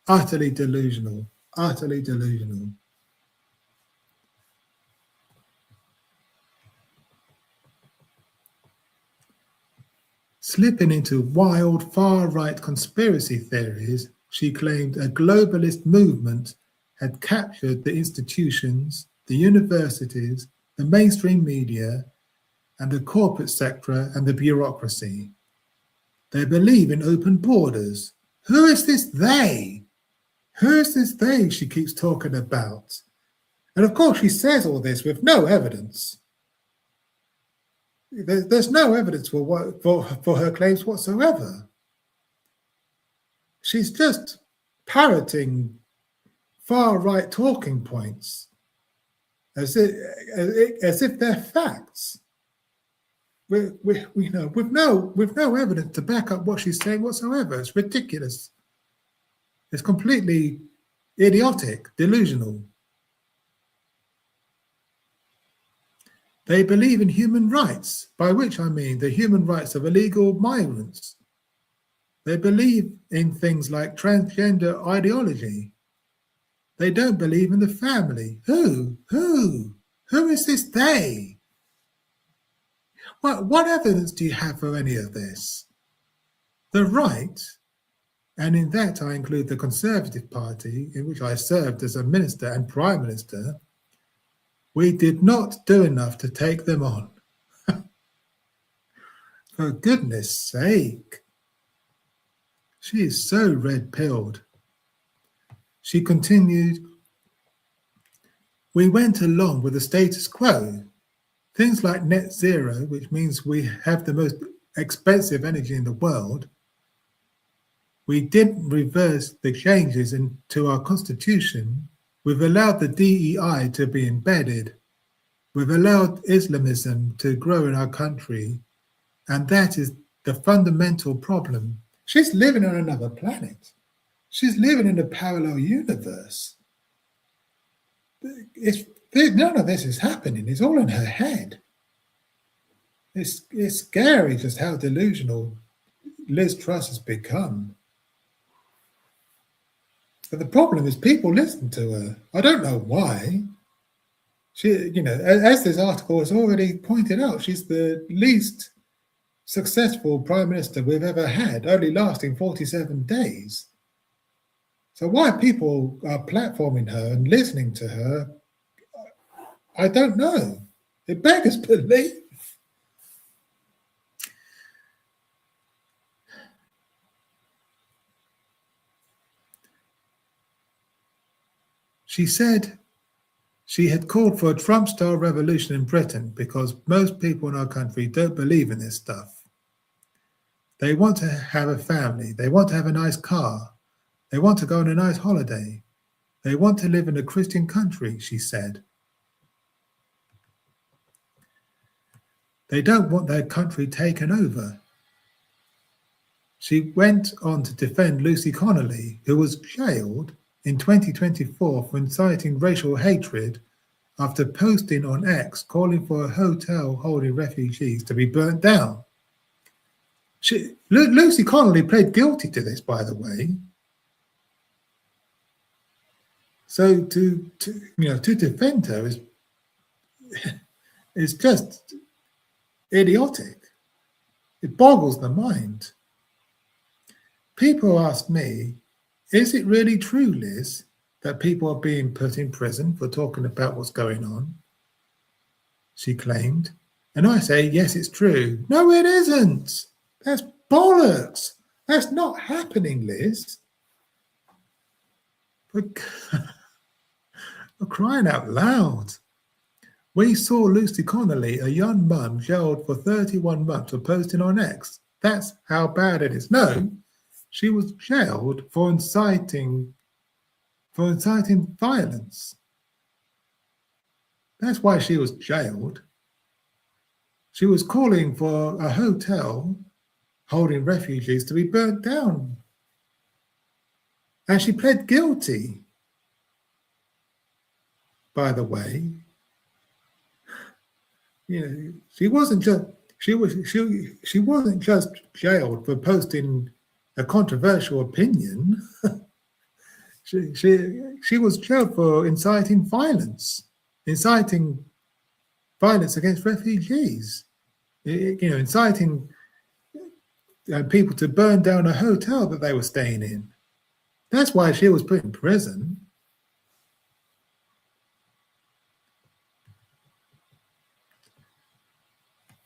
Utterly delusional, utterly delusional. Slipping into wild far-right conspiracy theories, she claimed a globalist movement had captured the institutions, the universities, the mainstream media, and the corporate sector and the bureaucracy. They believe in open borders. Who is this they? Who is this they she keeps talking about? And of course she says all this with no evidence. There's no evidence for her claims whatsoever. She's just parroting far-right talking points as if they're facts. With no evidence to back up what she's saying whatsoever. It's ridiculous. It's completely idiotic, delusional. They believe in human rights, by which I mean the human rights of illegal migrants. They believe in things like transgender ideology. They don't believe in the family. Who? Who is this they? What evidence do you have for any of this? The right, and in that I include the Conservative Party, in which I served as a minister and prime minister, we did not do enough to take them on. For goodness sake. She is so red-pilled. She continued, we went along with the status quo. Things like net zero, which means we have the most expensive energy in the world. We didn't reverse the changes into our constitution. We've allowed the DEI to be embedded. We've allowed Islamism to grow in our country. And that is the fundamental problem. She's living on another planet. She's living in a parallel universe. none of this is happening. It's all in her head. It's scary just how delusional Liz Truss has become. But the problem is people listen to her. I don't know why. She, as this article has already pointed out, she's the least successful prime minister we've ever had, only lasting 47 days. So why people are platforming her and listening to her, I don't know. It beggars belief. She said she had called for a Trump-style revolution in Britain because most people in our country don't believe in this stuff. They want to have a family. They want to have a nice car. They want to go on a nice holiday. They want to live in a Christian country, she said. They don't want their country taken over. She went on to defend Lucy Connolly, who was jailed in 2024 for inciting racial hatred after posting on X calling for a hotel holding refugees to be burnt down. Lucy Connolly pled guilty to this, by the way. So to defend her is just idiotic. It boggles the mind. People ask me, is it really true, Liz, that people are being put in prison for talking about what's going on? She claimed. And I say, yes, it's true. No, it isn't. That's bollocks. That's not happening, Liz. For crying out loud. We saw Lucy Connolly, a young mum, jailed for 31 months for posting on X. That's how bad it is. No, she was jailed for inciting violence. That's why she was jailed. She was calling for a hotel holding refugees to be burnt down. And she pled guilty, by the way. She wasn't just jailed for posting a controversial opinion. she was jailed for inciting violence against refugees. Inciting people to burn down a hotel that they were staying in. That's why she was put in prison.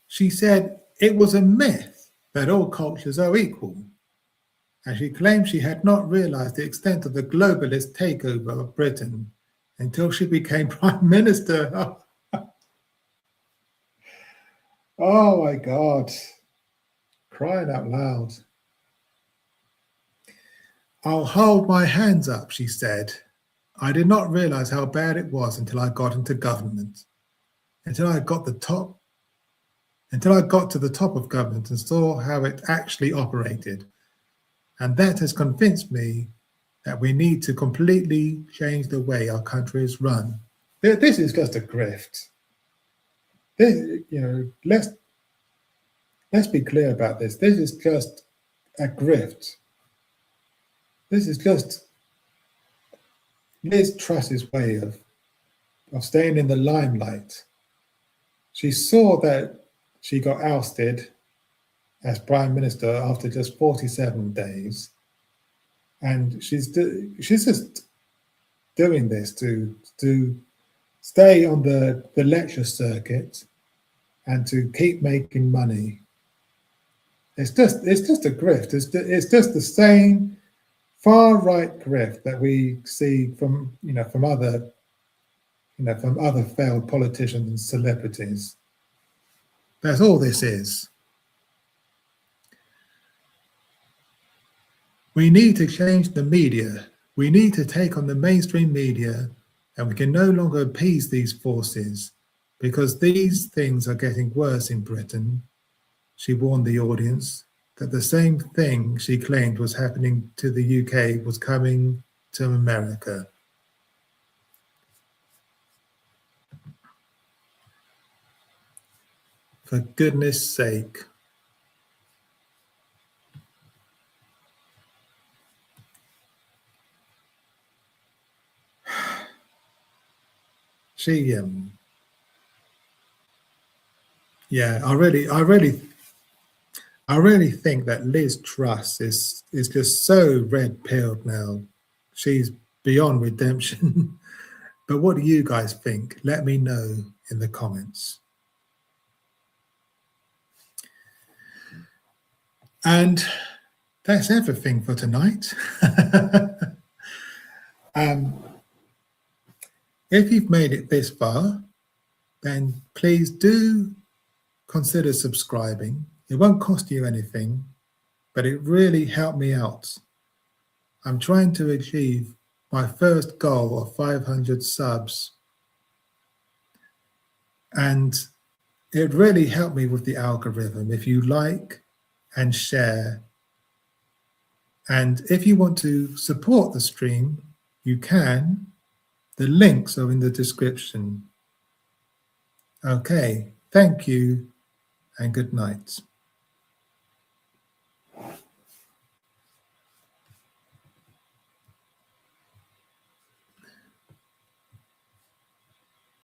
She said it was a myth that all cultures are equal, and she claimed she had not realized the extent of the globalist takeover of Britain until she became Prime Minister. Oh my God. Crying out loud. I'll hold my hands up, she said. I did not realize how bad it was until I got into government, until I got to the top of government and saw how it actually operated. And that has convinced me that we need to completely change the way our country is run. This is just a grift. Let's be clear about this. This is just a grift. This is just Liz Truss's way of staying in the limelight. She saw that she got ousted as Prime Minister after just 47 days. And she's just doing this to stay on the lecture circuit and to keep making money. It's just a grift. It's just the same far right grift that we see from other failed politicians and celebrities. That's all this is. We need to change the media. We need to take on the mainstream media, and we can no longer appease these forces because these things are getting worse in Britain. She warned the audience that the same thing she claimed was happening to the UK was coming to America. For goodness sake. She, yeah, I really think that Liz Truss is just so red-pilled now. She's beyond redemption. But what do you guys think? Let me know in the comments. And that's everything for tonight. If you've made it this far, then please do consider subscribing. It won't cost you anything, but it really helped me out. I'm trying to achieve my first goal of 500 subs, and it really helped me with the algorithm. If you like and share, and if you want to support the stream, you can. The links are in the description. Okay, thank you and good night.